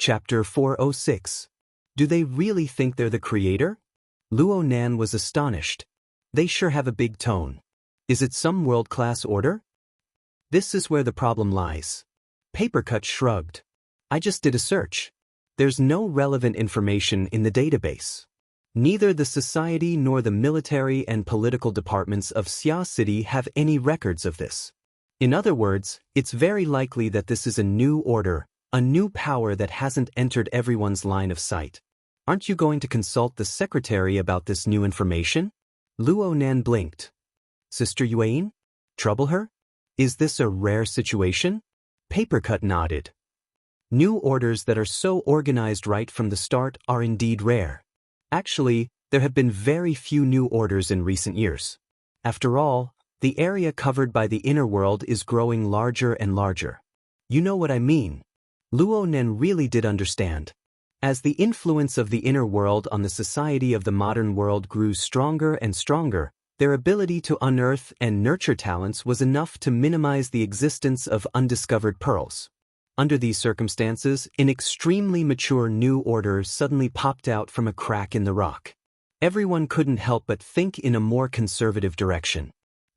Chapter 406. Do they really think they're the creator? Luo Nan was astonished. They sure have a big tone. Is it some world-class order? This is where the problem lies. Papercut shrugged. I just did a search. There's no relevant information in the database. Neither the society nor the military and political departments of Xia City have any records of this. In other words, it's very likely that this is a new order, a new power that hasn't entered everyone's line of sight. Aren't you going to consult the secretary about this new information? Luo Nan blinked. Sister Yuan? Trouble her? Is this a rare situation? Papercut nodded. New orders that are so organized right from the start are indeed rare. Actually, there have been very few new orders in recent years. After all, the area covered by the inner world is growing larger and larger. You know what I mean. Luo Nan really did understand. As the influence of the inner world on the society of the modern world grew stronger and stronger, their ability to unearth and nurture talents was enough to minimize the existence of undiscovered pearls. Under these circumstances, an extremely mature new order suddenly popped out from a crack in the rock. Everyone couldn't help but think in a more conservative direction.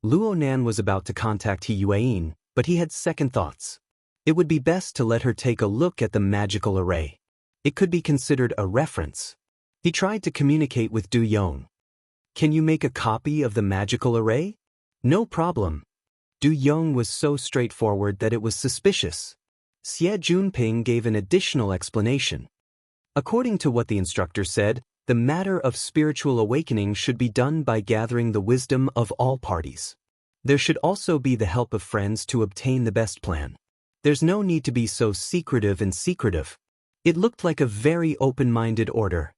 Luo Nan was about to contact He Yuan, but he had second thoughts. It would be best to let her take a look at the magical array. It could be considered a reference. He tried to communicate with Du Yong. Can you make a copy of the magical array? No problem. Du Yong was so straightforward that it was suspicious. Xie Junping gave an additional explanation. According to what the instructor said, the matter of spiritual awakening should be done by gathering the wisdom of all parties. There should also be the help of friends to obtain the best plan. There's no need to be so secretive and secretive. It looked like a very open-minded order.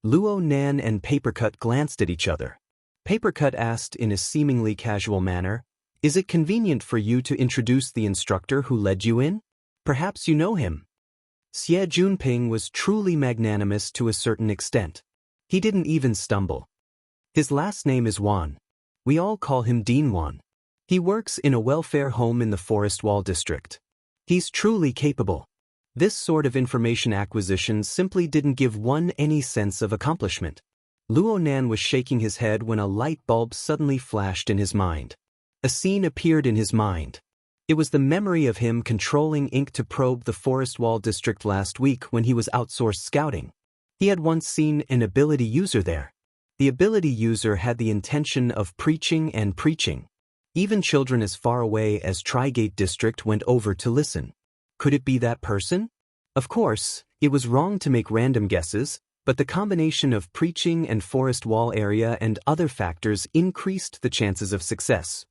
Luo Nan and Papercut glanced at each other. Papercut asked in a seemingly casual manner, "Is it convenient for you to introduce the instructor who led you in? Perhaps you know him." Xie Junping was truly magnanimous to a certain extent. He didn't even stumble. His last name is Wan. We all call him Dean Wan. He works in a welfare home in the Forest Wall district. He's truly capable. This sort of information acquisition simply didn't give one any sense of accomplishment. Luo Nan was shaking his head when a light bulb suddenly flashed in his mind. A scene appeared in his mind. It was the memory of him controlling ink to probe the Forest Wall district last week when he was outsourced scouting. He had once seen an ability user there. The ability user had the intention of preaching and preaching. Even children as far away as Trigate District went over to listen. Could it be that person? Of course, it was wrong to make random guesses, but the combination of preaching and Forest Wall area and other factors increased the chances of success.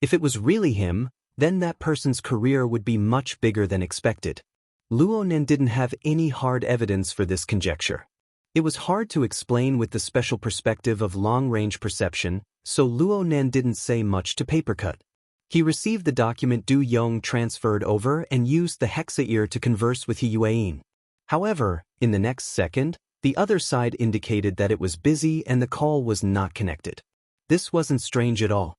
If it was really him, then that person's career would be much bigger than expected. Luo Nan didn't have any hard evidence for this conjecture. It was hard to explain with the special perspective of long-range perception, so Luo Nan didn't say much to Papercut. He received the document Du Yong transferred over and used the hexa-ear to converse with He Yuan. However, in the next second, the other side indicated that it was busy and the call was not connected. This wasn't strange at all.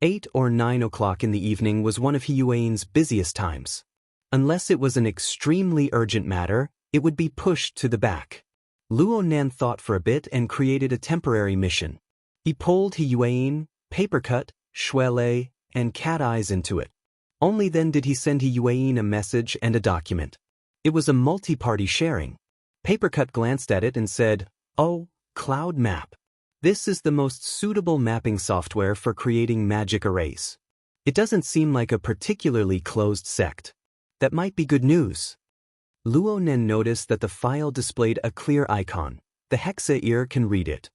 8 or 9 o'clock in the evening was one of He Yuan's busiest times. Unless it was an extremely urgent matter, it would be pushed to the back. Luo Nan thought for a bit and created a temporary mission. He pulled He Yuan, Papercut, Shuele, and Cat Eyes into it. Only then did he send He Yuan a message and a document. It was a multi-party sharing. Papercut glanced at it and said, "Oh, Cloud Map. This is the most suitable mapping software for creating magic arrays. It doesn't seem like a particularly closed sect. That might be good news." Luo Nan noticed that the file displayed a clear icon. The hexa-ear can read it.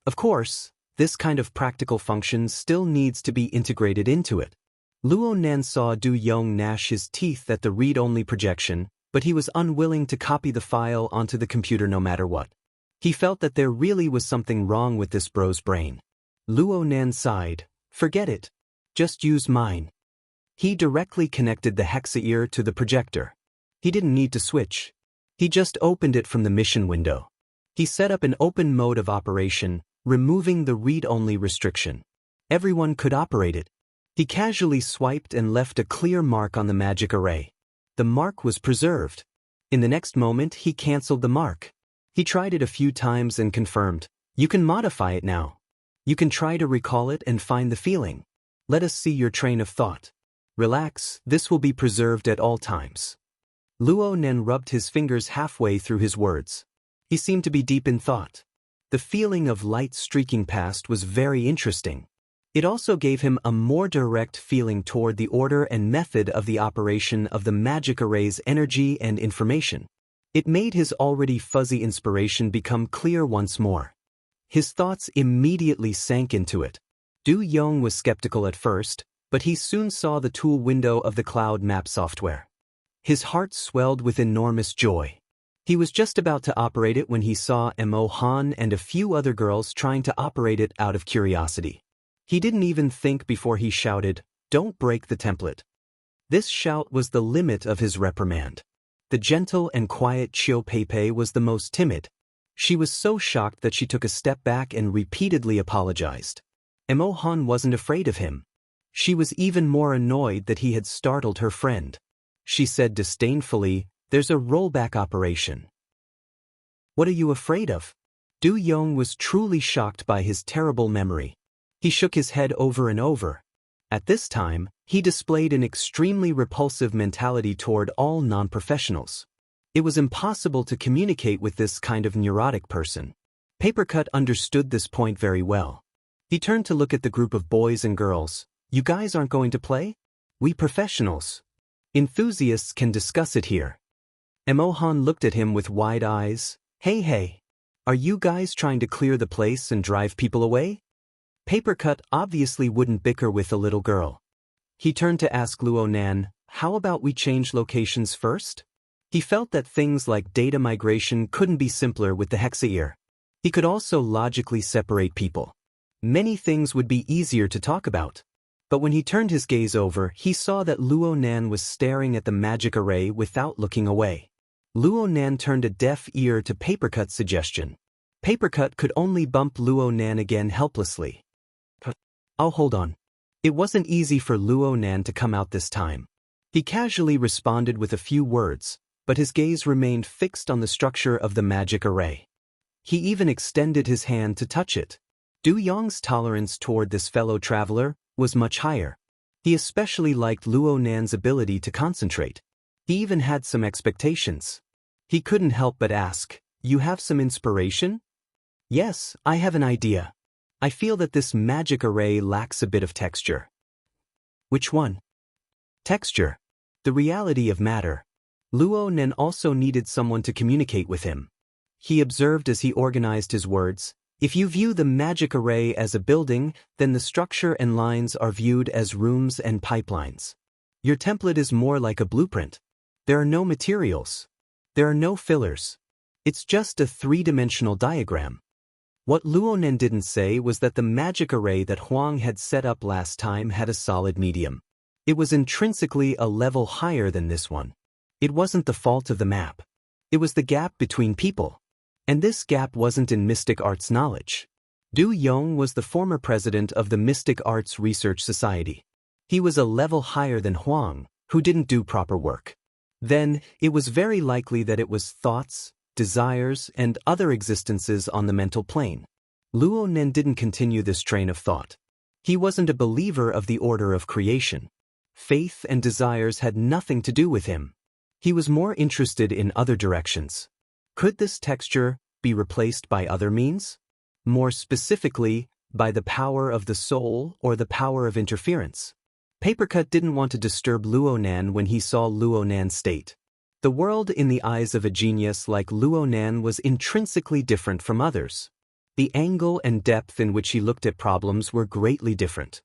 Of course, this kind of practical function still needs to be integrated into it. Luo Nan saw Du Yong gnash his teeth at the read-only projection, but he was unwilling to copy the file onto the computer no matter what. He felt that there really was something wrong with this bro's brain. Luo Nan sighed. "Forget it. Just use mine." He directly connected the hexa-ear to the projector. He didn't need to switch. He just opened it from the mission window. He set up an open mode of operation, removing the read-only restriction. Everyone could operate it. He casually swiped and left a clear mark on the magic array. The mark was preserved. In the next moment he cancelled the mark. He tried it a few times and confirmed, "You can modify it now. You can try to recall it and find the feeling. Let us see your train of thought. Relax, this will be preserved at all times." Luo Nen rubbed his fingers halfway through his words. He seemed to be deep in thought. The feeling of light streaking past was very interesting. It also gave him a more direct feeling toward the order and method of the operation of the magic array's energy and information. It made his already fuzzy inspiration become clear once more. His thoughts immediately sank into it. Du Yong was skeptical at first, but he soon saw the tool window of the cloud map software. His heart swelled with enormous joy. He was just about to operate it when he saw Mo Han and a few other girls trying to operate it out of curiosity. He didn't even think before he shouted, "Don't break the template." This shout was the limit of his reprimand. The gentle and quiet Chiu Pei was the most timid. She was so shocked that she took a step back and repeatedly apologized. Mo Han wasn't afraid of him. She was even more annoyed that he had startled her friend. She said disdainfully, "There's a rollback operation." "What are you afraid of?" Du Yong was truly shocked by his terrible memory. He shook his head over and over. At this time, he displayed an extremely repulsive mentality toward all non-professionals. It was impossible to communicate with this kind of neurotic person. Papercut understood this point very well. He turned to look at the group of boys and girls. "You guys aren't going to play? We professionals. Enthusiasts can discuss it here." Mo Han looked at him with wide eyes. Hey, are you guys trying to clear the place and drive people away?" Papercut obviously wouldn't bicker with the little girl. He turned to ask Luo Nan, "How about we change locations first?" He felt that things like data migration couldn't be simpler with the hexaear. He could also logically separate people. Many things would be easier to talk about. But when he turned his gaze over, he saw that Luo Nan was staring at the magic array without looking away. Luo Nan turned a deaf ear to Papercut's suggestion. Papercut could only bump Luo Nan again helplessly. "I'll hold on." It wasn't easy for Luo Nan to come out this time. He casually responded with a few words, but his gaze remained fixed on the structure of the magic array. He even extended his hand to touch it. Du Yong's tolerance toward this fellow traveler was much higher. He especially liked Luo Nan's ability to concentrate. He even had some expectations. He couldn't help but ask, "You have some inspiration?" "Yes, I have an idea. I feel that this magic array lacks a bit of texture." "Which one?" "Texture. The reality of matter." Luo Nan also needed someone to communicate with him. He observed as he organized his words, "If you view the magic array as a building, then the structure and lines are viewed as rooms and pipelines. Your template is more like a blueprint. There are no materials. There are no fillers. It's just a three-dimensional diagram." What Luo Nan didn't say was that the magic array that Huang had set up last time had a solid medium. It was intrinsically a level higher than this one. It wasn't the fault of the map. It was the gap between people. And this gap wasn't in mystic arts knowledge. Du Yong was the former president of the Mystic Arts Research Society. He was a level higher than Huang, who didn't do proper work. Then, it was very likely that it was thoughts, desires, and other existences on the mental plane. Luo Nen didn't continue this train of thought. He wasn't a believer of the order of creation. Faith and desires had nothing to do with him. He was more interested in other directions. Could this texture be replaced by other means? More specifically, by the power of the soul or the power of interference? Papercut didn't want to disturb Luo Nan when he saw Luo Nan's state. The world in the eyes of a genius like Luo Nan was intrinsically different from others. The angle and depth in which he looked at problems were greatly different.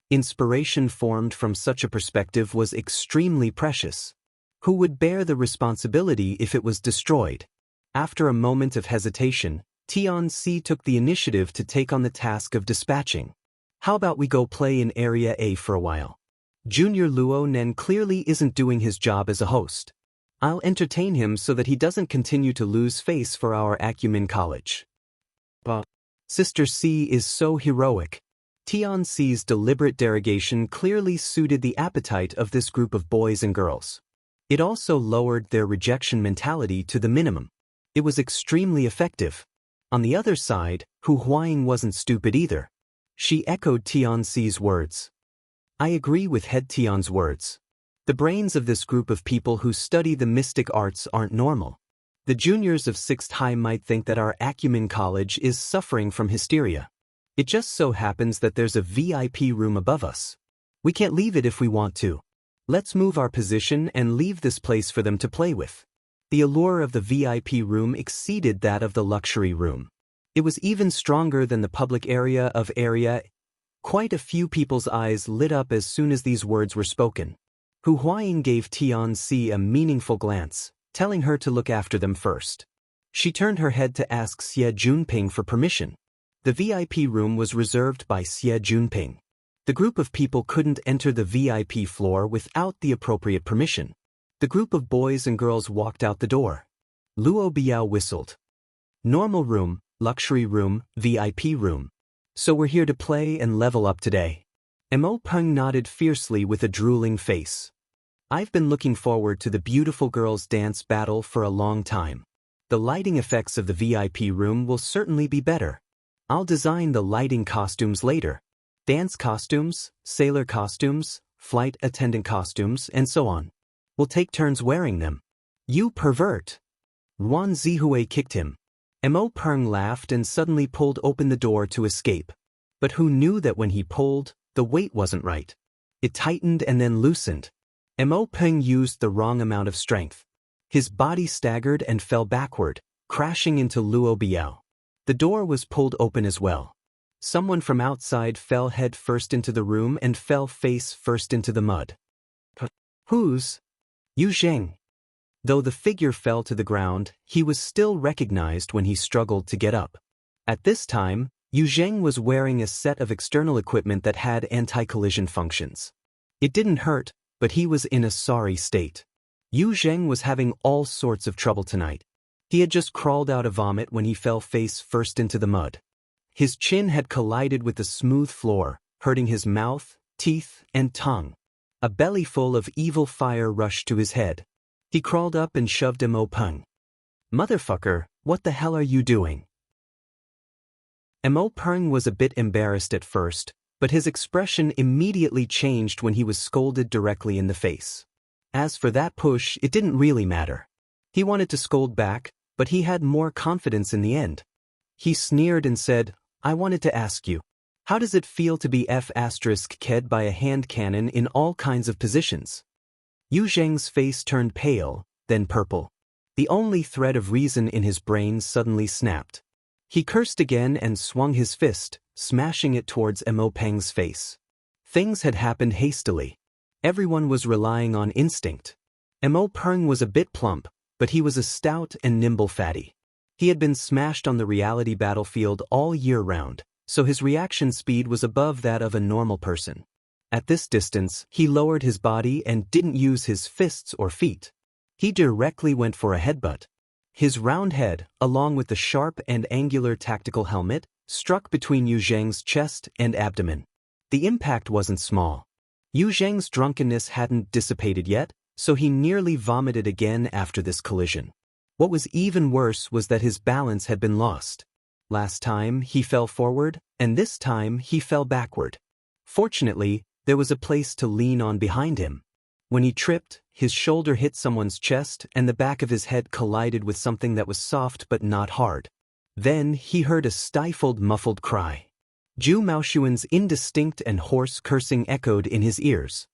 Inspiration formed from such a perspective was extremely precious. Who would bear the responsibility if it was destroyed? After a moment of hesitation, Tian-Si took the initiative to take on the task of dispatching. "How about we go play in Area A for a while? Junior Luo Nen clearly isn't doing his job as a host. I'll entertain him so that he doesn't continue to lose face for our Acumen College." But Sister C is so heroic. Tian-Si's deliberate derogation clearly suited the appetite of this group of boys and girls. It also lowered their rejection mentality to the minimum. It was extremely effective. On the other side, Hu Huaying wasn't stupid either. She echoed Tianxi's words. I agree with Head Tian's words. The brains of this group of people who study the mystic arts aren't normal. The juniors of 6th High might think that our Acumen College is suffering from hysteria. It just so happens that there's a VIP room above us. We can't leave it if we want to. Let's move our position and leave this place for them to play with. The allure of the VIP room exceeded that of the luxury room. It was even stronger than the public area of area. Quite a few people's eyes lit up as soon as these words were spoken. Hu Huaying gave Tianxi a meaningful glance, telling her to look after them first. She turned her head to ask Xie Junping for permission. The VIP room was reserved by Xie Junping. The group of people couldn't enter the VIP floor without the appropriate permission. The group of boys and girls walked out the door. Luo Biao whistled. Normal room, luxury room, VIP room. So we're here to play and level up today. Mo Peng nodded fiercely with a drooling face. I've been looking forward to the beautiful girls' dance battle for a long time. The lighting effects of the VIP room will certainly be better. I'll design the lighting costumes later. Dance costumes, sailor costumes, flight attendant costumes, and so on. We'll take turns wearing them. You pervert! Ruan Zihui kicked him. Mo Peng laughed and suddenly pulled open the door to escape. But who knew that when he pulled, the weight wasn't right? It tightened and then loosened. Mo Peng used the wrong amount of strength. His body staggered and fell backward, crashing into Luo Biao. The door was pulled open as well. Someone from outside fell head first into the room and fell face first into the mud. Who's? Yu Zheng. Though the figure fell to the ground, he was still recognized when he struggled to get up. At this time, Yu Zheng was wearing a set of external equipment that had anti-collision functions. It didn't hurt, but he was in a sorry state. Yu Zheng was having all sorts of trouble tonight. He had just crawled out of vomit when he fell face first into the mud. His chin had collided with the smooth floor, hurting his mouth, teeth, and tongue. A belly full of evil fire rushed to his head. He crawled up and shoved Mo Peng. Motherfucker, what the hell are you doing? Mo Peng was a bit embarrassed at first, but his expression immediately changed when he was scolded directly in the face. As for that push, it didn't really matter. He wanted to scold back, but he had more confidence in the end. He sneered and said, I wanted to ask you, how does it feel to be F***ked by a hand cannon in all kinds of positions? Yu Zheng's face turned pale, then purple. The only thread of reason in his brain suddenly snapped. He cursed again and swung his fist, smashing it towards Mo Peng's face. Things had happened hastily. Everyone was relying on instinct. Mo Peng was a bit plump, but he was a stout and nimble fatty. He had been smashed on the reality battlefield all year round, so his reaction speed was above that of a normal person. At this distance, he lowered his body and didn't use his fists or feet. He directly went for a headbutt. His round head, along with the sharp and angular tactical helmet, struck between Yu Zheng's chest and abdomen. The impact wasn't small. Yu Zheng's drunkenness hadn't dissipated yet, so he nearly vomited again after this collision. What was even worse was that his balance had been lost. Last time, he fell forward, and this time, he fell backward. Fortunately, there was a place to lean on behind him. When he tripped, his shoulder hit someone's chest and the back of his head collided with something that was soft but not hard. Then, he heard a stifled, muffled cry. Zhu Maoshuan's indistinct and hoarse cursing echoed in his ears.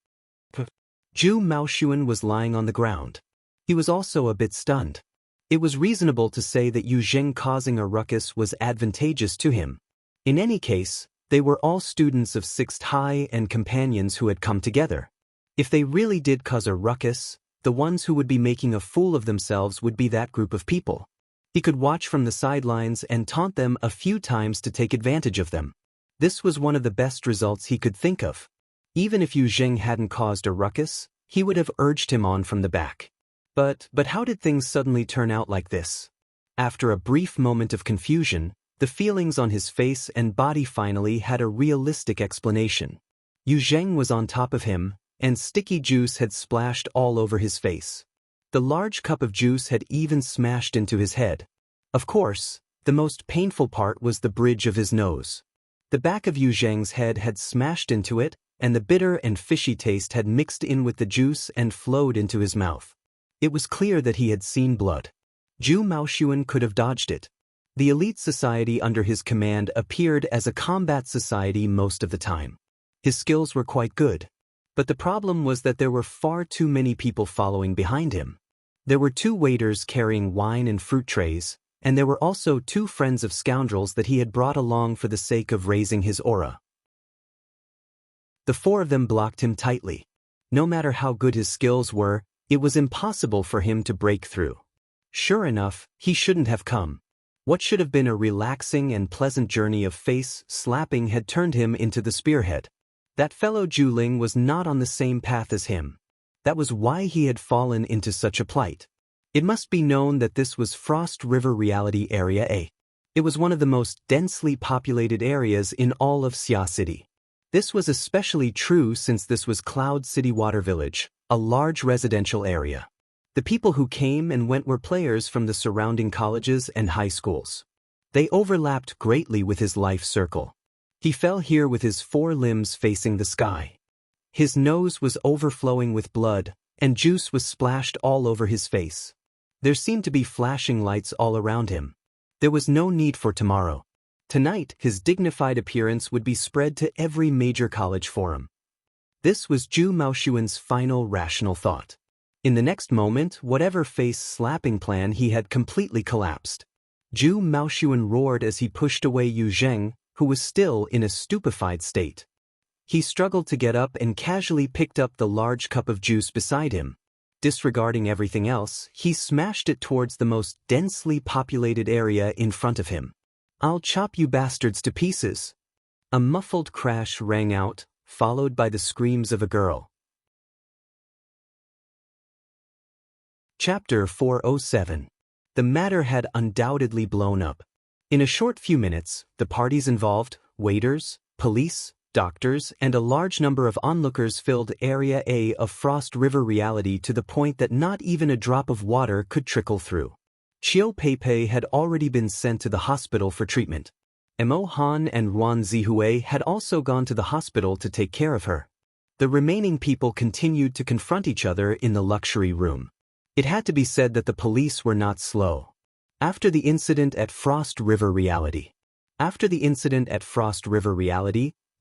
Zhu Maoshuan was lying on the ground. He was also a bit stunned. It was reasonable to say that Yu Zheng causing a ruckus was advantageous to him. In any case, they were all students of 6th High and companions who had come together. If they really did cause a ruckus, the ones who would be making a fool of themselves would be that group of people. He could watch from the sidelines and taunt them a few times to take advantage of them. This was one of the best results he could think of. Even if Yu Zheng hadn't caused a ruckus, he would have urged him on from the back. But how did things suddenly turn out like this? After a brief moment of confusion, the feelings on his face and body finally had a realistic explanation. Yu Zheng was on top of him, and sticky juice had splashed all over his face. The large cup of juice had even smashed into his head. Of course, the most painful part was the bridge of his nose. The back of Yu Zheng's head had smashed into it, and the bitter and fishy taste had mixed in with the juice and flowed into his mouth. It was clear that he had seen blood. Zhu Maoxuan could have dodged it. The elite society under his command appeared as a combat society most of the time. His skills were quite good. But the problem was that there were far too many people following behind him. There were 2 waiters carrying wine and fruit trays, and there were also 2 friends of scoundrels that he had brought along for the sake of raising his aura. The 4 of them blocked him tightly. No matter how good his skills were, it was impossible for him to break through. Sure enough, he shouldn't have come. What should have been a relaxing and pleasant journey of face slapping had turned him into the spearhead. That fellow Juling was not on the same path as him. That was why he had fallen into such a plight. It must be known that this was Frost River Reality Area A. It was one of the most densely populated areas in all of Xia City. This was especially true since this was Cloud City Water Village, a large residential area. The people who came and went were players from the surrounding colleges and high schools. They overlapped greatly with his life circle. He fell here with his 4 limbs facing the sky. His nose was overflowing with blood, and juice was splashed all over his face. There seemed to be flashing lights all around him. There was no need for tomorrow. Tonight, his dignified appearance would be spread to every major college forum. This was Zhu Maoxuan's final rational thought. In the next moment, whatever face-slapping plan he had completely collapsed. Zhu Maoxuan roared as he pushed away Yu Zheng, who was still in a stupefied state. He struggled to get up and casually picked up the large cup of juice beside him. Disregarding everything else, he smashed it towards the most densely populated area in front of him. "I'll chop you bastards to pieces." A muffled crash rang out, followed by the screams of a girl. Chapter 407. The matter had undoubtedly blown up. In a short few minutes, the parties involved, waiters, police, doctors, and a large number of onlookers filled Area A of Frost River Reality to the point that not even a drop of water could trickle through. Qiu Peipei had already been sent to the hospital for treatment. Mo Han and Ruan Zihue had also gone to the hospital to take care of her. The remaining people continued to confront each other in the luxury room. It had to be said that the police were not slow. After the incident at Frost River Reality,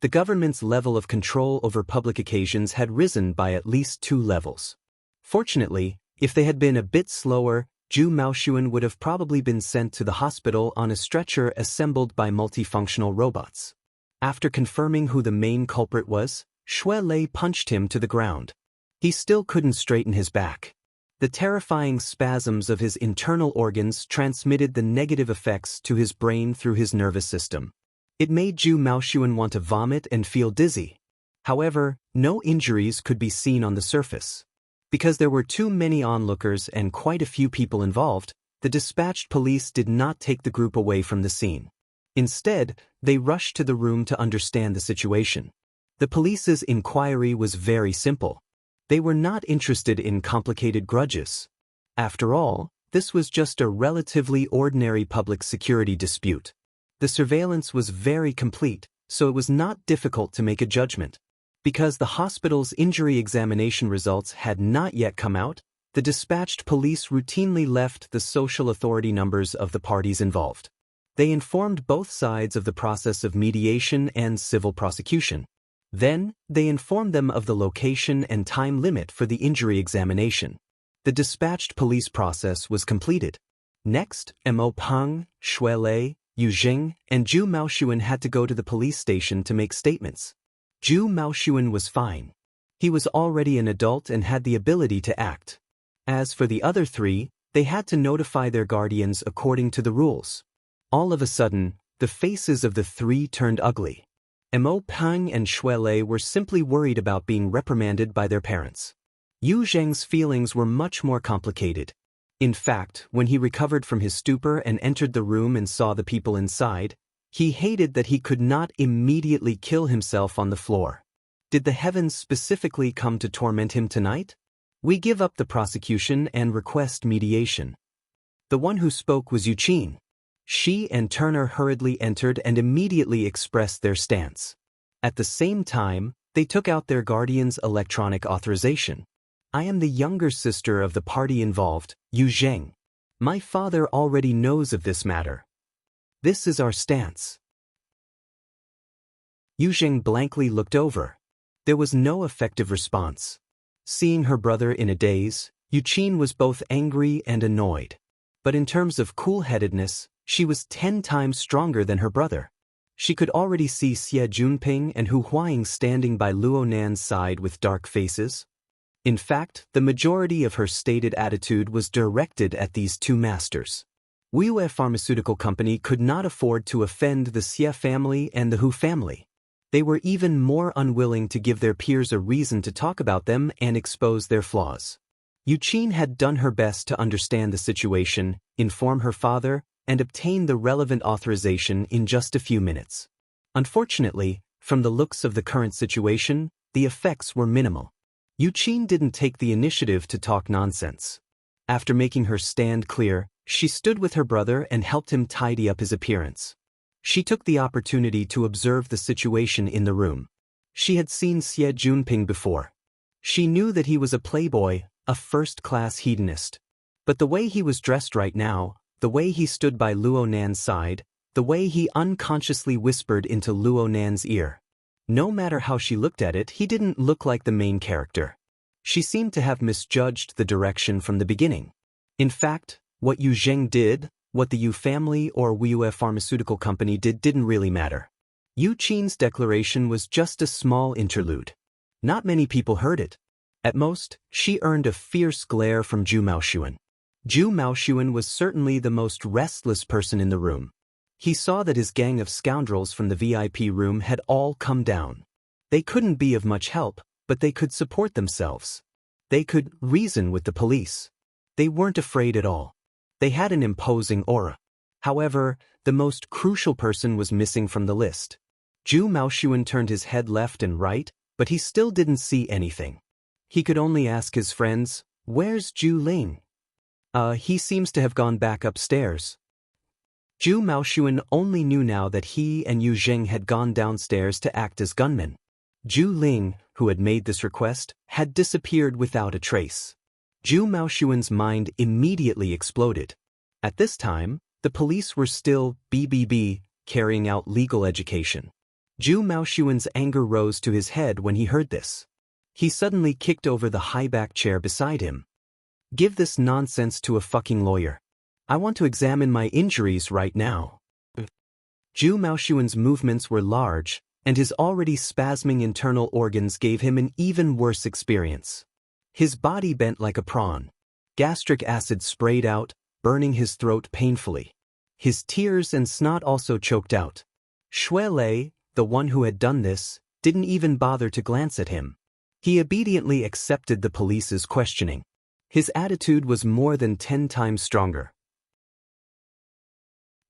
the government's level of control over public occasions had risen by at least 2 levels. Fortunately, if they had been a bit slower, Zhu Maoxuan would have probably been sent to the hospital on a stretcher assembled by multifunctional robots. After confirming who the main culprit was, Xue Lei punched him to the ground. He still couldn't straighten his back. The terrifying spasms of his internal organs transmitted the negative effects to his brain through his nervous system. It made Zhu Maoxuan want to vomit and feel dizzy. However, no injuries could be seen on the surface. Because there were too many onlookers and quite a few people involved, the dispatched police did not take the group away from the scene. Instead, they rushed to the room to understand the situation. The police's inquiry was very simple. They were not interested in complicated grudges. After all, this was just a relatively ordinary public security dispute. The surveillance was very complete, so it was not difficult to make a judgment. Because the hospital's injury examination results had not yet come out, the dispatched police routinely left the social authority numbers of the parties involved. They informed both sides of the process of mediation and civil prosecution. Then, they informed them of the location and time limit for the injury examination. The dispatched police process was completed. Next, Mo Peng, Xue Lei, Yu Zheng, and Zhu Maoxuan had to go to the police station to make statements. Zhu Maoxuan was fine. He was already an adult and had the ability to act. As for the other 3, they had to notify their guardians according to the rules. All of a sudden, the faces of the 3 turned ugly. Mo Peng and Xue Lei were simply worried about being reprimanded by their parents. Yu Zheng's feelings were much more complicated. In fact, when he recovered from his stupor and entered the room and saw the people inside, he hated that he could not immediately kill himself on the floor. Did the heavens specifically come to torment him tonight? We give up the prosecution and request mediation. The one who spoke was Yuqin. She and Turner hurriedly entered and immediately expressed their stance. At the same time, they took out their guardian's electronic authorization. I am the younger sister of the party involved, Yu Zheng. My father already knows of this matter. This is our stance. Yu Zheng blankly looked over. There was no effective response. Seeing her brother in a daze, Yuqin was both angry and annoyed. But in terms of cool-headedness, she was 10 times stronger than her brother. She could already see Xie Junping and Hu Huaying standing by Luo Nan's side with dark faces. In fact, the majority of her stated attitude was directed at these two masters. Wiyue Pharmaceutical Company could not afford to offend the Xie family and the Hu family. They were even more unwilling to give their peers a reason to talk about them and expose their flaws. Yuqin had done her best to understand the situation, inform her father, and obtain the relevant authorization in just a few minutes. Unfortunately, from the looks of the current situation, the effects were minimal. Yuqin didn't take the initiative to talk nonsense. After making her stand clear, she stood with her brother and helped him tidy up his appearance. She took the opportunity to observe the situation in the room. She had seen Xie Junping before. She knew that he was a playboy, a first-class hedonist. But the way he was dressed right now, the way he stood by Luo Nan's side, the way he unconsciously whispered into Luo Nan's ear. No matter how she looked at it, he didn't look like the main character. She seemed to have misjudged the direction from the beginning. In fact, what Yu Zheng did, what the Yu family or Wiyue Pharmaceutical Company didn't really matter. Yuqin's declaration was just a small interlude. Not many people heard it. At most, she earned a fierce glare from Zhu Maoxuan. Zhu Maoxuan was certainly the most restless person in the room. He saw that his gang of scoundrels from the VIP room had all come down. They couldn't be of much help, but they could support themselves. They could reason with the police. They weren't afraid at all. They had an imposing aura. However, the most crucial person was missing from the list. Zhu Maoxuan turned his head left and right, but he still didn't see anything. He could only ask his friends, "Where's Zhu Ling?" He seems to have gone back upstairs." Zhu Maoxuan only knew now that he and Yu Zheng had gone downstairs to act as gunmen. Zhu Ling, who had made this request, had disappeared without a trace. Zhu Maoxuan's mind immediately exploded. At this time, the police were still BBB, carrying out legal education. Zhu Maoxuan's anger rose to his head when he heard this. He suddenly kicked over the high-back chair beside him. "Give this nonsense to a fucking lawyer. I want to examine my injuries right now." Zhu Maoxuan's movements were large, and his already spasming internal organs gave him an even worse experience. His body bent like a prawn. Gastric acid sprayed out, burning his throat painfully. His tears and snot also choked out. Shui Lei, the one who had done this, didn't even bother to glance at him. He obediently accepted the police's questioning. His attitude was more than 10 times stronger.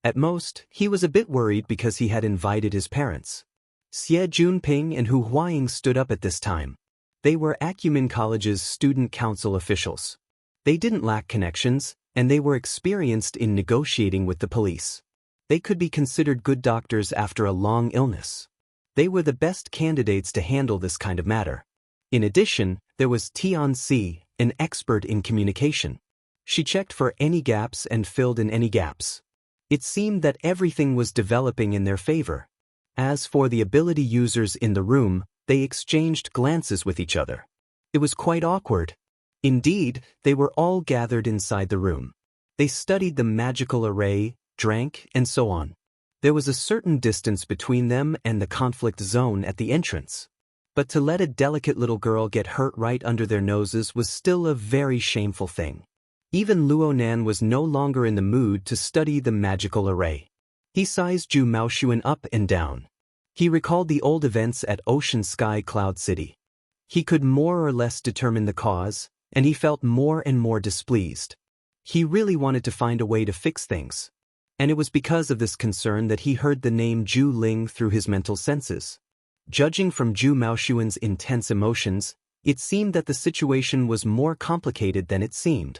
At most, he was a bit worried because he had invited his parents. Xie Junping and Hu Huaying stood up at this time. They were Acumen College's student council officials. They didn't lack connections, and they were experienced in negotiating with the police. They could be considered good doctors after a long illness. They were the best candidates to handle this kind of matter. In addition, there was Tian Si, an expert in communication. She checked for any gaps and filled in any gaps. It seemed that everything was developing in their favor. As for the ability users in the room, they exchanged glances with each other. It was quite awkward. Indeed, they were all gathered inside the room. They studied the magical array, drank, and so on. There was a certain distance between them and the conflict zone at the entrance. But to let a delicate little girl get hurt right under their noses was still a very shameful thing. Even Luo Nan was no longer in the mood to study the magical array. He sized Zhu Maoxuan up and down. He recalled the old events at Ocean Sky Cloud City. He could more or less determine the cause, and he felt more and more displeased. He really wanted to find a way to fix things. And it was because of this concern that he heard the name Zhu Ling through his mental senses. Judging from Zhu Maoshuan's intense emotions, it seemed that the situation was more complicated than it seemed.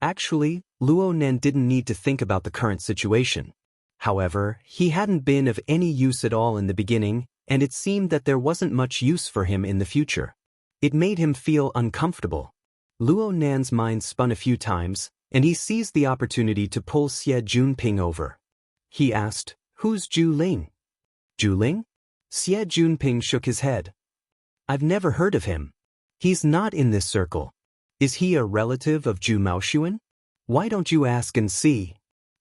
Actually, Luo Nen didn't need to think about the current situation. However, he hadn't been of any use at all in the beginning, and it seemed that there wasn't much use for him in the future. It made him feel uncomfortable. Luo Nan's mind spun a few times, and he seized the opportunity to pull Xie Junping over. He asked, "Who's Zhu Ling?" "Zhu Ling?" Xie Junping shook his head. "I've never heard of him. He's not in this circle. Is he a relative of Zhu Maoshuan? Why don't you ask and see?"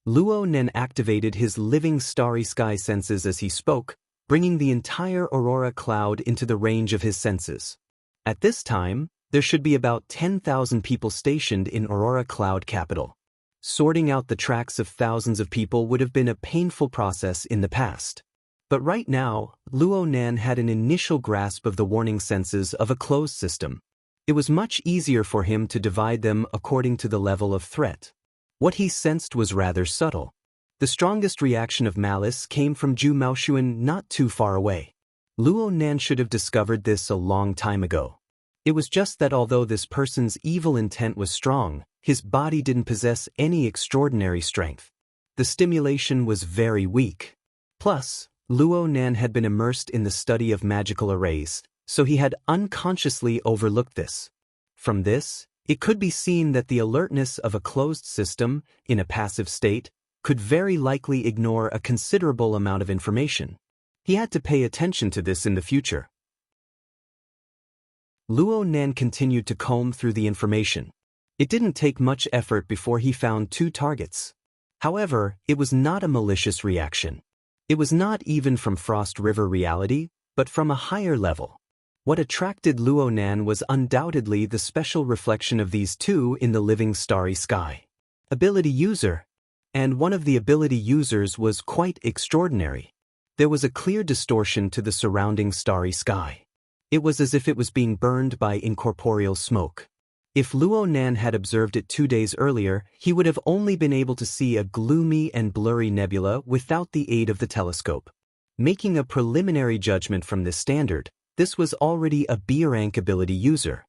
Luo Nen activated his living starry sky senses as he spoke, bringing the entire aurora cloud into the range of his senses. At this time, there should be about 10,000 people stationed in Aurora Cloud Capital. Sorting out the tracks of thousands of people would have been a painful process in the past. But right now, Luo Nan had an initial grasp of the warning senses of a closed system. It was much easier for him to divide them according to the level of threat. What he sensed was rather subtle. The strongest reaction of malice came from Zhu Maoshuan not too far away. Luo Nan should have discovered this a long time ago. It was just that although this person's evil intent was strong, his body didn't possess any extraordinary strength. The stimulation was very weak. Plus, Luo Nan had been immersed in the study of magical arrays, so he had unconsciously overlooked this. From this, it could be seen that the alertness of a closed system, in a passive state, could very likely ignore a considerable amount of information. He had to pay attention to this in the future. Luo Nan continued to comb through the information. It didn't take much effort before he found 2 targets. However, it was not a malicious reaction. It was not even from Frost River reality, but from a higher level. What attracted Luo Nan was undoubtedly the special reflection of these 2 in the living starry sky. Ability user. And one of the ability users was quite extraordinary. There was a clear distortion to the surrounding starry sky. It was as if it was being burned by incorporeal smoke. If Luo Nan had observed it 2 days earlier, he would have only been able to see a gloomy and blurry nebula without the aid of the telescope. Making a preliminary judgment from this standard, this was already a B-rank ability user.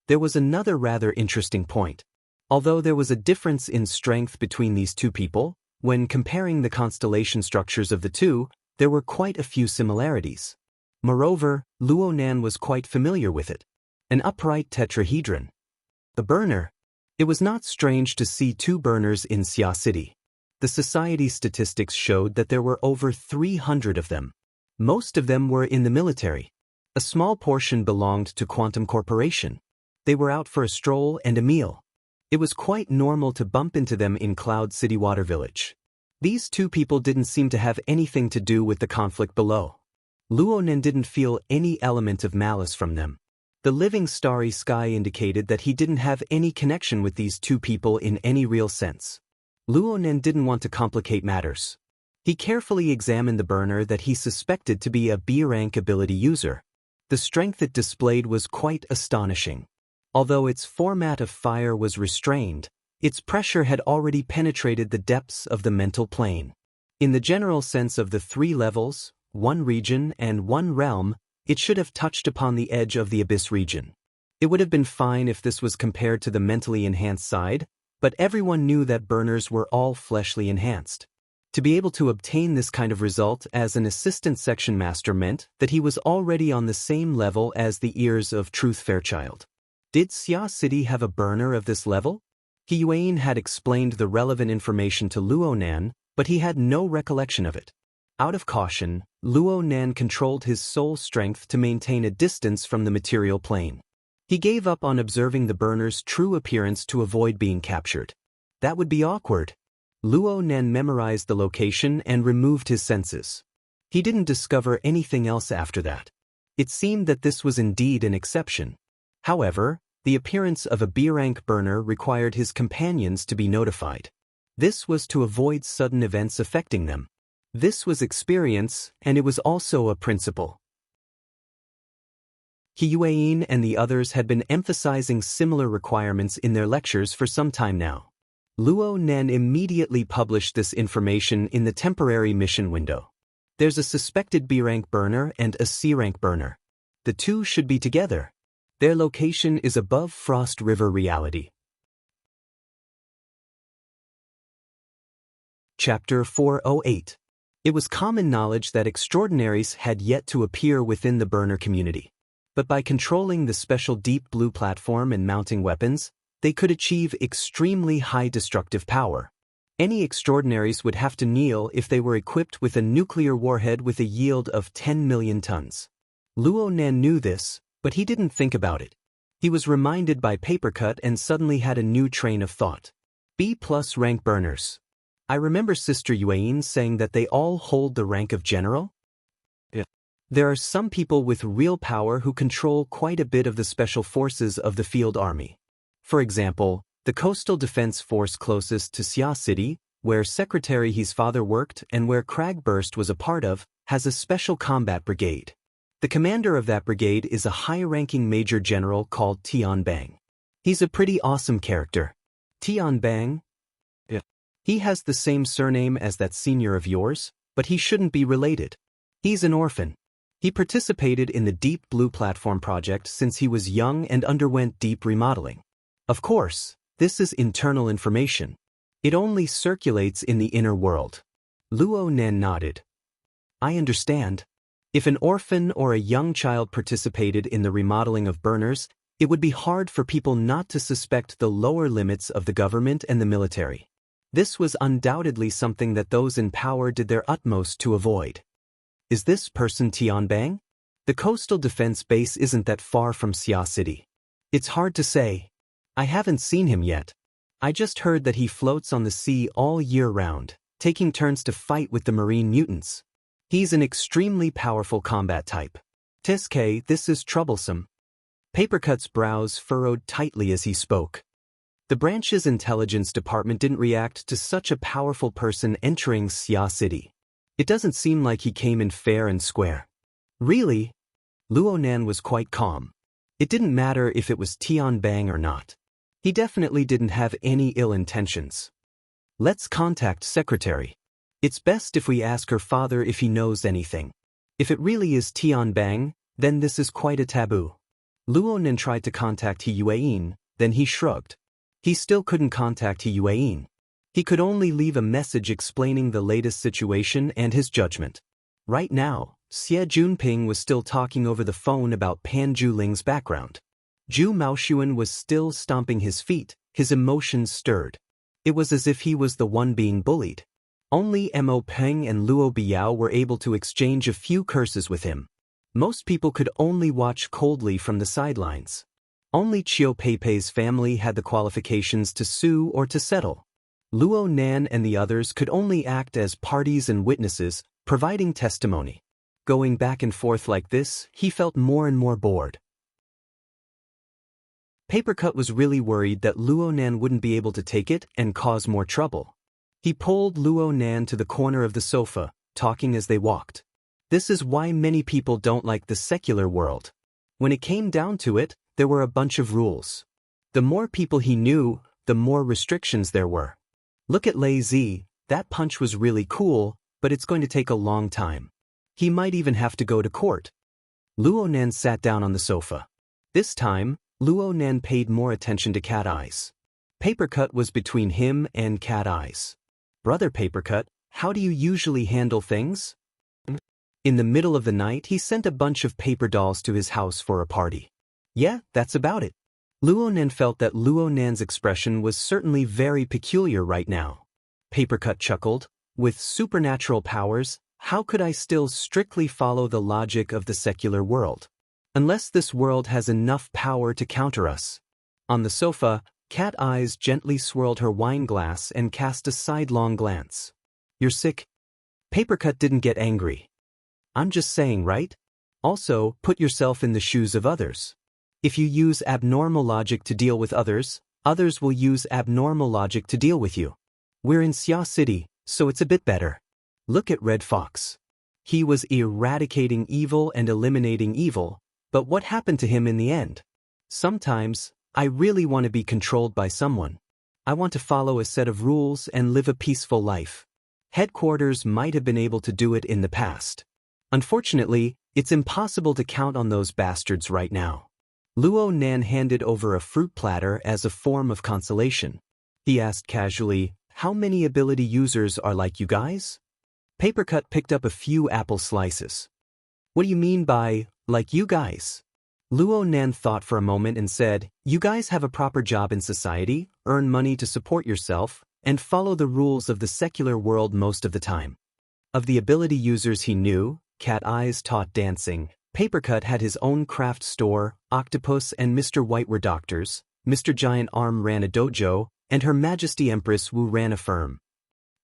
There was another rather interesting point. Although there was a difference in strength between these 2 people, when comparing the constellation structures of the 2, there were quite a few similarities. Moreover, Luo Nan was quite familiar with it. An upright tetrahedron. The burner. It was not strange to see 2 burners in Xia City. The society statistics showed that there were over 300 of them. Most of them were in the military. A small portion belonged to Quantum Corporation. They were out for a stroll and a meal. It was quite normal to bump into them in Cloud City Water Village. These 2 people didn't seem to have anything to do with the conflict below. Luo Nen didn't feel any element of malice from them. The living starry sky indicated that he didn't have any connection with these 2 people in any real sense. Luo Nen didn't want to complicate matters. He carefully examined the burner that he suspected to be a B-rank ability user. The strength it displayed was quite astonishing. Although its format of fire was restrained, its pressure had already penetrated the depths of the mental plane. In the general sense of the 3 levels, 1 region and 1 realm, it should have touched upon the edge of the abyss region. It would have been fine if this was compared to the mentally enhanced side, but everyone knew that burners were all fleshly enhanced. To be able to obtain this kind of result as an assistant section master meant that he was already on the same level as the ears of Truth Fairchild. Did Xia City have a burner of this level? He Yuan had explained the relevant information to Luo Nan, but he had no recollection of it. Out of caution, Luo Nan controlled his soul strength to maintain a distance from the material plane. He gave up on observing the burner's true appearance to avoid being captured. That would be awkward. Luo Nan memorized the location and removed his senses. He didn't discover anything else after that. It seemed that this was indeed an exception. However, the appearance of a B-rank burner required his companions to be notified. This was to avoid sudden events affecting them. This was experience, and it was also a principle. He Yuan and the others had been emphasizing similar requirements in their lectures for some time now. Luo Nen immediately published this information in the temporary mission window. There's a suspected B-rank burner and a C-rank burner. The two should be together. Their location is above Frost River reality. Chapter 408. It was common knowledge that extraordinaries had yet to appear within the burner community. But by controlling the special deep blue platform and mounting weapons, they could achieve extremely high destructive power. Any extraordinaries would have to kneel if they were equipped with a nuclear warhead with a yield of 10 million tons. Luo Nan knew this, but he didn't think about it. He was reminded by Papercut and suddenly had a new train of thought. B+ rank burners. I remember Sister Yuan saying that they all hold the rank of general? Yeah. There are some people with real power who control quite a bit of the special forces of the field army. For example, the coastal defense force closest to Xia City, where Secretary He's father worked and where Cragburst was a part of, has a special combat brigade. The commander of that brigade is a high-ranking major general called Tian Bang. He's a pretty awesome character. Tian Bang? Yeah. He has the same surname as that senior of yours, but he shouldn't be related. He's an orphan. He participated in the Deep Blue Platform project since he was young and underwent deep remodeling. Of course, this is internal information. It only circulates in the inner world. Luo Nan nodded. I understand. If an orphan or a young child participated in the remodeling of burners, it would be hard for people not to suspect the lower limits of the government and the military. This was undoubtedly something that those in power did their utmost to avoid. Is this person Tianbang? The coastal defense base isn't that far from Xia City. It's hard to say. I haven't seen him yet. I just heard that he floats on the sea all year round, taking turns to fight with the marine mutants. He's an extremely powerful combat type. Tiske, this is troublesome. Papercut's brows furrowed tightly as he spoke. The branch's intelligence department didn't react to such a powerful person entering Xia City. It doesn't seem like he came in fair and square. Really? Luo Nan was quite calm. It didn't matter if it was Tian Bang or not. He definitely didn't have any ill intentions. Let's contact Secretary. It's best if we ask her father if he knows anything. If it really is Tian Bang, then this is quite a taboo. Luo Nan tried to contact He Yuan, then he shrugged. He still couldn't contact He Yuan. He could only leave a message explaining the latest situation and his judgment. Right now, Xie Junping was still talking over the phone about Pan Juling's background. Zhu Maoshuan was still stomping his feet, his emotions stirred. It was as if he was the one being bullied. Only Mo Peng and Luo Biao were able to exchange a few curses with him. Most people could only watch coldly from the sidelines. Only Chiu Peipei's family had the qualifications to sue or to settle. Luo Nan and the others could only act as parties and witnesses, providing testimony. Going back and forth like this, he felt more and more bored. Papercut was really worried that Luo Nan wouldn't be able to take it and cause more trouble. He pulled Luo Nan to the corner of the sofa, talking as they walked. This is why many people don't like the secular world. When it came down to it, there were a bunch of rules. The more people he knew, the more restrictions there were. Look at Lei Zi, that punch was really cool, but it's going to take a long time. He might even have to go to court. Luo Nan sat down on the sofa. This time, Luo Nan paid more attention to Cat Eyes. Papercut was between him and Cat Eyes. Brother Papercut, how do you usually handle things? In the middle of the night, he sent a bunch of paper dolls to his house for a party. Yeah, that's about it. Luo Nan felt that Luo Nan's expression was certainly very peculiar right now. Papercut chuckled. With supernatural powers, how could I still strictly follow the logic of the secular world? Unless this world has enough power to counter us. On the sofa, Cat Eyes gently swirled her wine glass and cast a sidelong glance. You're sick? Papercut didn't get angry. I'm just saying, right? Also, put yourself in the shoes of others. If you use abnormal logic to deal with others, others will use abnormal logic to deal with you. We're in Xia City, so it's a bit better. Look at Red Fox. He was eradicating evil and eliminating evil, but what happened to him in the end? Sometimes, I really want to be controlled by someone. I want to follow a set of rules and live a peaceful life. Headquarters might have been able to do it in the past. Unfortunately, it's impossible to count on those bastards right now. Luo Nan handed over a fruit platter as a form of consolation. He asked casually, "How many ability users are like you guys?" Papercut picked up a few apple slices. "What do you mean by, like you guys?" Luo Nan thought for a moment and said, "You guys have a proper job in society, earn money to support yourself, and follow the rules of the secular world most of the time." Of the ability users he knew, Cat Eyes taught dancing, Papercut had his own craft store, Octopus and Mr. White were doctors, Mr. Giant Arm ran a dojo, and Her Majesty Empress Wu ran a firm.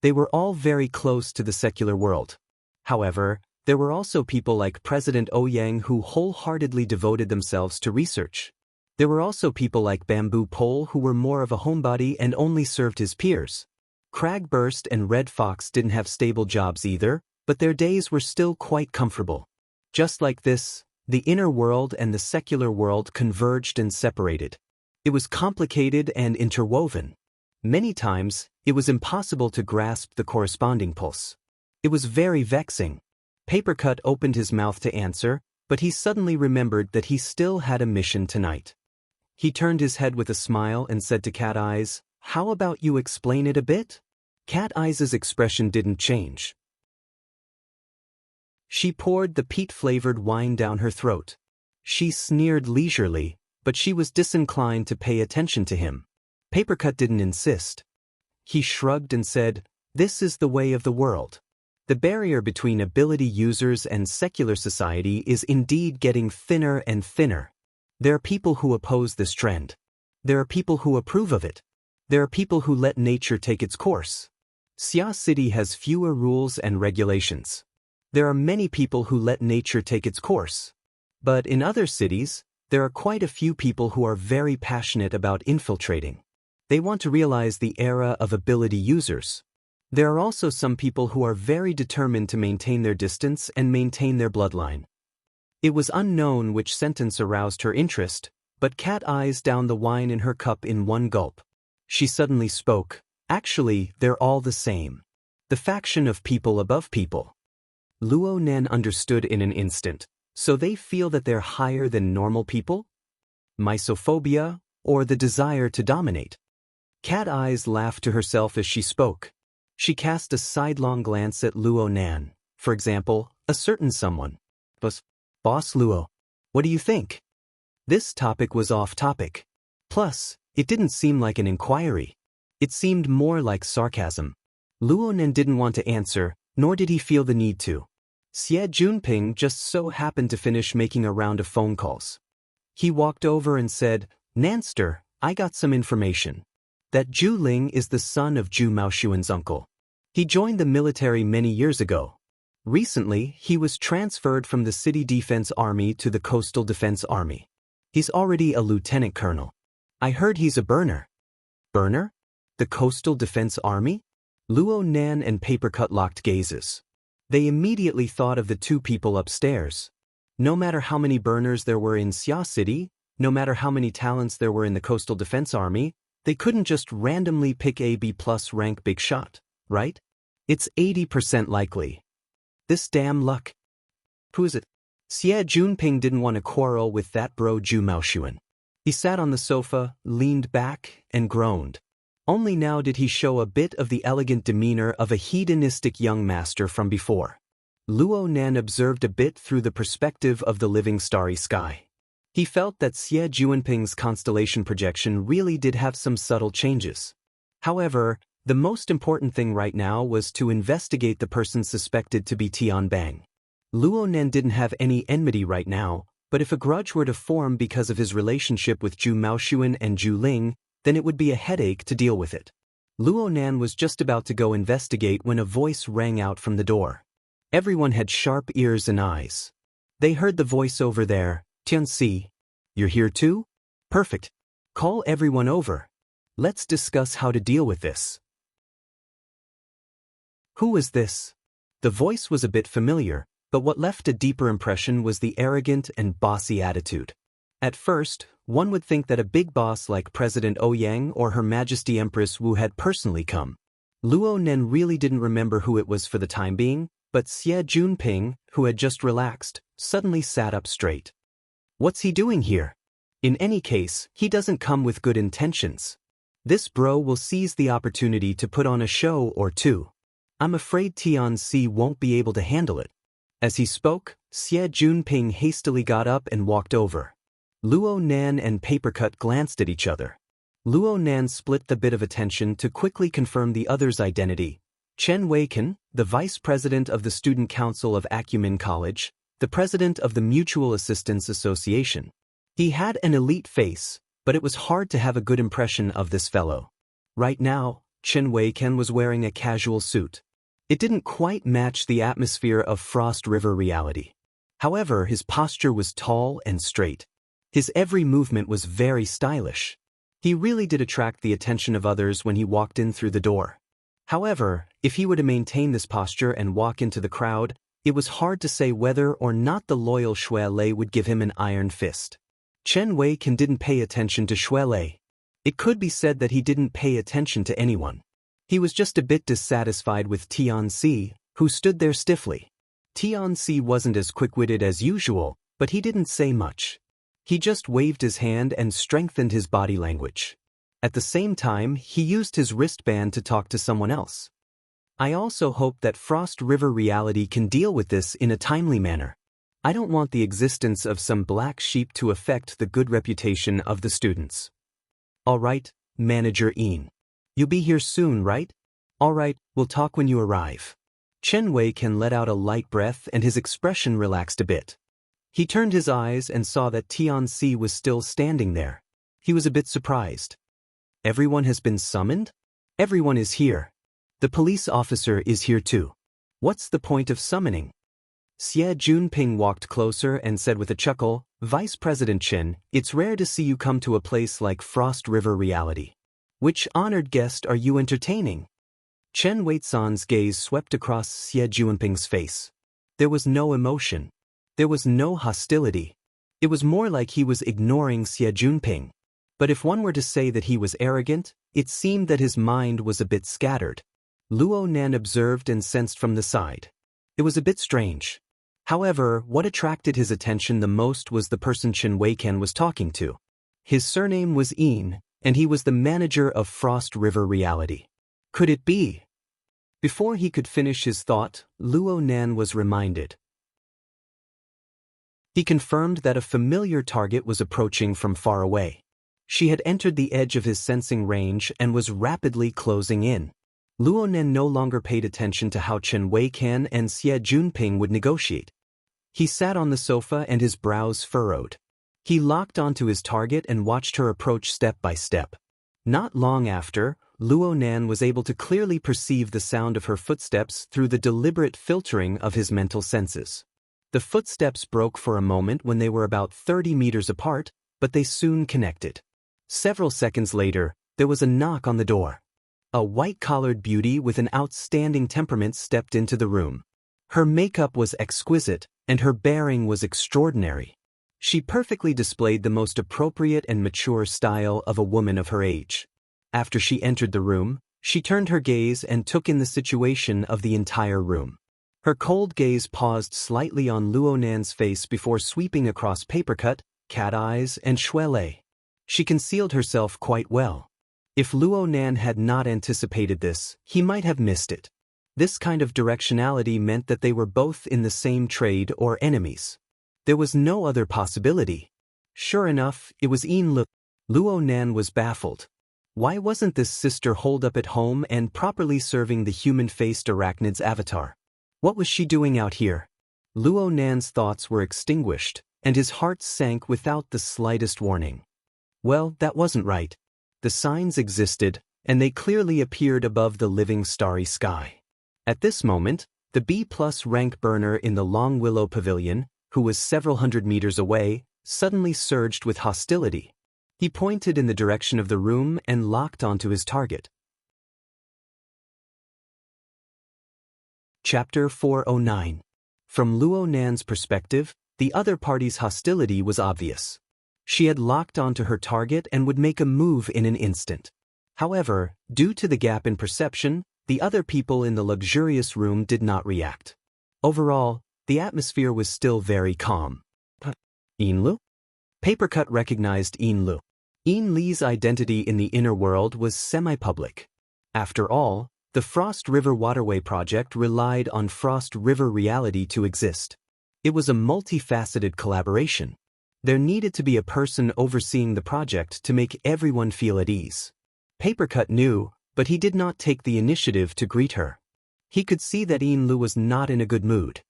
They were all very close to the secular world. However, there were also people like President Ouyang who wholeheartedly devoted themselves to research. There were also people like Bamboo Pole who were more of a homebody and only served his peers. Cragburst and Red Fox didn't have stable jobs either, but their days were still quite comfortable. Just like this, the inner world and the secular world converged and separated. It was complicated and interwoven. Many times, it was impossible to grasp the corresponding pulse. It was very vexing. Papercut opened his mouth to answer, but he suddenly remembered that he still had a mission tonight. He turned his head with a smile and said to Cat Eyes, "How about you explain it a bit?" Cat Eyes' expression didn't change. She poured the peat-flavored wine down her throat. She sneered leisurely, but she was disinclined to pay attention to him. Papercut didn't insist. He shrugged and said, "This is the way of the world. The barrier between ability users and secular society is indeed getting thinner and thinner. There are people who oppose this trend. There are people who approve of it. There are people who let nature take its course. Xia City has fewer rules and regulations. There are many people who let nature take its course. But in other cities, there are quite a few people who are very passionate about infiltrating. They want to realize the era of ability users. There are also some people who are very determined to maintain their distance and maintain their bloodline." It was unknown which sentence aroused her interest, but Cat Eyes downed the wine in her cup in one gulp. She suddenly spoke, "Actually, they're all the same. The faction of people above people." Luo Nan understood in an instant. So they feel that they're higher than normal people? Misophobia, or the desire to dominate? Cat Eyes laughed to herself as she spoke. She cast a sidelong glance at Luo Nan, for example, a certain someone. Boss Luo, what do you think?" This topic was off topic. Plus, it didn't seem like an inquiry. It seemed more like sarcasm. Luo Nan didn't want to answer, nor did he feel the need to. Xie Junping just so happened to finish making a round of phone calls. He walked over and said, "Nanster, I got some information. That Zhu Ling is the son of Zhu Maoshuan's uncle. He joined the military many years ago. Recently, he was transferred from the City Defense Army to the Coastal Defense Army. He's already a lieutenant colonel. I heard he's a burner." "Burner? The Coastal Defense Army?" Luo Nan and Papercut locked gazes. They immediately thought of the two people upstairs. No matter how many burners there were in Xia City, no matter how many talents there were in the Coastal Defense Army, they couldn't just randomly pick a B+ rank big shot, right? It's 80% likely. This damn luck. Who is it? Xie Junping didn't want to quarrel with that bro Zhu Maoshuan. He sat on the sofa, leaned back, and groaned. Only now did he show a bit of the elegant demeanor of a hedonistic young master from before. Luo Nan observed a bit through the perspective of the living starry sky. He felt that Xie Junping's constellation projection really did have some subtle changes. However, the most important thing right now was to investigate the person suspected to be Tian Bang. Luo Nan didn't have any enmity right now, but if a grudge were to form because of his relationship with Zhu Maoshuan and Zhu Ling, then it would be a headache to deal with it. Luo Nan was just about to go investigate when a voice rang out from the door. Everyone had sharp ears and eyes. They heard the voice over there. "Tianxi, you're here too? Perfect. Call everyone over. Let's discuss how to deal with this." Who was this? The voice was a bit familiar, but what left a deeper impression was the arrogant and bossy attitude. At first, one would think that a big boss like President Ouyang or Her Majesty Empress Wu had personally come. Luo Nen really didn't remember who it was for the time being, but Xie Junping, who had just relaxed, suddenly sat up straight. What's he doing here? In any case, he doesn't come with good intentions. This bro will seize the opportunity to put on a show or two. I'm afraid Tianxi won't be able to handle it. As he spoke, Xie Junping hastily got up and walked over. Luo Nan and Papercut glanced at each other. Luo Nan split the bit of attention to quickly confirm the other's identity. Chen Weikan, the vice president of the Student Council of Acumen College, the president of the Mutual Assistance Association. He had an elite face, but it was hard to have a good impression of this fellow. Right now, Chen Weikan was wearing a casual suit. It didn't quite match the atmosphere of Frost River reality. However, his posture was tall and straight. His every movement was very stylish. He really did attract the attention of others when he walked in through the door. However, if he were to maintain this posture and walk into the crowd, it was hard to say whether or not the loyal Xue Lei would give him an iron fist. Chen Weikan didn't pay attention to Xue Lei. It could be said that he didn't pay attention to anyone. He was just a bit dissatisfied with Tianxi, who stood there stiffly. Tianxi wasn't as quick-witted as usual, but he didn't say much. He just waved his hand and strengthened his body language. At the same time, he used his wristband to talk to someone else. I also hope that Frost River reality can deal with this in a timely manner. I don't want the existence of some black sheep to affect the good reputation of the students. All right, Manager Ian. You'll be here soon, right? All right, we'll talk when you arrive. Chen Weikan let out a light breath and his expression relaxed a bit. He turned his eyes and saw that Tianxi was still standing there. He was a bit surprised. Everyone has been summoned? Everyone is here. The police officer is here too. What's the point of summoning? Xie Junping walked closer and said with a chuckle, Vice President Chen, it's rare to see you come to a place like Frost River reality. Which honored guest are you entertaining? Chen Weizan's gaze swept across Xie Junping's face. There was no emotion. There was no hostility. It was more like he was ignoring Xie Junping. But if one were to say that he was arrogant, it seemed that his mind was a bit scattered. Luo Nan observed and sensed from the side. It was a bit strange. However, what attracted his attention the most was the person Chen Weikan was talking to. His surname was Ian, and he was the manager of Frost River reality. Could it be? Before he could finish his thought, Luo Nan was reminded. He confirmed that a familiar target was approaching from far away. She had entered the edge of his sensing range and was rapidly closing in. Luo Nan no longer paid attention to how Chen Weikan and Xie Junping would negotiate. He sat on the sofa and his brows furrowed. He locked onto his target and watched her approach step by step. Not long after, Luo Nan was able to clearly perceive the sound of her footsteps through the deliberate filtering of his mental senses. The footsteps broke for a moment when they were about 30 meters apart, but they soon connected. Several seconds later, there was a knock on the door. A white-collared beauty with an outstanding temperament stepped into the room. Her makeup was exquisite, and her bearing was extraordinary. She perfectly displayed the most appropriate and mature style of a woman of her age. After she entered the room, she turned her gaze and took in the situation of the entire room. Her cold gaze paused slightly on Luo Nan's face before sweeping across Papercut, Cat Eyes, and Xue Lei. She concealed herself quite well. If Luo Nan had not anticipated this, he might have missed it. This kind of directionality meant that they were both in the same trade or enemies. There was no other possibility. Sure enough, it was Ian Lu. Luo Nan was baffled. Why wasn't this sister holed up at home and properly serving the human-faced arachnid's avatar? What was she doing out here? Luo Nan's thoughts were extinguished, and his heart sank without the slightest warning. Well, that wasn't right. The signs existed, and they clearly appeared above the living starry sky. At this moment, the B+ rank burner in the Long Willow Pavilion, who was several hundred meters away, suddenly surged with hostility. He pointed in the direction of the room and locked onto his target. Chapter 409. From Luo Nan's perspective, the other party's hostility was obvious. She had locked onto her target and would make a move in an instant. However, due to the gap in perception, The other people in the luxurious room did not react. Overall, the atmosphere was still very calm. Yinlu? Papercut recognized Yinlu. Yinli's identity in the inner world was semi-public. After all, the Frost River Waterway project relied on Frost River reality to exist. It was a multifaceted collaboration. There needed to be a person overseeing the project to make everyone feel at ease. Papercut knew, but he did not take the initiative to greet her. He could see that Yinlu was not in a good mood.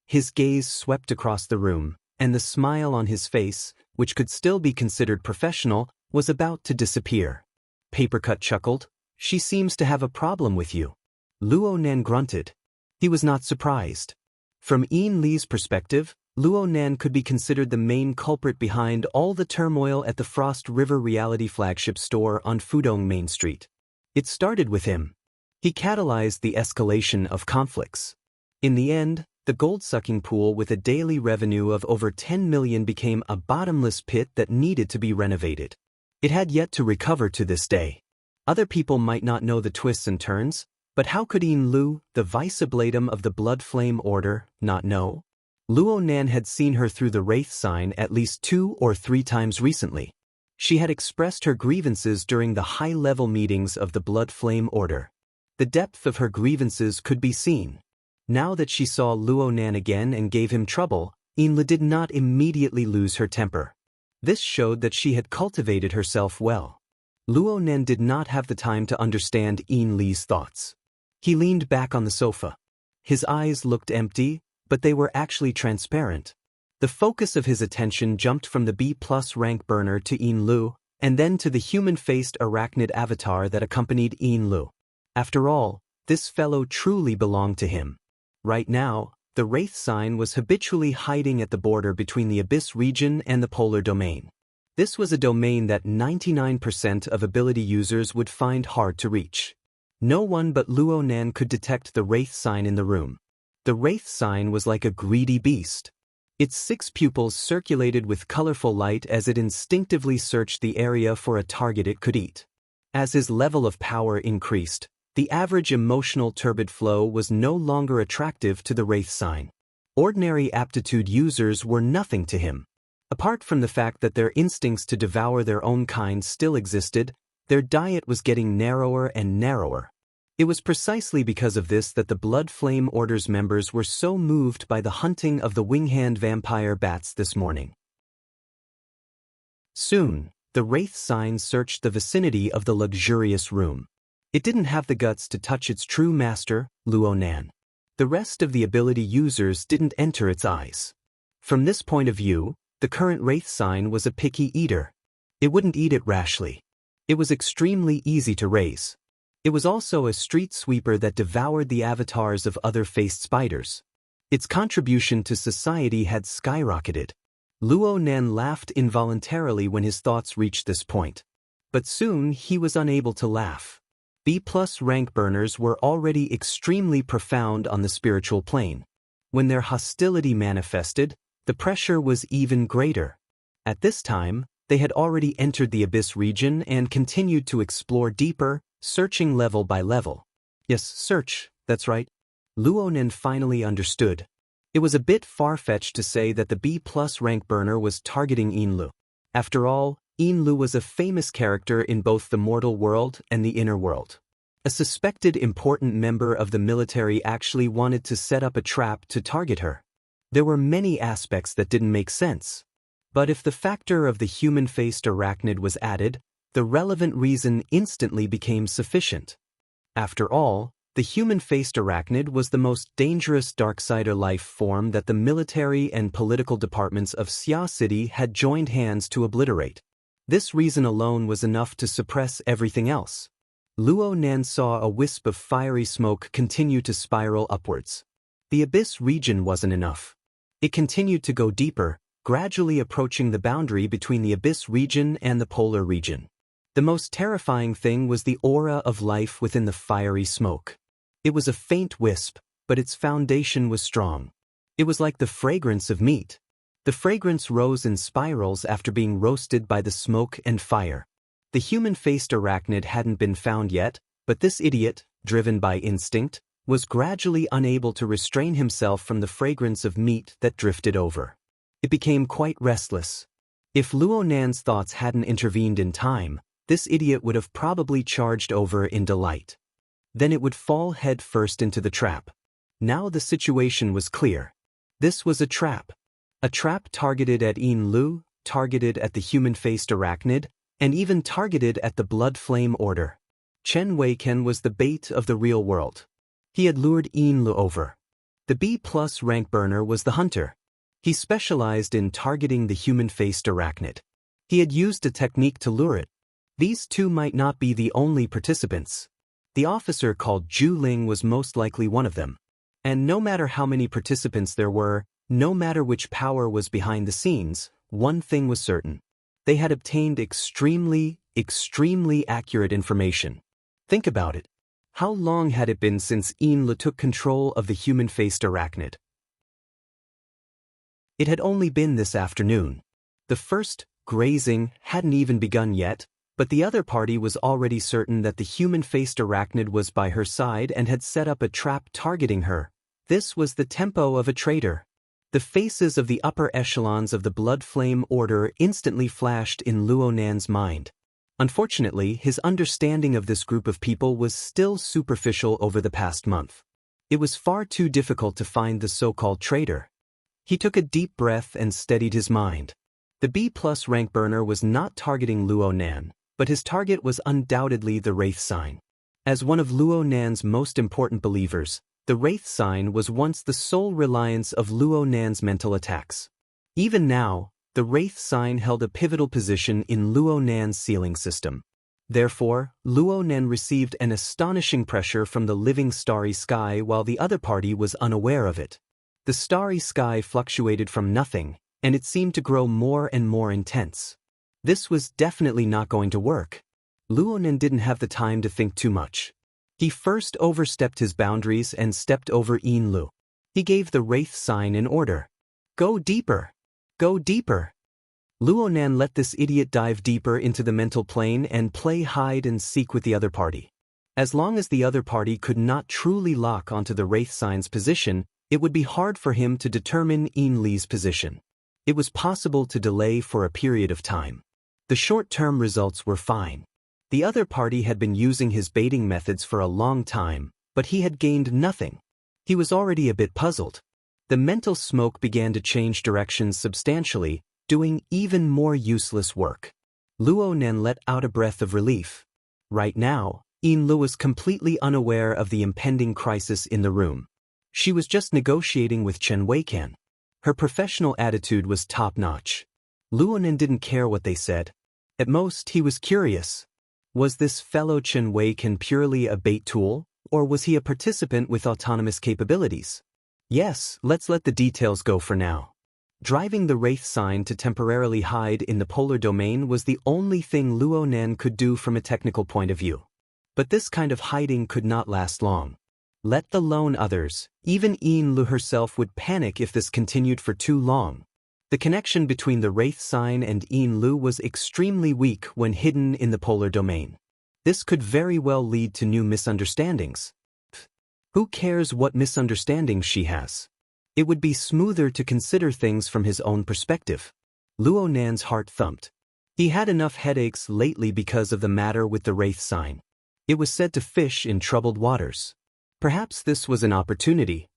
His gaze swept across the room, and the smile on his face, which could still be considered professional, was about to disappear. Papercut chuckled. "She seems to have a problem with you." Luo Nan grunted. He was not surprised. From Yinli's perspective, Luo Nan could be considered the main culprit behind all the turmoil at the Frost River Reality flagship store on Fudong Main Street. It started with him. He catalyzed the escalation of conflicts. In the end, the gold-sucking pool with a daily revenue of over 10 million became a bottomless pit that needed to be renovated. It had yet to recover to this day. Other people might not know the twists and turns, but how could Yinlu, the vice-ablatum of the Blood Flame Order, not know? Luo Nan had seen her through the Wraith sign at least 2 or 3 times recently. She had expressed her grievances during the high-level meetings of the Blood Flame Order. The depth of her grievances could be seen. Now that she saw Luo Nan again and gave him trouble, Yinlu did not immediately lose her temper. This showed that she had cultivated herself well. Luo Nan did not have the time to understand Yinli's thoughts. He leaned back on the sofa. His eyes looked empty, but they were actually transparent. The focus of his attention jumped from the B+ rank burner to Yinlu, and then to the human-faced arachnid avatar that accompanied Yinlu. After all, this fellow truly belonged to him. Right now, the Wraith sign was habitually hiding at the border between the Abyss region and the Polar Domain. This was a domain that 99% of ability users would find hard to reach. No one but Luo Nan could detect the Wraith sign in the room. The Wraith sign was like a greedy beast. Its 6 pupils circulated with colorful light as it instinctively searched the area for a target it could eat. As his level of power increased, the average emotional turbid flow was no longer attractive to the Wraith sign. Ordinary aptitude users were nothing to him. Apart from the fact that their instincts to devour their own kind still existed, their diet was getting narrower and narrower. It was precisely because of this that the Blood Flame Order's members were so moved by the hunting of the wing-hand vampire bats this morning. Soon, the Wraith sign searched the vicinity of the luxurious room. It didn't have the guts to touch its true master, Luo Nan. The rest of the ability users didn't enter its eyes. From this point of view, the current Wraith sign was a picky eater. It wouldn't eat it rashly. It was extremely easy to raise. It was also a street sweeper that devoured the avatars of other faced spiders. Its contribution to society had skyrocketed. Luo Nan laughed involuntarily when his thoughts reached this point. But soon he was unable to laugh. B+ rank burners were already extremely profound on the spiritual plane. When their hostility manifested, the pressure was even greater. At this time, they had already entered the Abyss region and continued to explore deeper, searching level by level. Yes, search, that's right. Luo Nan finally understood. It was a bit far-fetched to say that the B+ rank burner was targeting Yinlu. After all, Yinlu was a famous character in both the mortal world and the inner world. A suspected important member of the military actually wanted to set up a trap to target her. There were many aspects that didn't make sense. But if the factor of the human-faced arachnid was added, the relevant reason instantly became sufficient. After all, the human-faced arachnid was the most dangerous Darksider life form that the military and political departments of Xia City had joined hands to obliterate. This reason alone was enough to suppress everything else. Luo Nan saw a wisp of fiery smoke continue to spiral upwards. The Abyss region wasn't enough. It continued to go deeper, gradually approaching the boundary between the Abyss region and the Polar region. The most terrifying thing was the aura of life within the fiery smoke. It was a faint wisp, but its foundation was strong. It was like the fragrance of meat. The fragrance rose in spirals after being roasted by the smoke and fire. The human-faced arachnid hadn't been found yet, but this idiot, driven by instinct, was gradually unable to restrain himself from the fragrance of meat that drifted over. It became quite restless. If Luo Nan's thoughts hadn't intervened in time, this idiot would have probably charged over in delight. Then it would fall head first into the trap. Now the situation was clear. This was a trap. A trap targeted at Yin Lu, targeted at the human-faced arachnid, and even targeted at the blood flame order. Chen Weiken was the bait of the real world. He had lured Yin Lu over. The B+ rank burner was the hunter. He specialized in targeting the human-faced arachnid. He had used a technique to lure it. These two might not be the only participants. The officer called Zhu Ling was most likely one of them. And no matter how many participants there were, no matter which power was behind the scenes, one thing was certain. They had obtained extremely accurate information. Think about it. How long had it been since Yin Lu took control of the human-faced arachnid? It had only been this afternoon. The first grazing hadn't even begun yet, but the other party was already certain that the human-faced arachnid was by her side and had set up a trap targeting her. This was the tempo of a traitor. The faces of the upper echelons of the blood flame order instantly flashed in Luo Nan's mind. Unfortunately, his understanding of this group of people was still superficial over the past month. It was far too difficult to find the so-called traitor. He took a deep breath and steadied his mind. The B+ rank burner was not targeting Luo Nan, but his target was undoubtedly the Wraith sign. As one of Luo Nan's most important believers, the Wraith sign was once the sole reliance of Luo Nan's mental attacks. Even now, the Wraith sign held a pivotal position in Luo Nan's sealing system. Therefore, Luo Nan received an astonishing pressure from the living starry sky while the other party was unaware of it. The starry sky fluctuated from nothing, and it seemed to grow more and more intense. This was definitely not going to work. Luo Nan didn't have the time to think too much. He first overstepped his boundaries and stepped over Yin Lu. He gave the Wraith sign an order. Go deeper. Go deeper. Luo Nan let this idiot dive deeper into the mental plane and play hide and seek with the other party. As long as the other party could not truly lock onto the Wraith sign's position, it would be hard for him to determine Yin Li's position. It was possible to delay for a period of time. The short-term results were fine. The other party had been using his baiting methods for a long time, but he had gained nothing. He was already a bit puzzled. The mental smoke began to change directions substantially, doing even more useless work. Luo Nan let out a breath of relief. Right now, Yin Lu was completely unaware of the impending crisis in the room. She was just negotiating with Chen Weiken. Her professional attitude was top-notch. Luo Nan didn't care what they said. At most, he was curious. Was this fellow Chen Weiken purely a bait tool, or was he a participant with autonomous capabilities? Yes, let's let the details go for now. Driving the Wraith sign to temporarily hide in the polar domain was the only thing Luo Nan could do from a technical point of view. But this kind of hiding could not last long. Let alone others, even Yin Lu herself would panic if this continued for too long. The connection between the Wraith sign and Yin Lu was extremely weak when hidden in the polar domain. This could very well lead to new misunderstandings. Who cares what misunderstandings she has? It would be smoother to consider things from his own perspective. Luo Nan's heart thumped. He had enough headaches lately because of the matter with the Wraith sign. It was said to fish in troubled waters. Perhaps this was an opportunity.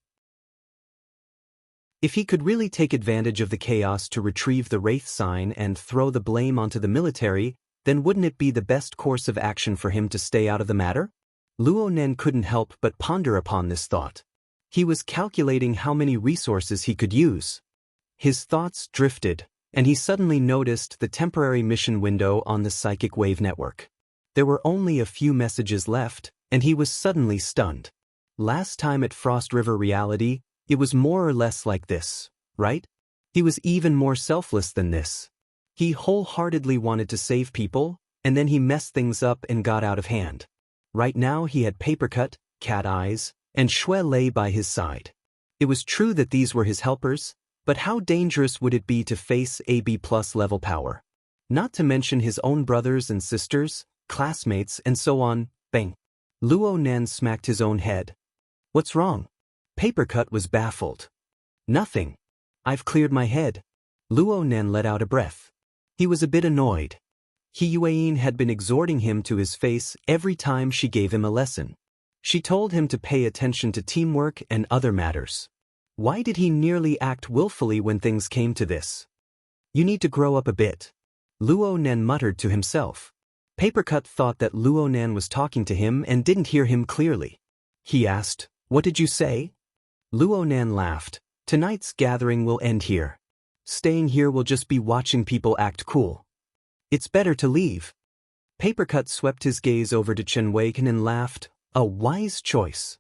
If he could really take advantage of the chaos to retrieve the Wraith sign and throw the blame onto the military, then wouldn't it be the best course of action for him to stay out of the matter? Luo Nan couldn't help but ponder upon this thought. He was calculating how many resources he could use. His thoughts drifted, and he suddenly noticed the temporary mission window on the psychic wave network. There were only a few messages left, and he was suddenly stunned. Last time at Frost River Reality, it was more or less like this, right? He was even more selfless than this. He wholeheartedly wanted to save people, and then he messed things up and got out of hand. Right now he had Papercut, Cat Eyes, and Xue Lei by his side. It was true that these were his helpers, but how dangerous would it be to face AB+ level power? Not to mention his own brothers and sisters, classmates, and so on. Bang. Luo Nan smacked his own head. What's wrong? Papercut was baffled. Nothing. I've cleared my head. Luo Nan let out a breath. He was a bit annoyed. He Yuan had been exhorting him to his face every time she gave him a lesson. She told him to pay attention to teamwork and other matters. Why did he nearly act willfully when things came to this? You need to grow up a bit. Luo Nan muttered to himself. Papercut thought that Luo Nan was talking to him and didn't hear him clearly. He asked, What did you say? Luo Nan laughed. Tonight's gathering will end here. Staying here will just be watching people act cool. It's better to leave. Papercut swept his gaze over to Chen Weiken and laughed. A wise choice.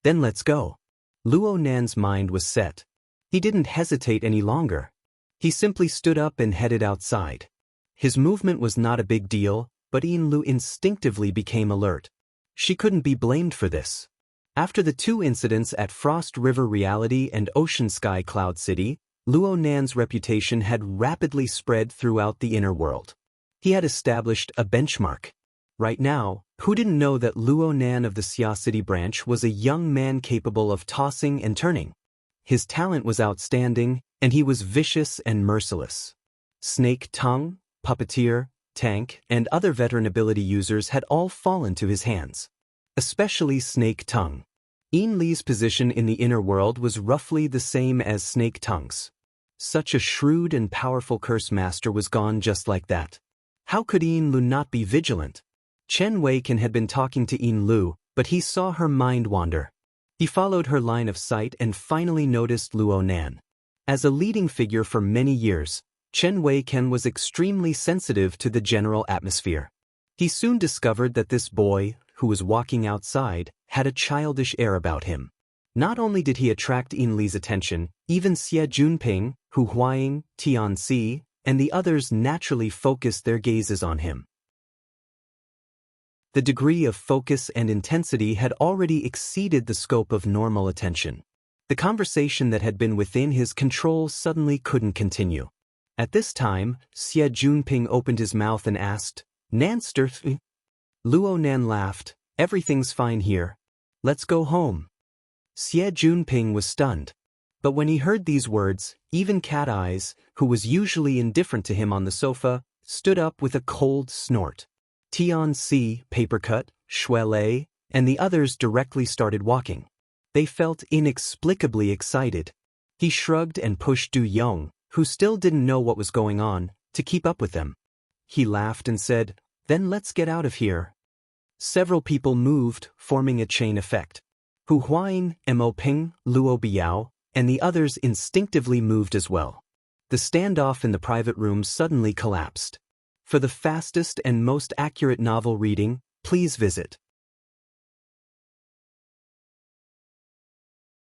Then let's go. Luo Nan's mind was set. He didn't hesitate any longer. He simply stood up and headed outside. His movement was not a big deal, but Yin Lu instinctively became alert. She couldn't be blamed for this. After the two incidents at Frost River Reality and Ocean Sky Cloud City, Luo Nan's reputation had rapidly spread throughout the inner world. He had established a benchmark. Right now, who didn't know that Luo Nan of the Xia City branch was a young man capable of tossing and turning? His talent was outstanding, and he was vicious and merciless. Snake Tongue, Puppeteer, Tank, and other veteran ability users had all fallen to his hands. Especially Snake Tongue. Yin Li's position in the inner world was roughly the same as Snake Tongue's. Such a shrewd and powerful curse master was gone just like that. How could Yin Lu not be vigilant? Chen Weiken had been talking to Yin Lu, but he saw her mind wander. He followed her line of sight and finally noticed Luo Nan. As a leading figure for many years, Chen Weiken was extremely sensitive to the general atmosphere. He soon discovered that this boy, who was walking outside, had a childish air about him. Not only did he attract Yin Li's attention, even Xie Junping, Hu Huaying, Tianxi, and the others naturally focused their gazes on him. The degree of focus and intensity had already exceeded the scope of normal attention. The conversation that had been within his control suddenly couldn't continue. At this time, Xie Junping opened his mouth and asked, Nanster? Luo Nan laughed. Everything's fine here. Let's go home. Xie Junping was stunned. But when he heard these words, even Cat Eyes, who was usually indifferent to him on the sofa, stood up with a cold snort. Tianxi, Papercut, Shuelei, and the others directly started walking. They felt inexplicably excited. He shrugged and pushed Du Yong, who still didn't know what was going on, to keep up with them. He laughed and said, Then let's get out of here. Several people moved, forming a chain effect. Hu Huaying, Mo Ping, Luo Biao, and the others instinctively moved as well. The standoff in the private room suddenly collapsed. For the fastest and most accurate novel reading, please visit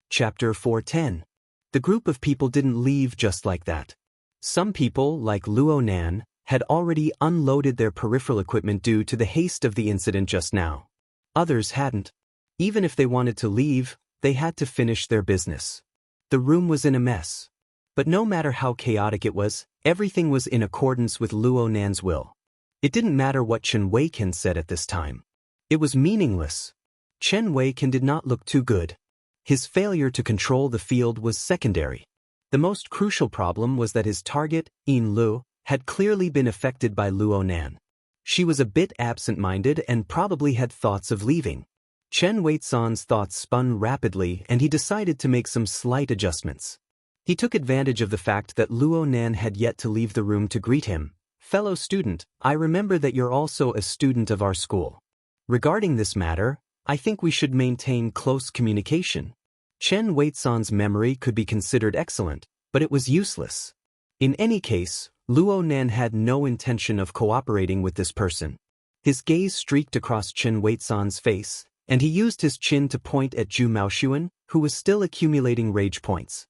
Chapter 410. The group of people didn't leave just like that. Some people, like Luo Nan, had already unloaded their peripheral equipment due to the haste of the incident just now. Others hadn't. Even if they wanted to leave, they had to finish their business. The room was in a mess. But no matter how chaotic it was, everything was in accordance with Luo Nan's will. It didn't matter what Chen Weiken said at this time. It was meaningless. Chen Weiken did not look too good. His failure to control the field was secondary. The most crucial problem was that his target, Yin Lu, had clearly been affected by Luo Nan. She was a bit absent-minded and probably had thoughts of leaving. Chen Weisan's thoughts spun rapidly and he decided to make some slight adjustments. He took advantage of the fact that Luo Nan had yet to leave the room to greet him. Fellow student, I remember that you're also a student of our school. Regarding this matter, I think we should maintain close communication. Chen Weisan's memory could be considered excellent, but it was useless. In any case, Luo Nan had no intention of cooperating with this person. His gaze streaked across Chen Weisan's face, and he used his chin to point at Zhu Maoshuan, who was still accumulating rage points.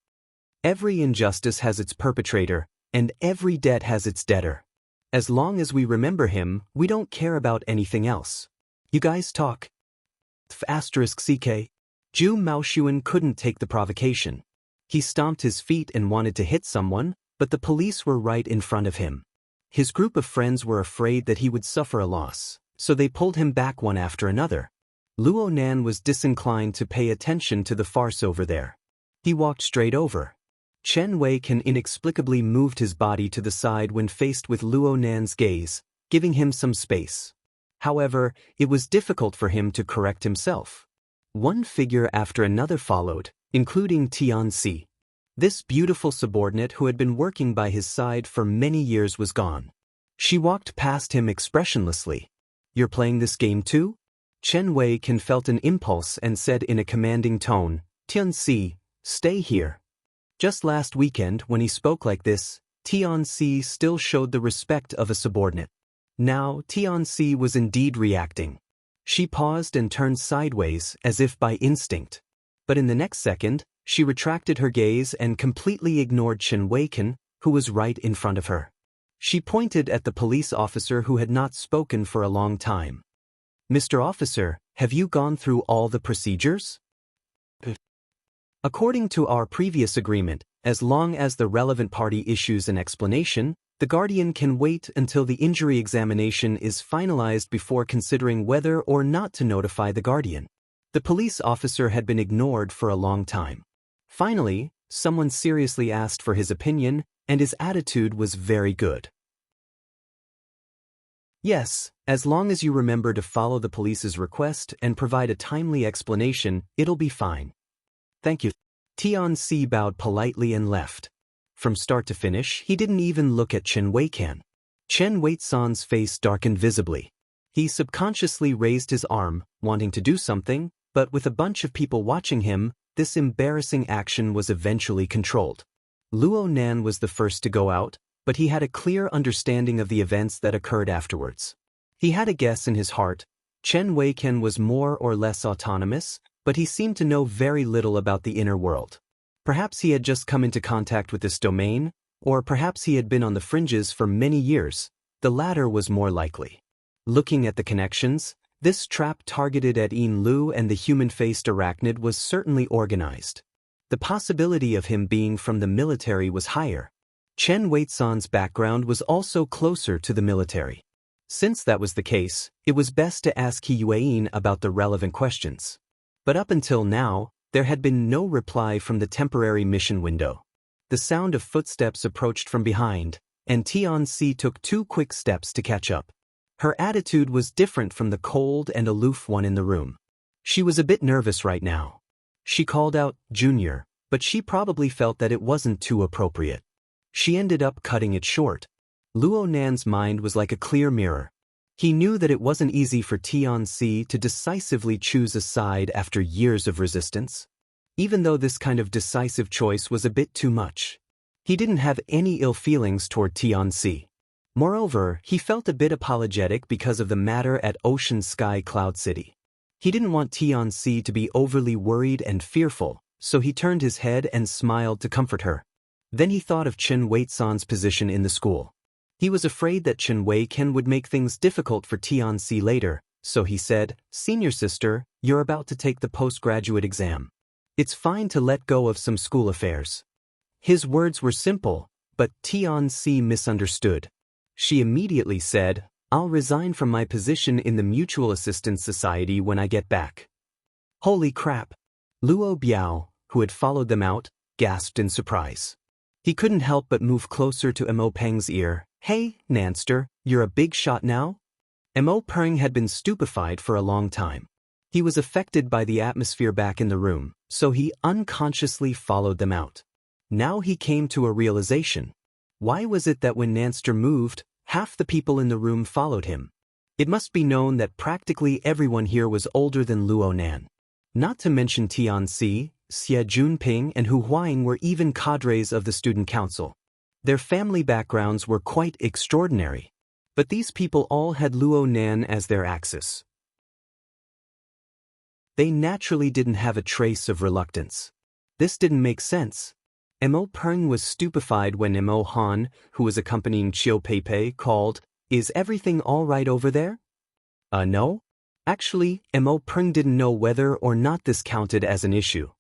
Every injustice has its perpetrator, and every debt has its debtor. As long as we remember him, we don't care about anything else. You guys talk. *CK. Zhu Maoshuan couldn't take the provocation. He stomped his feet and wanted to hit someone, but the police were right in front of him. His group of friends were afraid that he would suffer a loss, so they pulled him back one after another. Luo Nan was disinclined to pay attention to the farce over there. He walked straight over. Chen Wei-kan inexplicably moved his body to the side when faced with Luo Nan's gaze, giving him some space. However, it was difficult for him to correct himself. One figure after another followed, including Tianxi. This beautiful subordinate who had been working by his side for many years was gone. She walked past him expressionlessly. "You're playing this game too?" Chen Wei-kan felt an impulse and said in a commanding tone, "Tianxi, stay here." Just last weekend, when he spoke like this, Tianxi still showed the respect of a subordinate. Now, Tianxi was indeed reacting. She paused and turned sideways as if by instinct. But in the next second, she retracted her gaze and completely ignored Chen Wei-kan, who was right in front of her. She pointed at the police officer who had not spoken for a long time. "Mr. Officer, have you gone through all the procedures?" According to our previous agreement, as long as the relevant party issues an explanation, the guardian can wait until the injury examination is finalized before considering whether or not to notify the guardian. The police officer had been ignored for a long time. Finally, someone seriously asked for his opinion, and his attitude was very good. "Yes, as long as you remember to follow the police's request and provide a timely explanation, it'll be fine." "Thank you." Tianxi bowed politely and left. From start to finish, he didn't even look at Chen Wei-kan. Chen Wei-san's face darkened visibly. He subconsciously raised his arm, wanting to do something, but with a bunch of people watching him, this embarrassing action was eventually controlled. Luo Nan was the first to go out, but he had a clear understanding of the events that occurred afterwards. He had a guess in his heart. Chen Wei-kan was more or less autonomous, but he seemed to know very little about the inner world. Perhaps he had just come into contact with this domain, or perhaps he had been on the fringes for many years. The latter was more likely. Looking at the connections, this trap targeted at Yin Lu and the human-faced arachnid was certainly organized. The possibility of him being from the military was higher. Chen Wei-san's background was also closer to the military. Since that was the case, it was best to ask He Yueyin about the relevant questions. But up until now, there had been no reply from the temporary mission window. The sound of footsteps approached from behind, and Tianxi took 2 quick steps to catch up. Her attitude was different from the cold and aloof one in the room. She was a bit nervous right now. She called out, "Junior," but she probably felt that it wasn't too appropriate. She ended up cutting it short. Luo Nan's mind was like a clear mirror. He knew that it wasn't easy for Tianxi to decisively choose a side after years of resistance. Even though this kind of decisive choice was a bit too much. He didn't have any ill feelings toward Tianxi. Moreover, he felt a bit apologetic because of the matter at Ocean Sky Cloud City. He didn't want Tianxi to be overly worried and fearful, so he turned his head and smiled to comfort her. Then he thought of Chen Wei-san's position in the school. He was afraid that Chen Wei-kan would make things difficult for Tianxi later, so he said, "Senior sister, you're about to take the postgraduate exam. It's fine to let go of some school affairs." His words were simple, but Tianxi misunderstood. She immediately said, "I'll resign from my position in the Mutual Assistance Society when I get back." Holy crap! Luo Biao, who had followed them out, gasped in surprise. He couldn't help but move closer to Mo Peng's ear. "Hey, Nanster, you're a big shot now?" Mo Peng had been stupefied for a long time. He was affected by the atmosphere back in the room, so he unconsciously followed them out. Now he came to a realization. Why was it that when Nanster moved, half the people in the room followed him? It must be known that practically everyone here was older than Luo Nan. Not to mention Tianxi, Xie Junping and Hu Huaying were even cadres of the student council. Their family backgrounds were quite extraordinary. But these people all had Luo Nan as their axis. They naturally didn't have a trace of reluctance. This didn't make sense. Mo Peng was stupefied when Mo Han, who was accompanying Chiu Peipei, called, "Is everything all right over there?" No? Actually, Mo Peng didn't know whether or not this counted as an issue.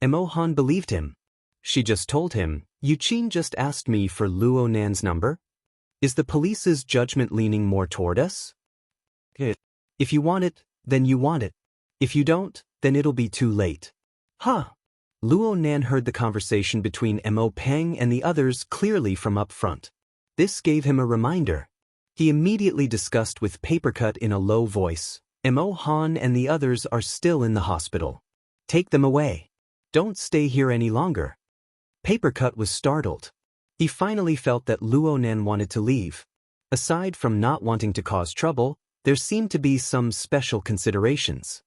Mo Han believed him. She just told him, "Yuqin just asked me for Luo Nan's number. Is the police's judgment leaning more toward us? If you want it, then you want it. If you don't, then it'll be too late. Huh. Luo Nan heard the conversation between Mo Peng and the others clearly from up front. This gave him a reminder. He immediately discussed with Papercut in a low voice, Mo Han and the others are still in the hospital. Take them away. Don't stay here any longer. Papercut was startled. He finally felt that Luo Nan wanted to leave. Aside from not wanting to cause trouble, there seemed to be some special considerations.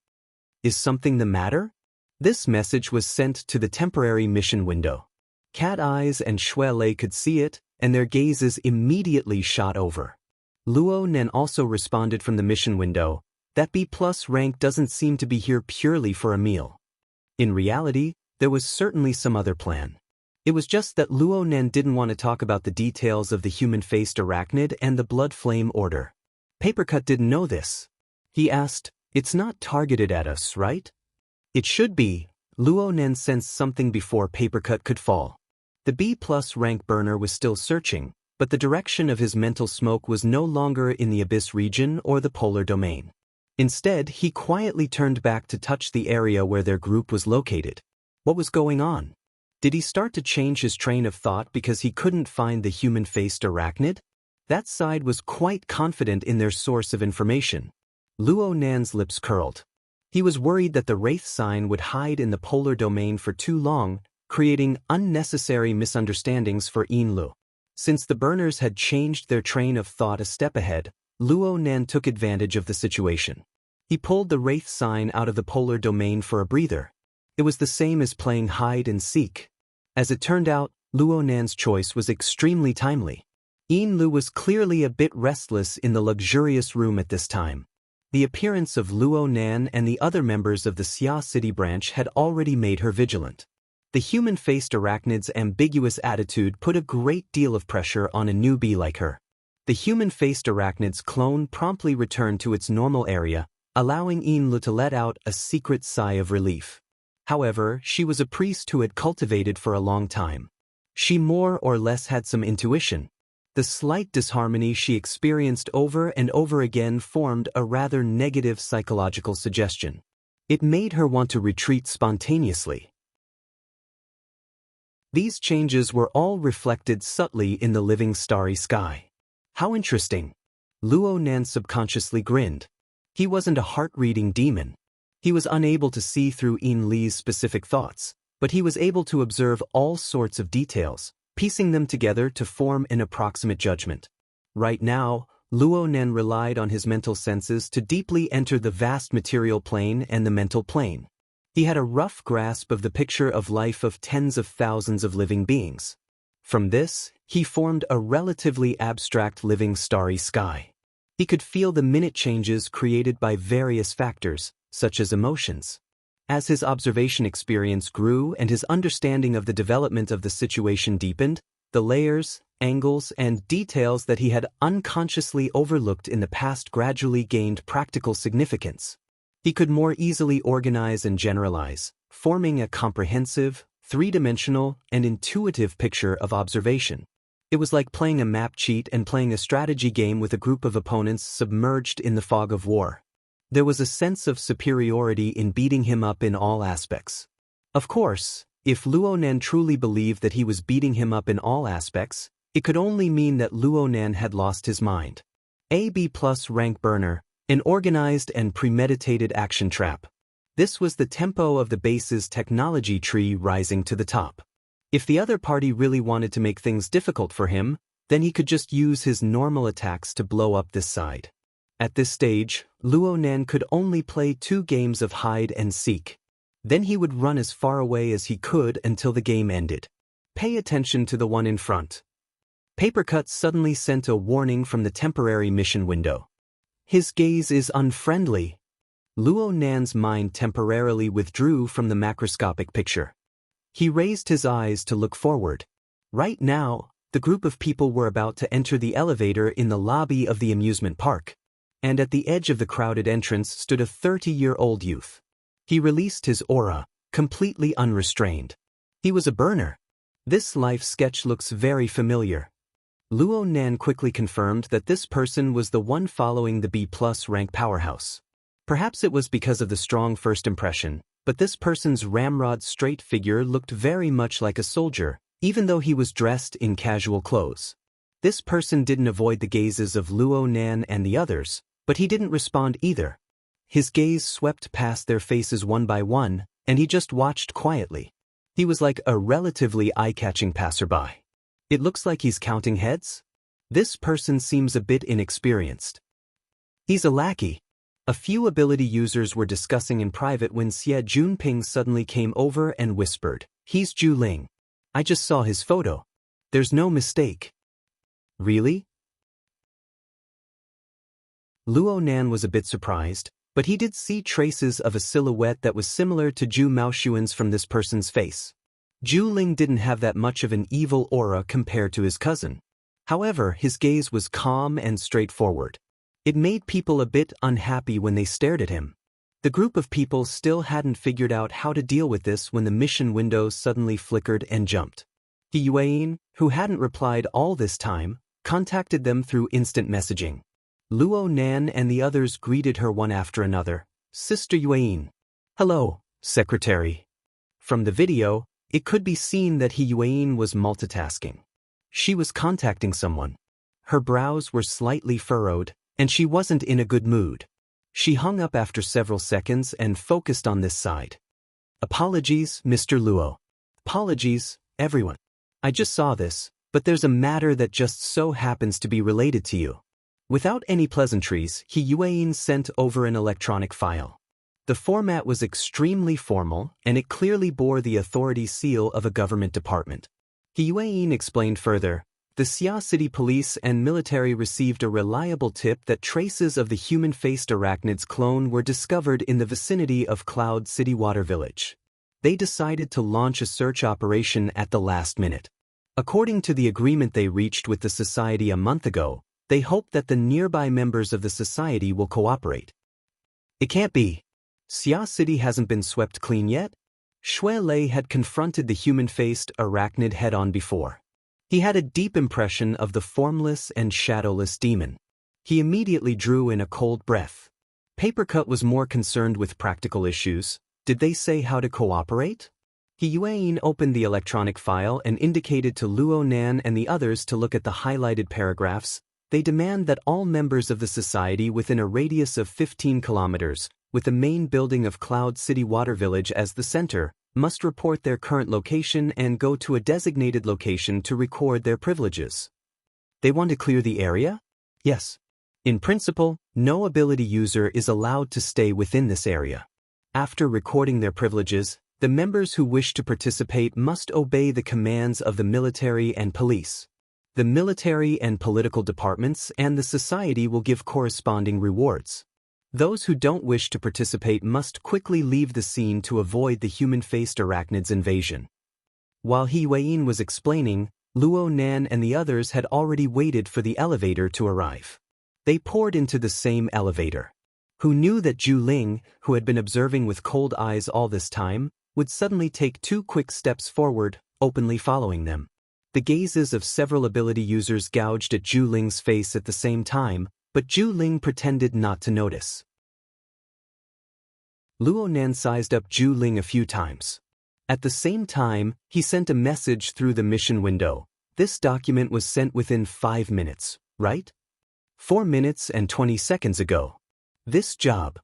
Is something the matter? This message was sent to the temporary mission window. Cat Eyes and Shui Lei could see it, and their gazes immediately shot over. Luo Nan also responded from the mission window, that B+ rank doesn't seem to be here purely for a meal. In reality, there was certainly some other plan. It was just that Luo Nan didn't want to talk about the details of the human-faced arachnid and the blood flame order. Papercut didn't know this. He asked, "It's not targeted at us, right?" "It should be." Luo Nan sensed something before Papercut could fall. The B+ rank burner was still searching, but the direction of his mental smoke was no longer in the Abyss region or the polar domain. Instead, he quietly turned back to touch the area where their group was located. What was going on? Did he start to change his train of thought because he couldn't find the human-faced arachnid? That side was quite confident in their source of information. Luo Nan's lips curled. He was worried that the Wraith sign would hide in the polar domain for too long, creating unnecessary misunderstandings for Yinlu. Since the burners had changed their train of thought a step ahead, Luo Nan took advantage of the situation. He pulled the Wraith sign out of the polar domain for a breather. It was the same as playing hide and seek. As it turned out, Luo Nan's choice was extremely timely. Yinlu was clearly a bit restless in the luxurious room at this time. The appearance of Luo Nan and the other members of the Xia City branch had already made her vigilant. The human-faced arachnid's ambiguous attitude put a great deal of pressure on a newbie like her. The human-faced arachnid's clone promptly returned to its normal area, allowing Yinlu to let out a secret sigh of relief. However, she was a priest who had cultivated for a long time. She more or less had some intuition. The slight disharmony she experienced over and over again formed a rather negative psychological suggestion. It made her want to retreat spontaneously. These changes were all reflected subtly in the living starry sky. How interesting. Luo Nan subconsciously grinned. He wasn't a heart-reading demon. He was unable to see through Yin Li's specific thoughts, but he was able to observe all sorts of details, piecing them together to form an approximate judgment. Right now, Luo Nan relied on his mental senses to deeply enter the vast material plane and the mental plane. He had a rough grasp of the picture of life of tens of thousands of living beings. From this, he formed a relatively abstract living starry sky. He could feel the minute changes created by various factors, such as emotions. As his observation experience grew and his understanding of the development of the situation deepened, the layers, angles, and details that he had unconsciously overlooked in the past gradually gained practical significance. He could more easily organize and generalize, forming a comprehensive, three-dimensional, and intuitive picture of observation. It was like playing a map cheat and playing a strategy game with a group of opponents submerged in the fog of war. There was a sense of superiority in beating him up in all aspects. Of course, if Luo Nan truly believed that he was beating him up in all aspects, it could only mean that Luo Nan had lost his mind. A B+ rank burner, an organized and premeditated action trap. This was the tempo of the base's technology tree rising to the top. If the other party really wanted to make things difficult for him, then he could just use his normal attacks to blow up this side. At this stage, Luo Nan could only play 2 games of hide and seek. Then he would run as far away as he could until the game ended. Pay attention to the one in front. Papercut suddenly sent a warning from the temporary mission window. His gaze is unfriendly. Luo Nan's mind temporarily withdrew from the macroscopic picture. He raised his eyes to look forward. Right now, the group of people were about to enter the elevator in the lobby of the amusement park. And at the edge of the crowded entrance stood a 30-year-old youth. He released his aura, completely unrestrained. He was a burner. This life sketch looks very familiar. Luo Nan quickly confirmed that this person was the one following the B+ rank powerhouse. Perhaps it was because of the strong first impression, but this person's ramrod straight figure looked very much like a soldier, even though he was dressed in casual clothes. This person didn't avoid the gazes of Luo Nan and the others, but he didn't respond either. His gaze swept past their faces one by one, and he just watched quietly. He was like a relatively eye-catching passerby. It looks like he's counting heads? This person seems a bit inexperienced. He's a lackey. A few ability users were discussing in private when Xie Junping suddenly came over and whispered, "He's Zhu Ling. I just saw his photo. There's no mistake." Really? Luo Nan was a bit surprised, but he did see traces of a silhouette that was similar to Zhu Maoshuan's from this person's face. Zhu Ling didn't have that much of an evil aura compared to his cousin. However, his gaze was calm and straightforward. It made people a bit unhappy when they stared at him. The group of people still hadn't figured out how to deal with this when the mission window suddenly flickered and jumped. He Yuan, who hadn't replied all this time, contacted them through instant messaging. Luo Nan and the others greeted her one after another. "Sister Yuan." "Hello, Secretary." From the video, it could be seen that He Yuan was multitasking. She was contacting someone. Her brows were slightly furrowed, and she wasn't in a good mood. She hung up after several seconds and focused on this side. "Apologies, Mr. Luo. Apologies, everyone. I just saw this, but there's a matter that just so happens to be related to you." Without any pleasantries, He Yuan sent over an electronic file. The format was extremely formal, and it clearly bore the authority seal of a government department. He Yuan explained further, "The Xia City Police and military received a reliable tip that traces of the human-faced arachnid's clone were discovered in the vicinity of Cloud City Water Village. They decided to launch a search operation at the last minute. According to the agreement they reached with the society a month ago, they hope that the nearby members of the society will cooperate." "It can't be. Xia City hasn't been swept clean yet?" Shui Lei had confronted the human-faced arachnid head-on before. He had a deep impression of the formless and shadowless demon. He immediately drew in a cold breath. Papercut was more concerned with practical issues. Did they say how to cooperate? He Yuan opened the electronic file and indicated to Luo Nan and the others to look at the highlighted paragraphs. They demand that all members of the society within a radius of 15 kilometers, with the main building of Cloud City Water Village as the center, must report their current location and go to a designated location to record their privileges. They want to clear the area? Yes. In principle, no ability user is allowed to stay within this area. After recording their privileges, the members who wish to participate must obey the commands of the military and police. The military and political departments and the society will give corresponding rewards. Those who don't wish to participate must quickly leave the scene to avoid the human-faced arachnid's invasion. While He Yuan was explaining, Luo Nan and the others had already waited for the elevator to arrive. They poured into the same elevator. Who knew that Zhu Ling, who had been observing with cold eyes all this time, would suddenly take 2 quick steps forward, openly following them. The gazes of several ability users gouged at Zhu Ling's face at the same time, but Zhu Ling pretended not to notice. Luo Nan sized up Zhu Ling a few times. At the same time, he sent a message through the mission window. This document was sent within 5 minutes, right? 4 minutes and 20 seconds ago. This job.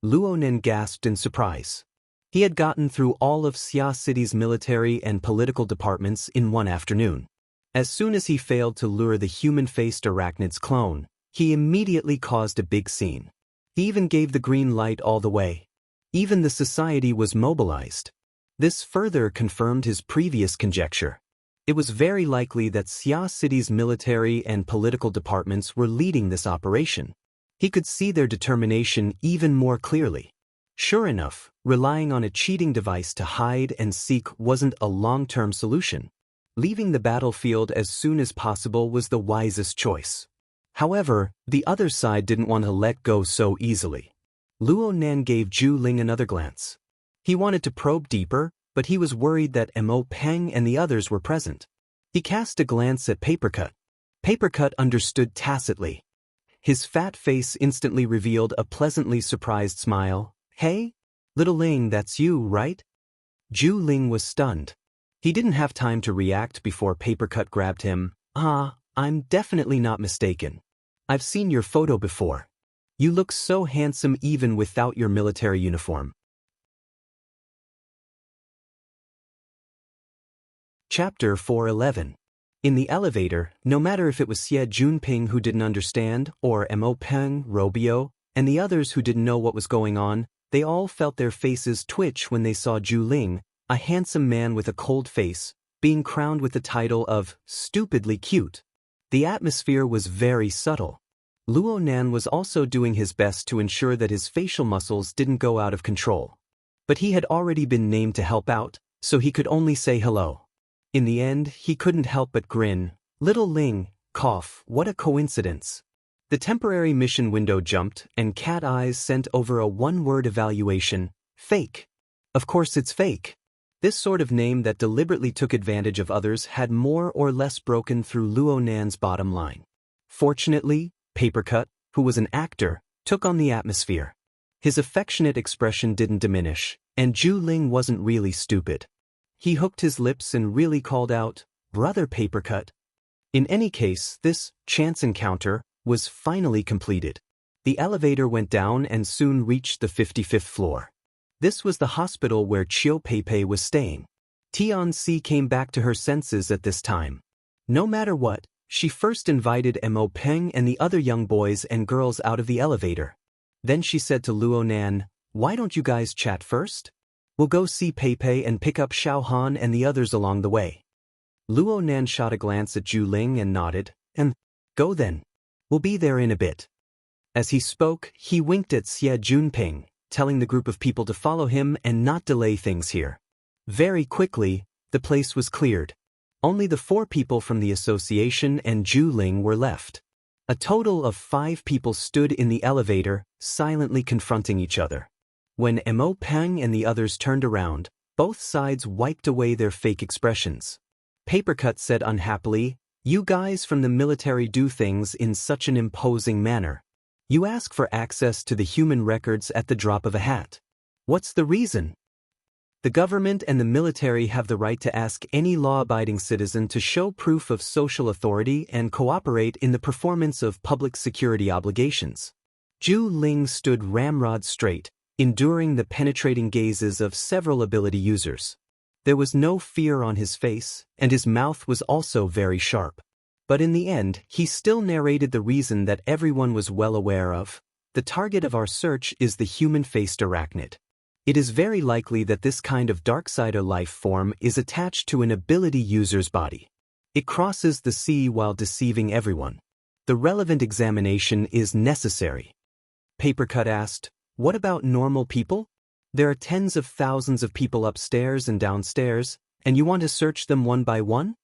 Luo Nan gasped in surprise. He had gotten through all of Xia City's military and political departments in one afternoon. As soon as he failed to lure the human-faced arachnid's clone, he immediately caused a big scene. He even gave the green light all the way. Even the society was mobilized. This further confirmed his previous conjecture. It was very likely that Xia City's military and political departments were leading this operation. He could see their determination even more clearly. Sure enough, relying on a cheating device to hide and seek wasn't a long-term solution. Leaving the battlefield as soon as possible was the wisest choice. However, the other side didn't want to let go so easily. Luo Nan gave Zhu Ling another glance. He wanted to probe deeper, but he was worried that Mo Peng and the others were present. He cast a glance at Papercut. Papercut understood tacitly. His fat face instantly revealed a pleasantly surprised smile. "Hey? Little Ling, that's you, right?" Zhu Ling was stunned. He didn't have time to react before Papercut grabbed him. "Ah, I'm definitely not mistaken. I've seen your photo before. You look so handsome even without your military uniform." Chapter 411. In the elevator, no matter if it was Xie Junping who didn't understand, or Mo Peng, Robio, and the others who didn't know what was going on, they all felt their faces twitch when they saw Zhu Ling, a handsome man with a cold face, being crowned with the title of stupidly cute. The atmosphere was very subtle. Luo Nan was also doing his best to ensure that his facial muscles didn't go out of control. But he had already been named to help out, so he could only say hello. In the end, he couldn't help but grin. "Little Ling, cough, what a coincidence." The temporary mission window jumped, and Cat Eyes sent over a one-word evaluation: fake. Of course it's fake. This sort of name that deliberately took advantage of others had more or less broken through Luo Nan's bottom line. Fortunately, Papercut, who was an actor, took on the atmosphere. His affectionate expression didn't diminish, and Zhu Ling wasn't really stupid. He hooked his lips and really called out, "Brother Papercut." In any case, this chance encounter was finally completed. The elevator went down and soon reached the 55th floor. This was the hospital where Chiu Peipei was staying. Tianxi came back to her senses at this time. No matter what, she first invited Mo Peng and the other young boys and girls out of the elevator. Then she said to Luo Nan, "Why don't you guys chat first? We'll go see Peipei and pick up Xiao Han and the others along the way." Luo Nan shot a glance at Zhu Ling and nodded, and, "Go then. We'll be there in a bit." As he spoke, he winked at Xie Junping, telling the group of people to follow him and not delay things here. Very quickly, the place was cleared. Only the 4 people from the association and Zhu Ling were left. A total of 5 people stood in the elevator, silently confronting each other. When Mo Peng and the others turned around, both sides wiped away their fake expressions. Papercut said unhappily, "You guys from the military do things in such an imposing manner. You ask for access to the human records at the drop of a hat. What's the reason?" The government and the military have the right to ask any law-abiding citizen to show proof of social authority and cooperate in the performance of public security obligations. Zhu Ling stood ramrod straight, enduring the penetrating gazes of several ability users. There was no fear on his face, and his mouth was also very sharp. But in the end, he still narrated the reason that everyone was well aware of. "The target of our search is the human-faced arachnid. It is very likely that this kind of Darksider life form is attached to an ability user's body. It crosses the sea while deceiving everyone. The relevant examination is necessary." Papercut asked, "What about normal people? There are tens of thousands of people upstairs and downstairs, and you want to search them one by one?"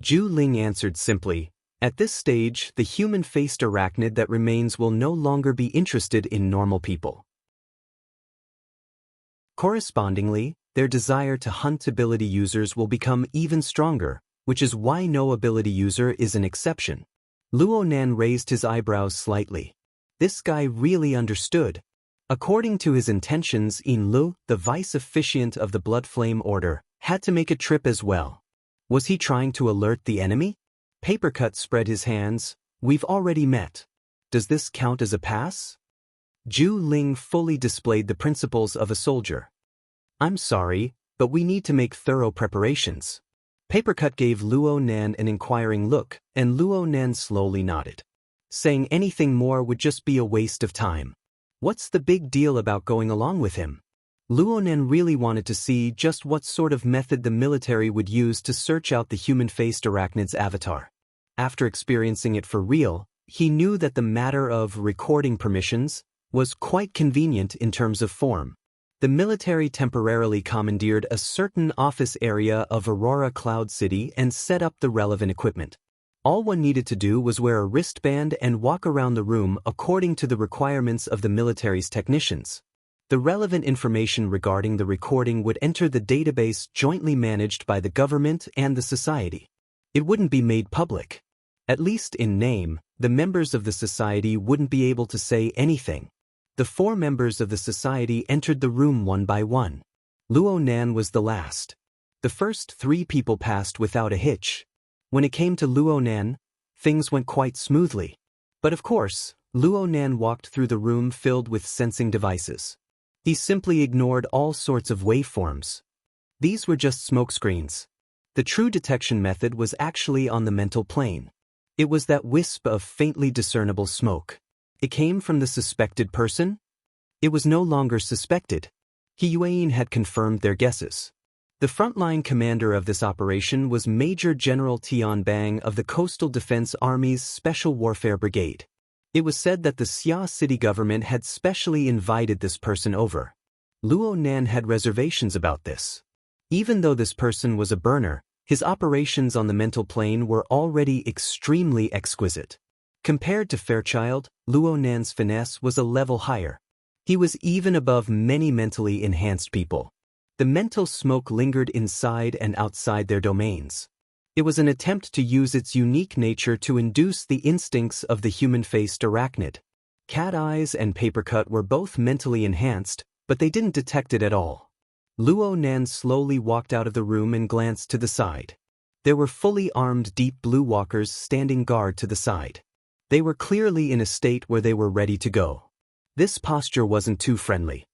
Zhu Ling answered simply, "At this stage, the human-faced arachnid that remains will no longer be interested in normal people. Correspondingly, their desire to hunt ability users will become even stronger, which is why no ability user is an exception." Luo Nan raised his eyebrows slightly. This guy really understood. According to his intentions, Yin Lu, the vice officiant of the Blood Flame Order, had to make a trip as well. Was he trying to alert the enemy? Papercut spread his hands. "We've already met. Does this count as a pass?" Zhu Ling fully displayed the principles of a soldier. "I'm sorry, but we need to make thorough preparations." Papercut gave Luo Nan an inquiring look, and Luo Nan slowly nodded. Saying anything more would just be a waste of time. What's the big deal about going along with him? Luo Nan really wanted to see just what sort of method the military would use to search out the human-faced arachnid's avatar. After experiencing it for real, he knew that the matter of recording permissions was quite convenient in terms of form. The military temporarily commandeered a certain office area of Aurora Cloud City and set up the relevant equipment. All one needed to do was wear a wristband and walk around the room according to the requirements of the military's technicians. The relevant information regarding the recording would enter the database jointly managed by the government and the society. It wouldn't be made public. At least in name, the members of the society wouldn't be able to say anything. The 4 members of the society entered the room one by one. Luo Nan was the last. The first 3 people passed without a hitch. When it came to Luo Nan, things went quite smoothly. But of course, Luo Nan walked through the room filled with sensing devices. He simply ignored all sorts of waveforms. These were just smokescreens. The true detection method was actually on the mental plane. It was that wisp of faintly discernible smoke. It came from the suspected person? It was no longer suspected. He Yuan had confirmed their guesses. The frontline commander of this operation was Major General Tian Bang of the Coastal Defense Army's Special Warfare Brigade. It was said that the Xia city government had specially invited this person over. Luo Nan had reservations about this. Even though this person was a burner, his operations on the mental plane were already extremely exquisite. Compared to Fairchild, Luo Nan's finesse was a level higher. He was even above many mentally enhanced people. The mental smoke lingered inside and outside their domains. It was an attempt to use its unique nature to induce the instincts of the human-faced arachnid. Cat Eyes and Papercut were both mentally enhanced, but they didn't detect it at all. Luo Nan slowly walked out of the room and glanced to the side. There were fully armed deep blue walkers standing guard to the side. They were clearly in a state where they were ready to go. This posture wasn't too friendly.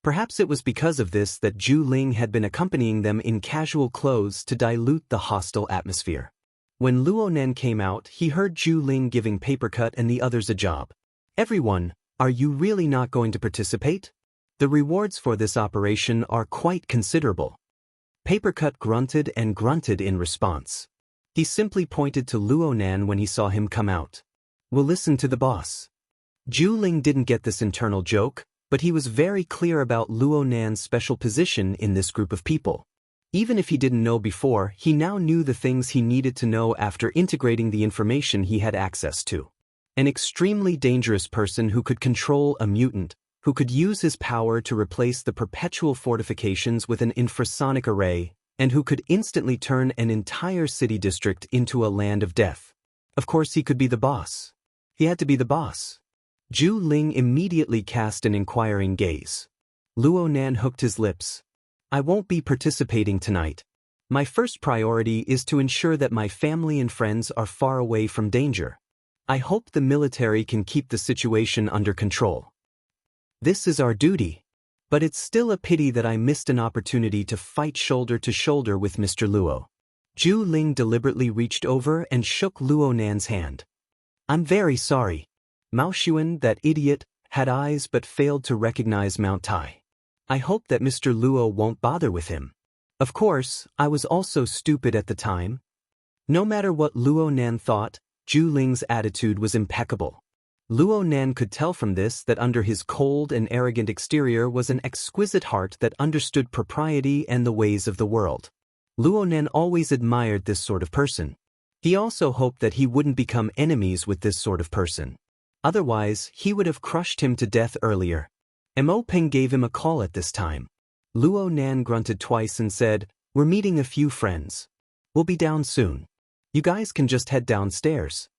Perhaps it was because of this that Zhu Ling had been accompanying them in casual clothes to dilute the hostile atmosphere. When Luo Nan came out, he heard Zhu Ling giving Papercut and the others a job. "Everyone, are you really not going to participate? The rewards for this operation are quite considerable." Papercut grunted and grunted in response. He simply pointed to Luo Nan when he saw him come out. "We'll listen to the boss." Zhu Ling didn't get this internal joke, but he was very clear about Luo Nan's special position in this group of people. Even if he didn't know before, he now knew the things he needed to know after integrating the information he had access to. An extremely dangerous person who could control a mutant, who could use his power to replace the perpetual fortifications with an infrasonic array, and who could instantly turn an entire city district into a land of death. Of course he could be the boss. He had to be the boss. Zhu Ling immediately cast an inquiring gaze. Luo Nan hooked his lips. "I won't be participating tonight. My first priority is to ensure that my family and friends are far away from danger. I hope the military can keep the situation under control. This is our duty. But it's still a pity that I missed an opportunity to fight shoulder to shoulder with Mr. Luo." Zhu Ling deliberately reached over and shook Luo Nan's hand. "I'm very sorry. Mao Xuan, that idiot, had eyes but failed to recognize Mount Tai. I hope that Mr. Luo won't bother with him. Of course, I was also stupid at the time." No matter what Luo Nan thought, Zhu Ling's attitude was impeccable. Luo Nan could tell from this that under his cold and arrogant exterior was an exquisite heart that understood propriety and the ways of the world. Luo Nan always admired this sort of person. He also hoped that he wouldn't become enemies with this sort of person. Otherwise, he would have crushed him to death earlier. Mo Peng gave him a call at this time. Luo Nan grunted twice and said, "We're meeting a few friends. We'll be down soon. You guys can just head downstairs."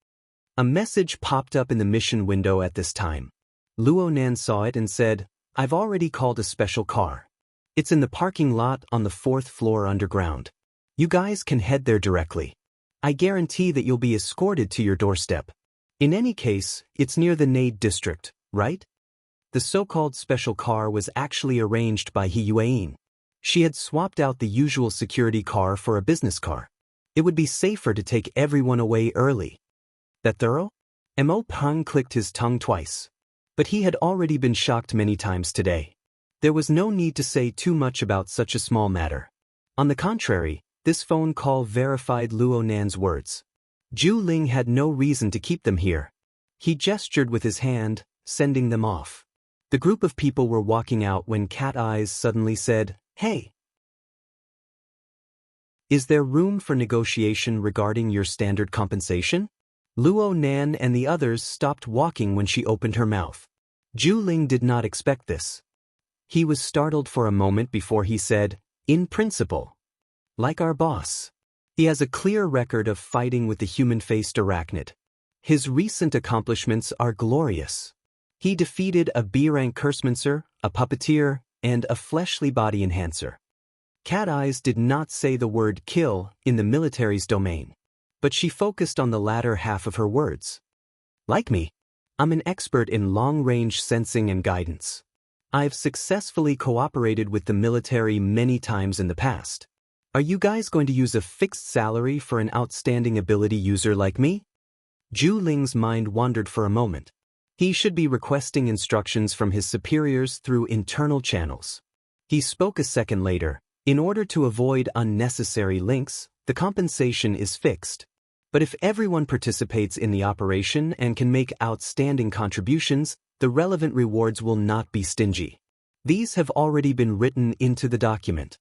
A message popped up in the mission window at this time. Luo Nan saw it and said, "I've already called a special car. It's in the parking lot on the 4th floor underground. You guys can head there directly. I guarantee that you'll be escorted to your doorstep. In any case, it's near the Nade district, right?" The so-called special car was actually arranged by He Yuan. She had swapped out the usual security car for a business car. It would be safer to take everyone away early. That thorough? Mo Peng clicked his tongue twice. But he had already been shocked many times today. There was no need to say too much about such a small matter. On the contrary, this phone call verified Luo Nan's words. Zhu Ling had no reason to keep them here. He gestured with his hand, sending them off. The group of people were walking out when Cat Eyes suddenly said, "Hey! Is there room for negotiation regarding your standard compensation?" Luo Nan and the others stopped walking when she opened her mouth. Zhu Ling did not expect this. He was startled for a moment before he said, "In principle. Like our boss." He has a clear record of fighting with the human-faced arachnid. His recent accomplishments are glorious. He defeated a B-rank Kursmancer, a puppeteer, and a fleshly body enhancer. Cat Eyes did not say the word kill in the military's domain, but she focused on the latter half of her words. Like me, I'm an expert in long-range sensing and guidance. I've successfully cooperated with the military many times in the past. Are you guys going to use a fixed salary for an outstanding ability user like me? Zhu Ling's mind wandered for a moment. He should be requesting instructions from his superiors through internal channels. He spoke a second later. In order to avoid unnecessary links, the compensation is fixed. But if everyone participates in the operation and can make outstanding contributions, the relevant rewards will not be stingy. These have already been written into the document.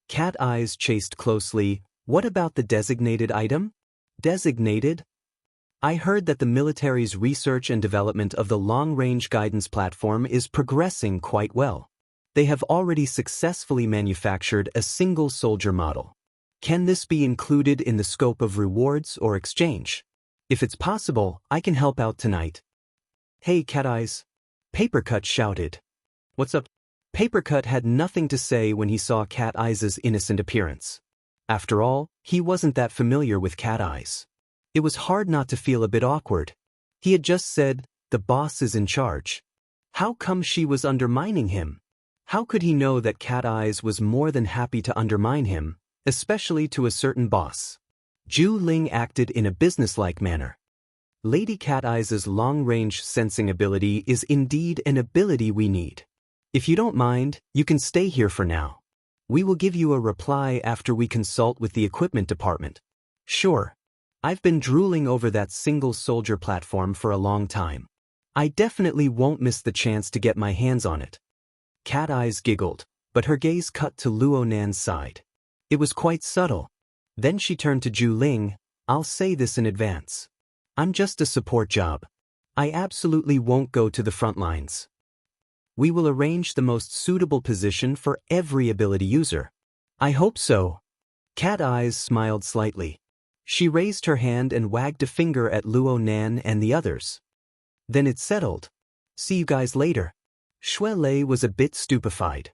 Cat Eyes chased closely. What about the designated item? Designated? I heard that the military's research and development of the long-range guidance platform is progressing quite well. They have already successfully manufactured a single soldier model. Can this be included in the scope of rewards or exchange? If it's possible, I can help out tonight. Hey, Cat Eyes! Papercut shouted. What's up? Papercut had nothing to say when he saw Cat Eyes' innocent appearance. After all, he wasn't that familiar with Cat Eyes. It was hard not to feel a bit awkward. He had just said, the boss is in charge. How come she was undermining him? How could he know that Cat Eyes was more than happy to undermine him, especially to a certain boss? Zhu Ling acted in a businesslike manner. Lady Cat Eyes' long-range sensing ability is indeed an ability we need. If you don't mind, you can stay here for now. We will give you a reply after we consult with the equipment department. Sure. I've been drooling over that single soldier platform for a long time. I definitely won't miss the chance to get my hands on it. Cat Eyes giggled, but her gaze cut to Luo Nan's side. It was quite subtle. Then she turned to Zhu Ling. I'll say this in advance. I'm just a support job. I absolutely won't go to the front lines. We will arrange the most suitable position for every ability user. I hope so. Cat Eyes smiled slightly. She raised her hand and wagged a finger at Luo Nan and the others. Then it settled. See you guys later. Shui Lei was a bit stupefied.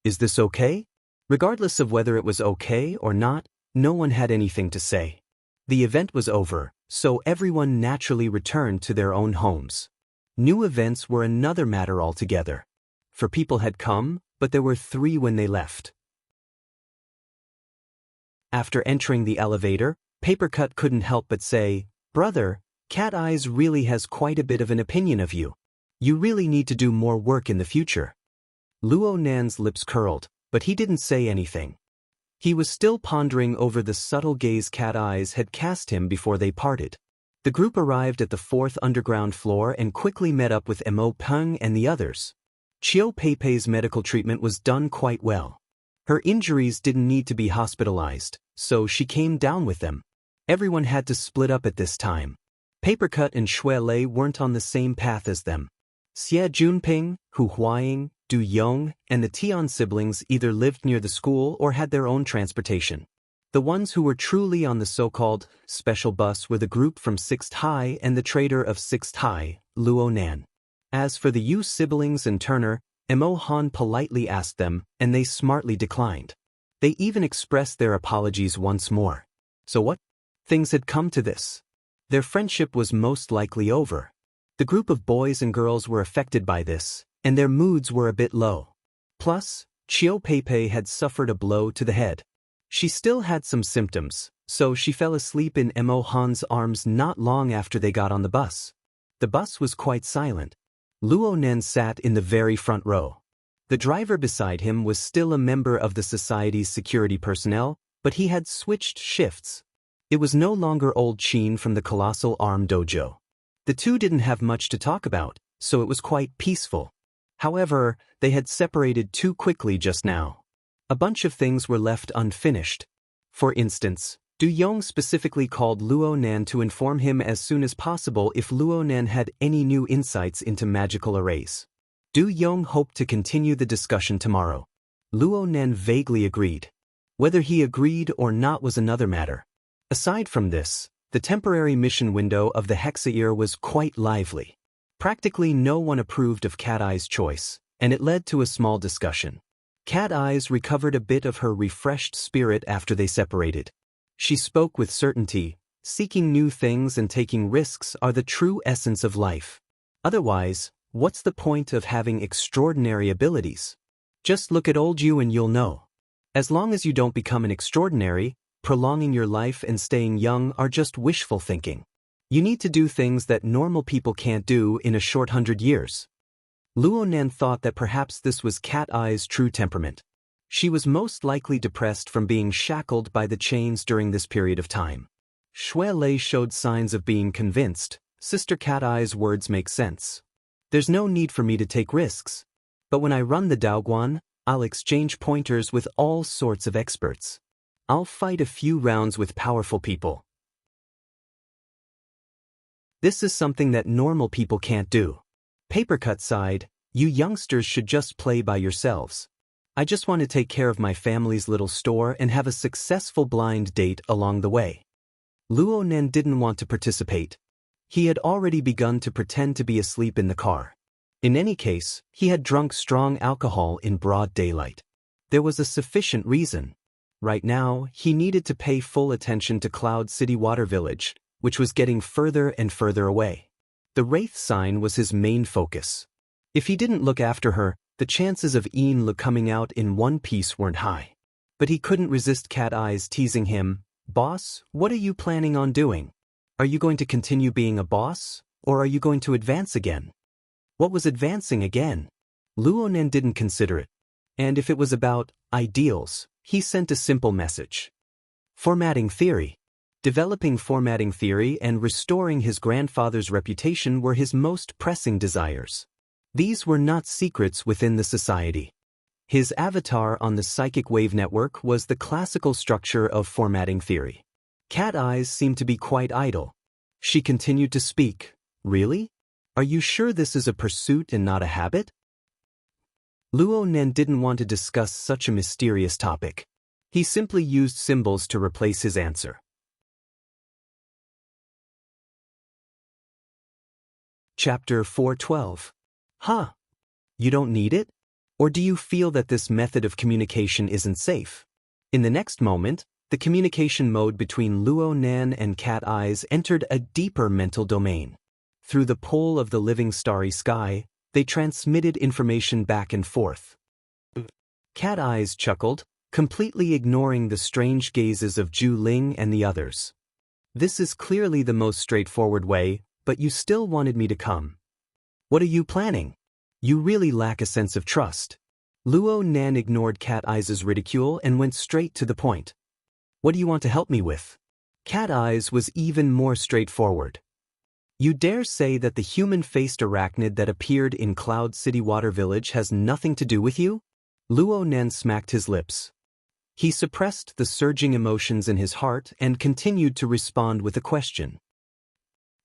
Is this okay? Regardless of whether it was okay or not, no one had anything to say. The event was over, so everyone naturally returned to their own homes. New events were another matter altogether. For people had come, but there were 3 when they left. After entering the elevator, Papercut couldn't help but say, Brother, Cat Eyes really has quite a bit of an opinion of you. You really need to do more work in the future. Luo Nan's lips curled, but he didn't say anything. He was still pondering over the subtle gaze Cat Eyes had cast him before they parted. The group arrived at the 4th underground floor and quickly met up with Mo Peng and the others. Chiu Peipei's medical treatment was done quite well. Her injuries didn't need to be hospitalized, so she came down with them. Everyone had to split up at this time. Papercut and Shui Lei weren't on the same path as them. Xie Junping, Hu Huaying, Du Yong, and the Tian siblings either lived near the school or had their own transportation. The ones who were truly on the so-called special bus were the group from 6th High and the trader of 6th High, Luo Nan. As for the Yu siblings and Turner, Mo Han politely asked them, and they smartly declined. They even expressed their apologies once more. So what? Things had come to this. Their friendship was most likely over. The group of boys and girls were affected by this, and their moods were a bit low. Plus, Chiu Peipei had suffered a blow to the head. She still had some symptoms, so she fell asleep in Mo Han's arms not long after they got on the bus. The bus was quite silent. Luo Nan sat in the very front row. The driver beside him was still a member of the society's security personnel, but he had switched shifts. It was no longer old Qin from the Colossal Arm Dojo. The two didn't have much to talk about, so it was quite peaceful. However, they had separated too quickly just now. A bunch of things were left unfinished. For instance, Du Yong specifically called Luo Nan to inform him as soon as possible if Luo Nan had any new insights into magical arrays. Du Yong hoped to continue the discussion tomorrow. Luo Nan vaguely agreed. Whether he agreed or not was another matter. Aside from this, the temporary mission window of the Hexaear was quite lively. Practically no one approved of Cat Eye's choice, and it led to a small discussion. Cat Eyes recovered a bit of her refreshed spirit after they separated. She spoke with certainty. Seeking new things and taking risks are the true essence of life. Otherwise, what's the point of having extraordinary abilities? Just look at old you and you'll know. As long as you don't become an extraordinary, prolonging your life and staying young are just wishful thinking. You need to do things that normal people can't do in a short 100 years. Luo Nan thought that perhaps this was Cat Eye's true temperament. She was most likely depressed from being shackled by the chains during this period of time. Shui Lei showed signs of being convinced. Sister Cat Eye's words make sense. There's no need for me to take risks. But when I run the Daoguan, I'll exchange pointers with all sorts of experts. I'll fight a few rounds with powerful people. This is something that normal people can't do. Papercut sighed, you youngsters should just play by yourselves. I just want to take care of my family's little store and have a successful blind date along the way. Luo Nen didn't want to participate. He had already begun to pretend to be asleep in the car. In any case, he had drunk strong alcohol in broad daylight. There was a sufficient reason. Right now, he needed to pay full attention to Cloud City Water Village, which was getting further and further away. The Wraith sign was his main focus. If he didn't look after her, the chances of Enlil coming out in one piece weren't high. But he couldn't resist Cat Eyes teasing him, "Boss, what are you planning on doing? Are you going to continue being a boss, or are you going to advance again?" What was advancing again? Luo Nen didn't consider it. And if it was about ideals, he sent a simple message. Formatting theory. Developing formatting theory and restoring his grandfather's reputation were his most pressing desires. These were not secrets within the society. His avatar on the psychic wave network was the classical structure of formatting theory. Cat Eyes seemed to be quite idle. She continued to speak. Really? Are you sure this is a pursuit and not a habit? Luo Nen didn't want to discuss such a mysterious topic. He simply used symbols to replace his answer. Chapter 412. Huh? You don't need it? Or do you feel that this method of communication isn't safe? In the next moment, the communication mode between Luo Nan and Cat Eyes entered a deeper mental domain. Through the pull of the living starry sky, they transmitted information back and forth. Cat Eyes chuckled, completely ignoring the strange gazes of Zhu Ling and the others. This is clearly the most straightforward way, but you still wanted me to come. What are you planning? You really lack a sense of trust. Luo Nan ignored Cat Eyes' ridicule and went straight to the point. What do you want to help me with? Cat Eyes was even more straightforward. You dare say that the human-faced arachnid that appeared in Cloud City Water Village has nothing to do with you? Luo Nan smacked his lips. He suppressed the surging emotions in his heart and continued to respond with a question.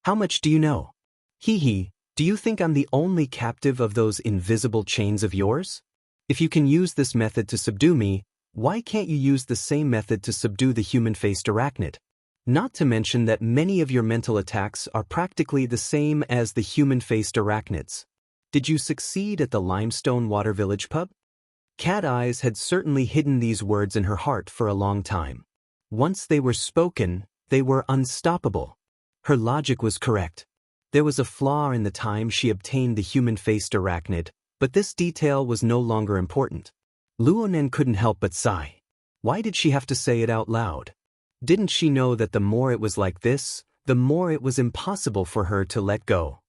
How much do you know? Hee, do you think I'm the only captive of those invisible chains of yours? If you can use this method to subdue me, why can't you use the same method to subdue the human-faced arachnid? Not to mention that many of your mental attacks are practically the same as the human-faced arachnids. Did you succeed at the Limestone Water Village pub? Cat Eyes had certainly hidden these words in her heart for a long time. Once they were spoken, they were unstoppable. Her logic was correct. There was a flaw in the time she obtained the human-faced arachnid, but this detail was no longer important. Luo Nen couldn't help but sigh. Why did she have to say it out loud? Didn't she know that the more it was like this, the more it was impossible for her to let go?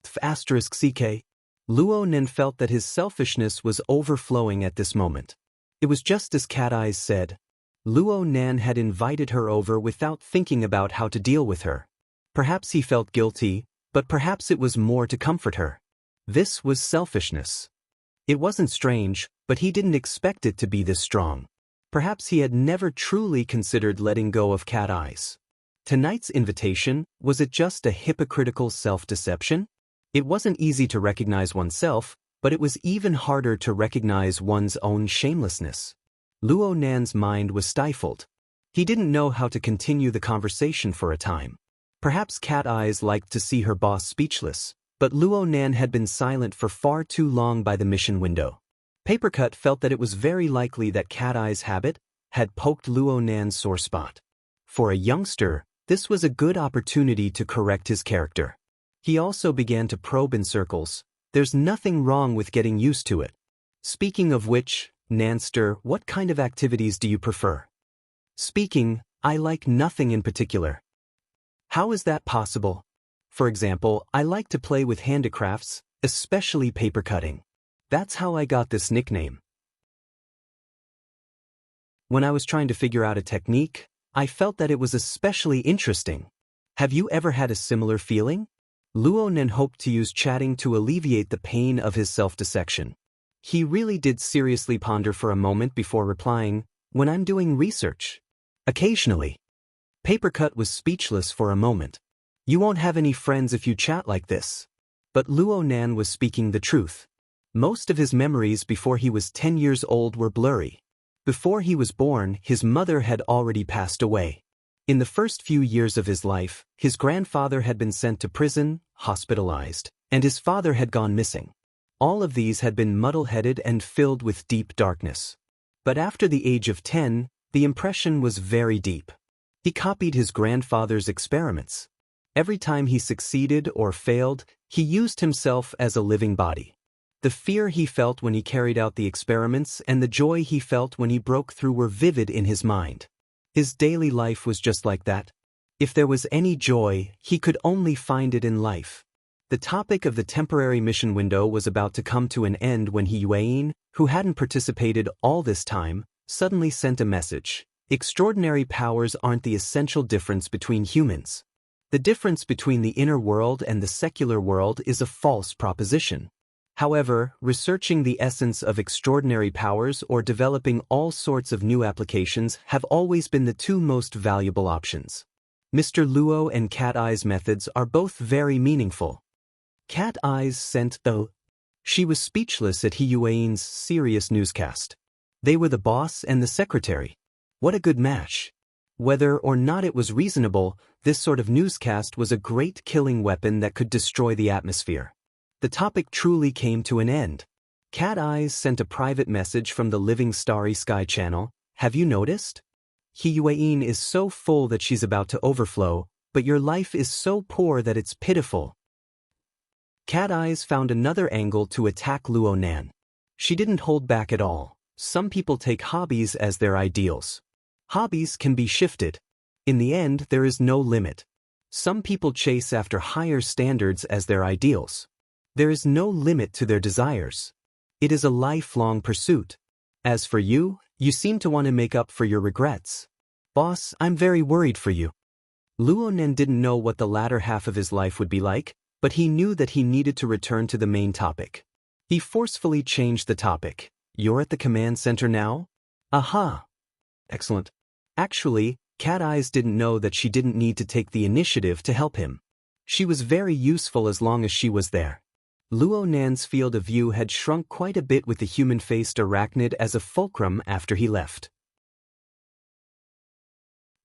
*CK. Luo Nen felt that his selfishness was overflowing at this moment. It was just as Cat Eyes said. Luo Nan had invited her over without thinking about how to deal with her. Perhaps he felt guilty, but perhaps it was more to comfort her. This was selfishness. It wasn't strange, but he didn't expect it to be this strong. Perhaps he had never truly considered letting go of Cat Eyes. Tonight's invitation, was it just a hypocritical self-deception? It wasn't easy to recognize oneself, but it was even harder to recognize one's own shamelessness. Luo Nan's mind was stifled. He didn't know how to continue the conversation for a time. Perhaps Cat Eyes liked to see her boss speechless, but Luo Nan had been silent for far too long by the mission window. Papercut felt that it was very likely that Cat Eye's habit had poked Luo Nan's sore spot. For a youngster, this was a good opportunity to correct his character. He also began to probe in circles. There's nothing wrong with getting used to it. Speaking of which, Nanster, what kind of activities do you prefer? Speaking, I like nothing in particular. How is that possible? For example, I like to play with handicrafts, especially paper cutting. That's how I got this nickname. When I was trying to figure out a technique, I felt that it was especially interesting. Have you ever had a similar feeling? Luo Nan hoped to use chatting to alleviate the pain of his self-dissection. He really did seriously ponder for a moment before replying, when I'm doing research. Occasionally. Papercut was speechless for a moment. You won't have any friends if you chat like this. But Luo Nan was speaking the truth. Most of his memories before he was 10 years old were blurry. Before he was born, his mother had already passed away. In the first few years of his life, his grandfather had been sent to prison, hospitalized, and his father had gone missing. All of these had been muddle-headed and filled with deep darkness. But after the age of 10, the impression was very deep. He copied his grandfather's experiments. Every time he succeeded or failed, he used himself as a living body. The fear he felt when he carried out the experiments and the joy he felt when he broke through were vivid in his mind. His daily life was just like that. If there was any joy, he could only find it in life. The topic of the temporary mission window was about to come to an end when Yuan, who hadn't participated all this time, suddenly sent a message. Extraordinary powers aren't the essential difference between humans. The difference between the inner world and the secular world is a false proposition. However, researching the essence of extraordinary powers or developing all sorts of new applications have always been the two most valuable options. Mr. Luo and Cat Eye's methods are both very meaningful. Cat Eyes sent, though. She was speechless at Yuan's serious newscast. They were the boss and the secretary. What a good match. Whether or not it was reasonable, this sort of newscast was a great killing weapon that could destroy the atmosphere. The topic truly came to an end. Cat Eyes sent a private message from the Living Starry Sky channel. Have you noticed? Yuan is so full that she's about to overflow, but your life is so poor that it's pitiful. Cat Eyes found another angle to attack Luo Nan. She didn't hold back at all. Some people take hobbies as their ideals. Hobbies can be shifted. In the end, there is no limit. Some people chase after higher standards as their ideals. There is no limit to their desires. It is a lifelong pursuit. As for you, you seem to want to make up for your regrets. Boss, I'm very worried for you. Luo Nan didn't know what the latter half of his life would be like, but he knew that he needed to return to the main topic. He forcefully changed the topic. You're at the command center now? Aha! Excellent. Actually, Cat Eyes didn't know that she didn't need to take the initiative to help him. She was very useful as long as she was there. Luo Nan's field of view had shrunk quite a bit with the human-faced arachnid as a fulcrum after he left.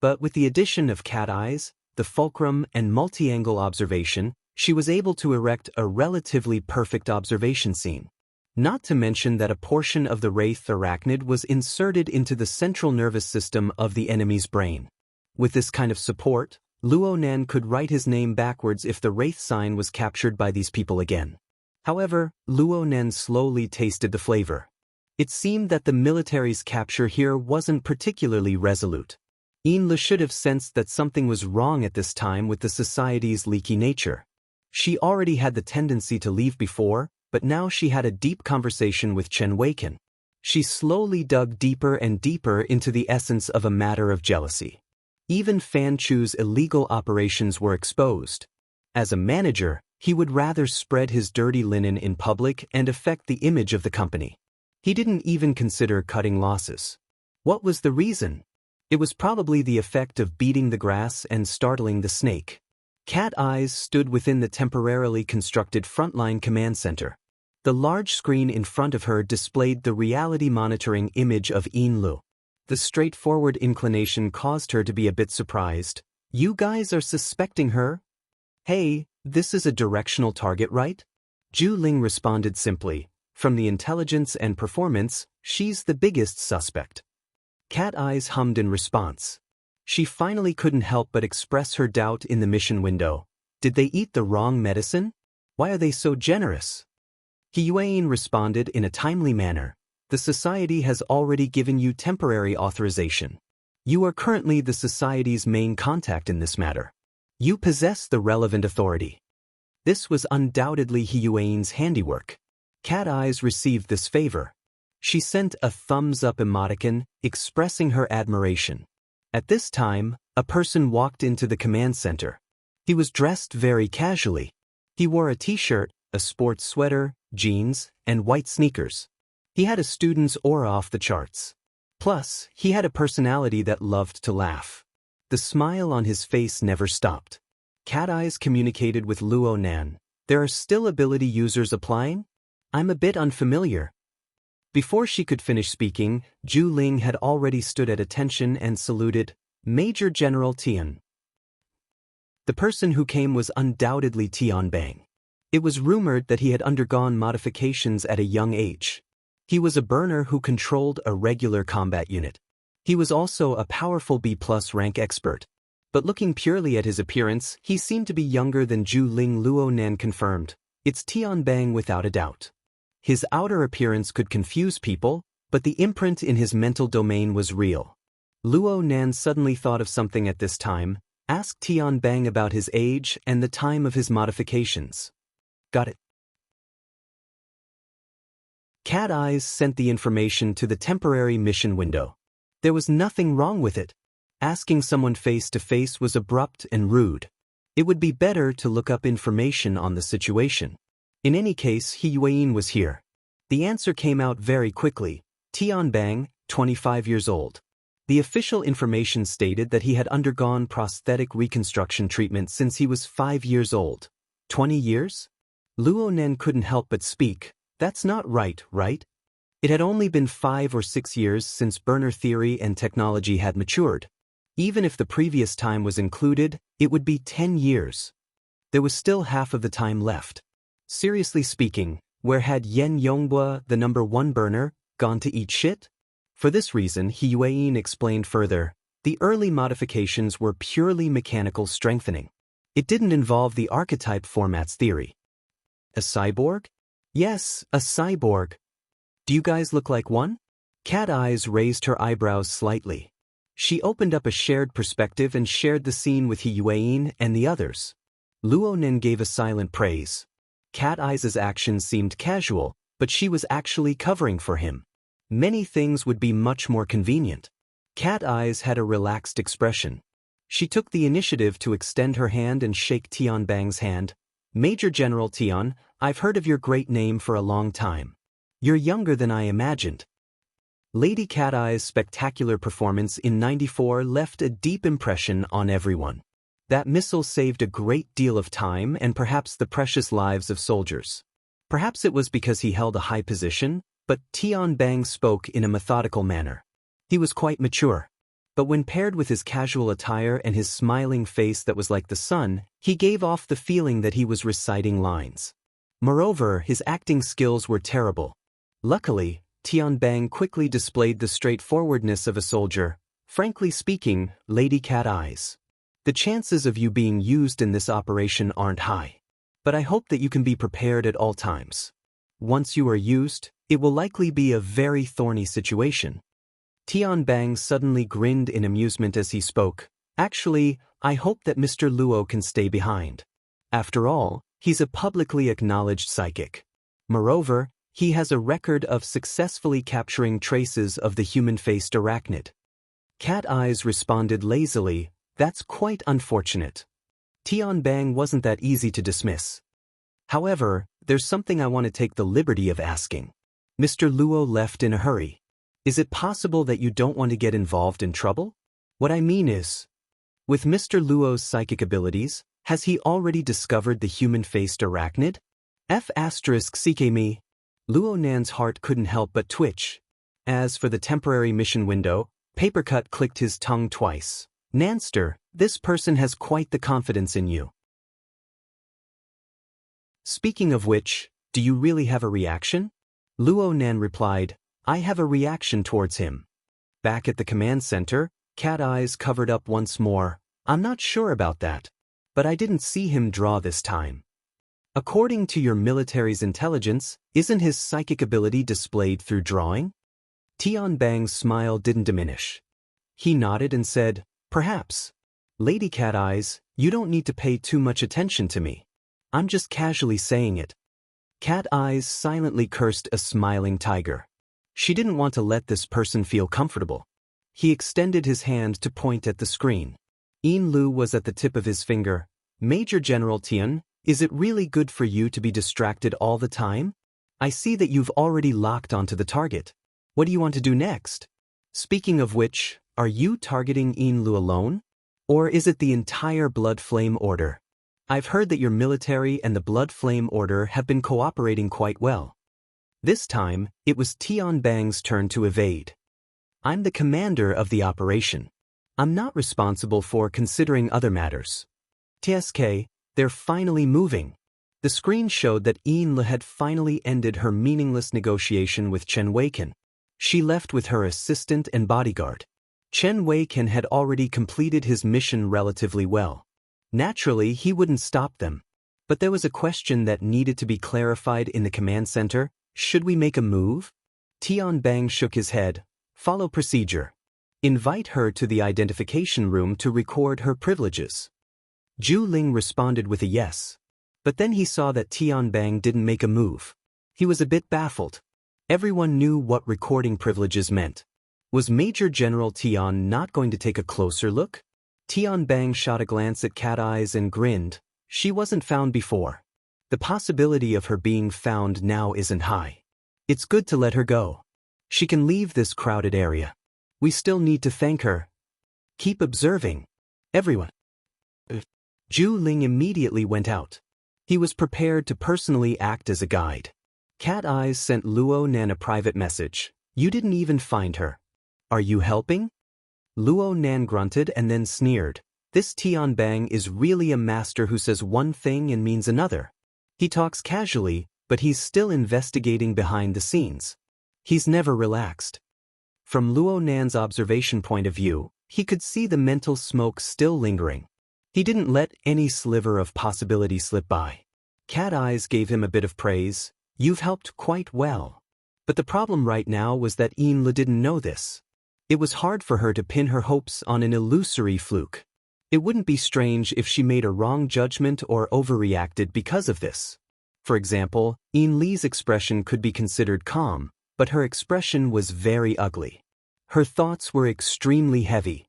But with the addition of Cat Eyes, the fulcrum, and multi-angle observation, she was able to erect a relatively perfect observation scene. Not to mention that a portion of the wraith arachnid was inserted into the central nervous system of the enemy's brain. With this kind of support, Luo Nan could write his name backwards if the wraith sign was captured by these people again. However, Luo Nan slowly tasted the flavor. It seemed that the military's capture here wasn't particularly resolute. Yin should have sensed that something was wrong at this time with the society's leaky nature. She already had the tendency to leave before, but now she had a deep conversation with Chen Weiken. She slowly dug deeper and deeper into the essence of a matter of jealousy. Even Fan Chu's illegal operations were exposed. As a manager, he would rather spread his dirty linen in public and affect the image of the company. He didn't even consider cutting losses. What was the reason? It was probably the effect of beating the grass and startling the snake. Cat Eyes stood within the temporarily constructed frontline command center. The large screen in front of her displayed the reality monitoring image of Lu. The straightforward inclination caused her to be a bit surprised. You guys are suspecting her? Hey, this is a directional target, right? Zhu Ling responded simply. From the intelligence and performance, she's the biggest suspect. Cat Eyes hummed in response. She finally couldn't help but express her doubt in the mission window. Did they eat the wrong medicine? Why are they so generous? Hiyuan responded in a timely manner. The society has already given you temporary authorization. You are currently the society's main contact in this matter. You possess the relevant authority. This was undoubtedly Hiyuan's handiwork. Cat Eyes received this favor. She sent a thumbs-up emoticon, expressing her admiration. At this time, a person walked into the command center. He was dressed very casually. He wore a t-shirt, a sports sweater, jeans, and white sneakers. He had a student's aura off the charts. Plus, he had a personality that loved to laugh. The smile on his face never stopped. Cat Eyes communicated with Luo Nan. There are still ability users applying? I'm a bit unfamiliar. Before she could finish speaking, Zhu Ling had already stood at attention and saluted, Major General Tian. The person who came was undoubtedly Tian Bang. It was rumored that he had undergone modifications at a young age. He was a burner who controlled a regular combat unit. He was also a powerful B+ rank expert. But looking purely at his appearance, he seemed to be younger than Zhu Ling. Luo Nan confirmed. It's Tian Bang without a doubt. His outer appearance could confuse people, but the imprint in his mental domain was real. Luo Nan suddenly thought of something at this time, asked Tian Bang about his age and the time of his modifications. Got it. Cat Eyes sent the information to the temporary mission window. There was nothing wrong with it. Asking someone face to face was abrupt and rude. It would be better to look up information on the situation. In any case, Hiyuan was here. The answer came out very quickly. Tian Bang, 25 years old. The official information stated that he had undergone prosthetic reconstruction treatment since he was 5 years old. 20 years? Luo Nan couldn't help but speak. That's not right, right? It had only been 5 or 6 years since burner theory and technology had matured. Even if the previous time was included, it would be 10 years. There was still half of the time left. Seriously speaking, where had Yen Yonghua, the #1 burner, gone to eat shit? For this reason, Hiyuan explained further, the early modifications were purely mechanical strengthening. It didn't involve the archetype formats theory. A cyborg? Yes, a cyborg. Do you guys look like one? Cat Eyes raised her eyebrows slightly. She opened up a shared perspective and shared the scene with Hiyuan and the others. Luo Nan gave a silent praise. Cat Eyes' actions seemed casual, but she was actually covering for him. Many things would be much more convenient. Cat Eyes had a relaxed expression. She took the initiative to extend her hand and shake Tian Bang's hand. Major General Tian, I've heard of your great name for a long time. You're younger than I imagined. Lady Cat Eye's spectacular performance in '94 left a deep impression on everyone. That missile saved a great deal of time and perhaps the precious lives of soldiers. Perhaps it was because he held a high position, but Tian Bang spoke in a methodical manner. He was quite mature. But when paired with his casual attire and his smiling face that was like the sun, he gave off the feeling that he was reciting lines. Moreover, his acting skills were terrible. Luckily, Tian Bang quickly displayed the straightforwardness of a soldier. Frankly speaking, Lady Cat Eyes, the chances of you being used in this operation aren't high. But I hope that you can be prepared at all times. Once you are used, it will likely be a very thorny situation. Tian Bang suddenly grinned in amusement as he spoke. Actually, I hope that Mr. Luo can stay behind. After all, he's a publicly acknowledged psychic. Moreover, he has a record of successfully capturing traces of the human-faced arachnid. Cat Eyes responded lazily, that's quite unfortunate. Tian Bang wasn't that easy to dismiss. However, there's something I want to take the liberty of asking. Mr. Luo left in a hurry. Is it possible that you don't want to get involved in trouble? What I mean is, with Mr. Luo's psychic abilities, has he already discovered the human-faced arachnid? F***ck me. Luo Nan's heart couldn't help but twitch. As for the temporary mission window, Papercut clicked his tongue twice. Nanster, this person has quite the confidence in you. Speaking of which, do you really have a reaction? Luo Nan replied, I have a reaction towards him. Back at the command center, Cat Eyes covered up once more. I'm not sure about that. But I didn't see him draw this time. According to your military's intelligence, isn't his psychic ability displayed through drawing? Tian Bang's smile didn't diminish. He nodded and said, perhaps. Lady Cat Eyes, you don't need to pay too much attention to me. I'm just casually saying it. Cat Eyes silently cursed a smiling tiger. She didn't want to let this person feel comfortable. He extended his hand to point at the screen. Yin Lu was at the tip of his finger. Major General Tian, is it really good for you to be distracted all the time? I see that you've already locked onto the target. What do you want to do next? Speaking of which, are you targeting Yin Lu alone? Or is it the entire Blood Flame Order? I've heard that your military and the Blood Flame Order have been cooperating quite well. This time, it was Tian Bang's turn to evade. I'm the commander of the operation. I'm not responsible for considering other matters. TSK, they're finally moving. The screen showed that Yin Lu had finally ended her meaningless negotiation with Chen Weiken. She left with her assistant and bodyguard. Chen Weiken had already completed his mission relatively well. Naturally, he wouldn't stop them. But there was a question that needed to be clarified in the command center. Should we make a move? Tian Bang shook his head. Follow procedure. Invite her to the identification room to record her privileges. Zhu Ling responded with a yes. But then he saw that Tian Bang didn't make a move. He was a bit baffled. Everyone knew what recording privileges meant. Was Major General Tian not going to take a closer look? Tian Bang shot a glance at Cat Eyes and grinned. She wasn't found before. The possibility of her being found now isn't high. It's good to let her go. She can leave this crowded area. We still need to thank her. Keep observing. Everyone. Zhu Ling immediately went out. He was prepared to personally act as a guide. Cat Eyes sent Luo Nan a private message. You didn't even find her. Are you helping? Luo Nan grunted and then sneered. This Tian Bang is really a master who says one thing and means another. He talks casually, but he's still investigating behind the scenes. He's never relaxed. From Luo Nan's observation point of view, he could see the mental smoke still lingering. He didn't let any sliver of possibility slip by. Cat Eyes gave him a bit of praise. You've helped quite well. But the problem right now was that Yin Lu didn't know this. It was hard for her to pin her hopes on an illusory fluke. It wouldn't be strange if she made a wrong judgment or overreacted because of this. For example, Yin Li's expression could be considered calm, but her expression was very ugly. Her thoughts were extremely heavy.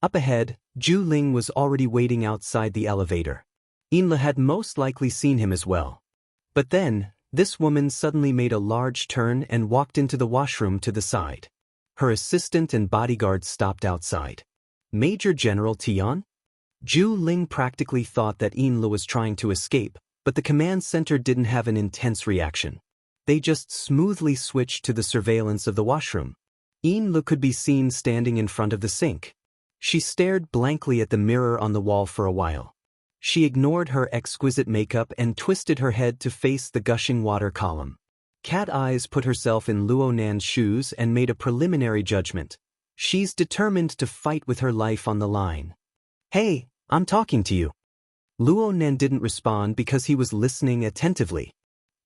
Up ahead, Zhu Ling was already waiting outside the elevator. Yin Li had most likely seen him as well. But then, this woman suddenly made a large turn and walked into the washroom to the side. Her assistant and bodyguard stopped outside. Major General Tian? Zhu Ling practically thought that Yin Li was trying to escape, but the command center didn't have an intense reaction. They just smoothly switched to the surveillance of the washroom. Yin Li could be seen standing in front of the sink. She stared blankly at the mirror on the wall for a while. She ignored her exquisite makeup and twisted her head to face the gushing water column. Cat Eyes put herself in Luo Nan's shoes and made a preliminary judgment. She's determined to fight with her life on the line. Hey, I'm talking to you. Luo Nan didn't respond because he was listening attentively.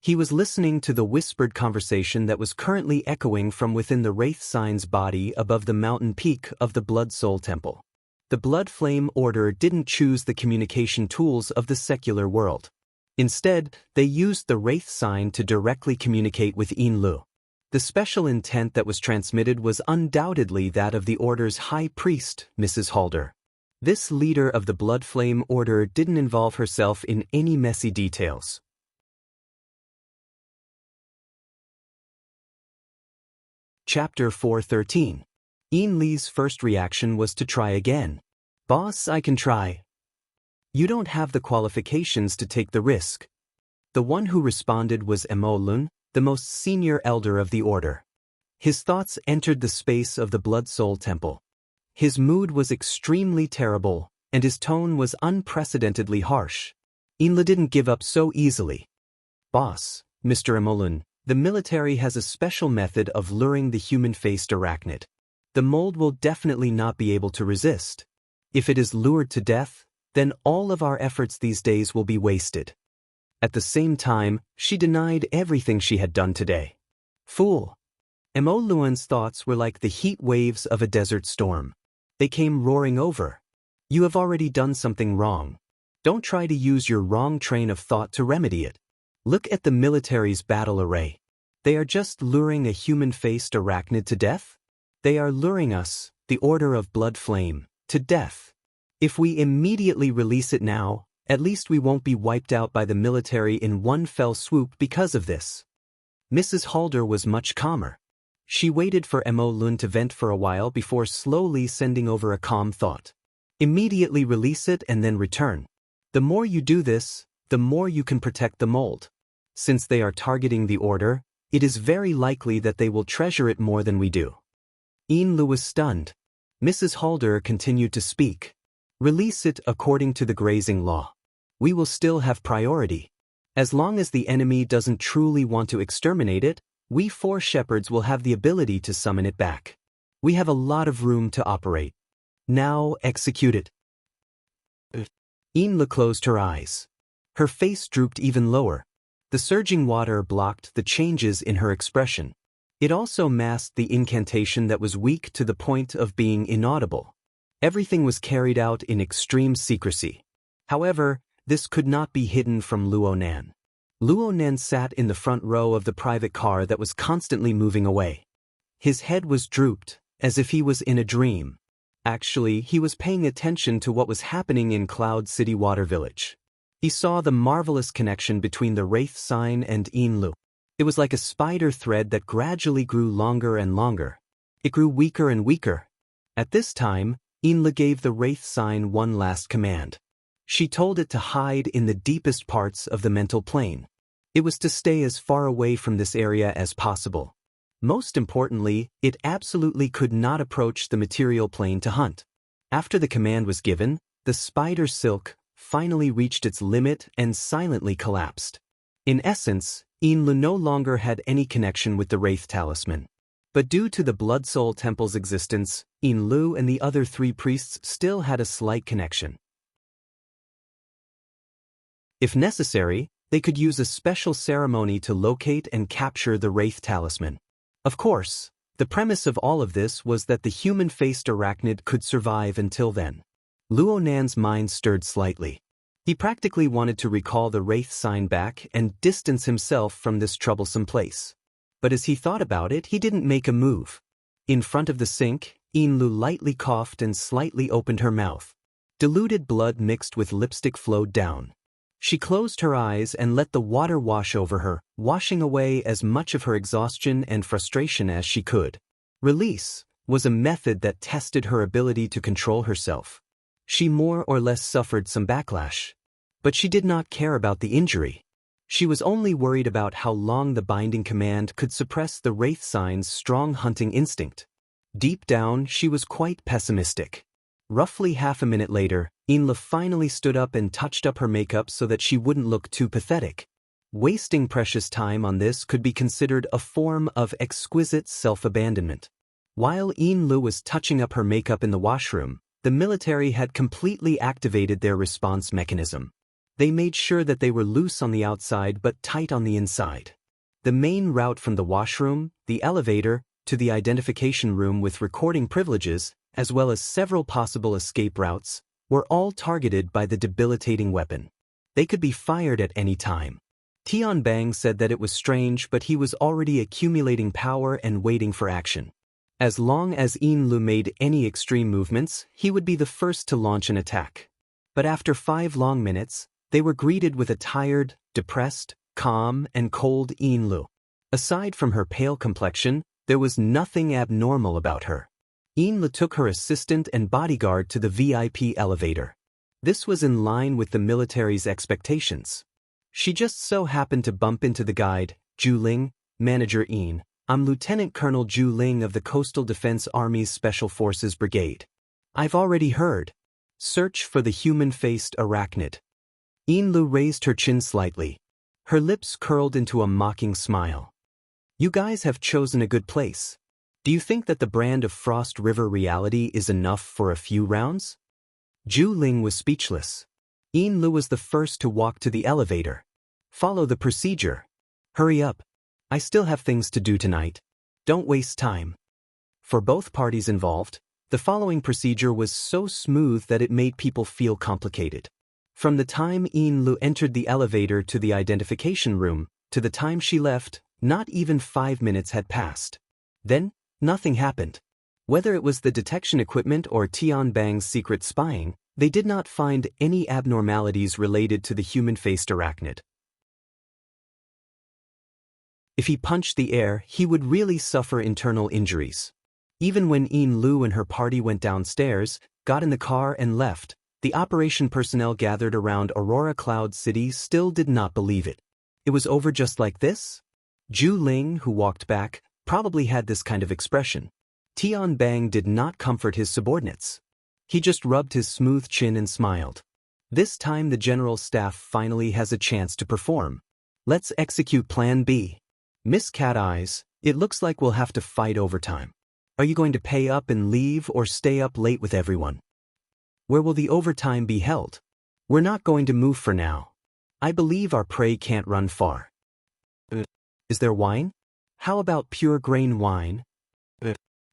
He was listening to the whispered conversation that was currently echoing from within the Wraith Sign's body above the mountain peak of the Blood Soul Temple. The Blood Flame Order didn't choose the communication tools of the secular world. Instead, they used the Wraith Sign to directly communicate with Yin Lu. The special intent that was transmitted was undoubtedly that of the Order's High Priest, Mrs. Halder. This leader of the Blood Flame Order didn't involve herself in any messy details. Chapter 413. Yin Li's first reaction was to try again. Boss, I can try. You don't have the qualifications to take the risk. The one who responded was Emolun, the most senior elder of the order. His thoughts entered the space of the Blood Soul Temple. His mood was extremely terrible, and his tone was unprecedentedly harsh. Inla didn't give up so easily. Boss, Mr. Emolun, the military has a special method of luring the human-faced arachnid. The mold will definitely not be able to resist. If it is lured to death, then all of our efforts these days will be wasted. At the same time, she denied everything she had done today. Fool! Emolun's thoughts were like the heat waves of a desert storm. They came roaring over. You have already done something wrong. Don't try to use your wrong train of thought to remedy it. Look at the military's battle array. They are just luring a human-faced arachnid to death? They are luring us, the Order of Blood Flame, to death. If we immediately release it now, at least we won't be wiped out by the military in one fell swoop because of this. Mrs. Halder was much calmer. She waited for Emolun to vent for a while before slowly sending over a calm thought. Immediately release it and then return. The more you do this, the more you can protect the mold. Since they are targeting the order, it is very likely that they will treasure it more than we do. Inlu was stunned. Mrs. Halder continued to speak. Release it according to the grazing law. We will still have priority. As long as the enemy doesn't truly want to exterminate it, we 4 shepherds will have the ability to summon it back. We have a lot of room to operate. Now execute it. Inla closed her eyes. Her face drooped even lower. The surging water blocked the changes in her expression. It also masked the incantation that was weak to the point of being inaudible. Everything was carried out in extreme secrecy. However, this could not be hidden from Luonan. Luonan sat in the front row of the private car that was constantly moving away. His head was drooped, as if he was in a dream. Actually, he was paying attention to what was happening in Cloud City Water Village. He saw the marvelous connection between the Wraith sign and Inlu. It was like a spider thread that gradually grew longer and longer. It grew weaker and weaker. At this time, Inla gave the Wraith sign one last command. She told it to hide in the deepest parts of the mental plane. It was to stay as far away from this area as possible. Most importantly, it absolutely could not approach the material plane to hunt. After the command was given, the spider silk finally reached its limit and silently collapsed. In essence, Inlu no longer had any connection with the Wraith Talisman. But due to the Blood Soul Temple's existence, Inlu and the other 3 priests still had a slight connection. If necessary, they could use a special ceremony to locate and capture the Wraith Talisman. Of course, the premise of all of this was that the human-faced arachnid could survive until then. Luonan's mind stirred slightly. He practically wanted to recall the Wraith sign back and distance himself from this troublesome place. But as he thought about it, he didn't make a move. In front of the sink, Inlu lightly coughed and slightly opened her mouth. Diluted blood mixed with lipstick flowed down. She closed her eyes and let the water wash over her, washing away as much of her exhaustion and frustration as she could. Release was a method that tested her ability to control herself. She more or less suffered some backlash. But she did not care about the injury. She was only worried about how long the binding command could suppress the Wraith sign's strong hunting instinct. Deep down, she was quite pessimistic. Roughly half a minute later, Inla finally stood up and touched up her makeup so that she wouldn't look too pathetic. Wasting precious time on this could be considered a form of exquisite self-abandonment. While Inlu was touching up her makeup in the washroom, the military had completely activated their response mechanism. They made sure that they were loose on the outside but tight on the inside. The main route from the washroom, the elevator, to the identification room with recording privileges, as well as several possible escape routes, were all targeted by the debilitating weapon. They could be fired at any time. Tian Bang said that it was strange, but he was already accumulating power and waiting for action. As long as Inlu made any extreme movements, he would be the first to launch an attack. But after 5 long minutes, they were greeted with a tired, depressed, calm, and cold Inlu. Aside from her pale complexion, there was nothing abnormal about her. Inlu took her assistant and bodyguard to the VIP elevator. This was in line with the military's expectations. She just so happened to bump into the guide, Zhu Ling, Manager Ian. I'm Lieutenant Colonel Zhu Ling of the Coastal Defense Army's Special Forces Brigade. I've already heard. Search for the human-faced arachnid. Ian Lu raised her chin slightly. Her lips curled into a mocking smile. You guys have chosen a good place. Do you think that the brand of Frost River reality is enough for a few rounds? Zhu Ling was speechless. Ian Lu was the first to walk to the elevator. Follow the procedure. Hurry up. I still have things to do tonight. Don't waste time. For both parties involved, the following procedure was so smooth that it made people feel complicated. From the time Ian Lu entered the elevator to the identification room, to the time she left, not even 5 minutes had passed. Then, nothing happened. Whether it was the detection equipment or Tianbang's secret spying, they did not find any abnormalities related to the human-faced arachnid. If he punched the air, he would really suffer internal injuries. Even when Ian Lu and her party went downstairs, got in the car and left, the operation personnel gathered around Aurora Cloud City still did not believe it. It was over just like this? Zhu Ling, who walked back, probably had this kind of expression. Tianbang did not comfort his subordinates. He just rubbed his smooth chin and smiled. This time the general staff finally has a chance to perform. Let's execute Plan B. Miss Cat Eyes, it looks like we'll have to fight overtime. Are you going to pay up and leave or stay up late with everyone? Where will the overtime be held? We're not going to move for now. I believe our prey can't run far. Is there wine? How about pure grain wine?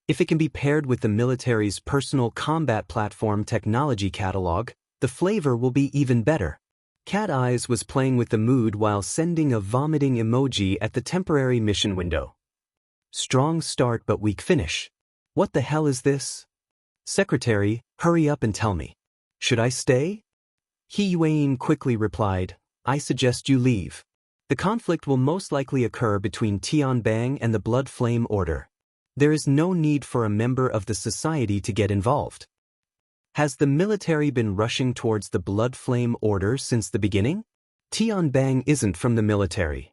If it can be paired with the military's personal combat platform technology catalog, the flavor will be even better. Cat Eyes was playing with the mood while sending a vomiting emoji at the temporary mission window. Strong start but weak finish. What the hell is this? Secretary, hurry up and tell me. Should I stay? He Yuan quickly replied, I suggest you leave. The conflict will most likely occur between Tianbang and the Blood Flame Order. There is no need for a member of the society to get involved. Has the military been rushing towards the Blood Flame Order since the beginning? Tianbang isn't from the military.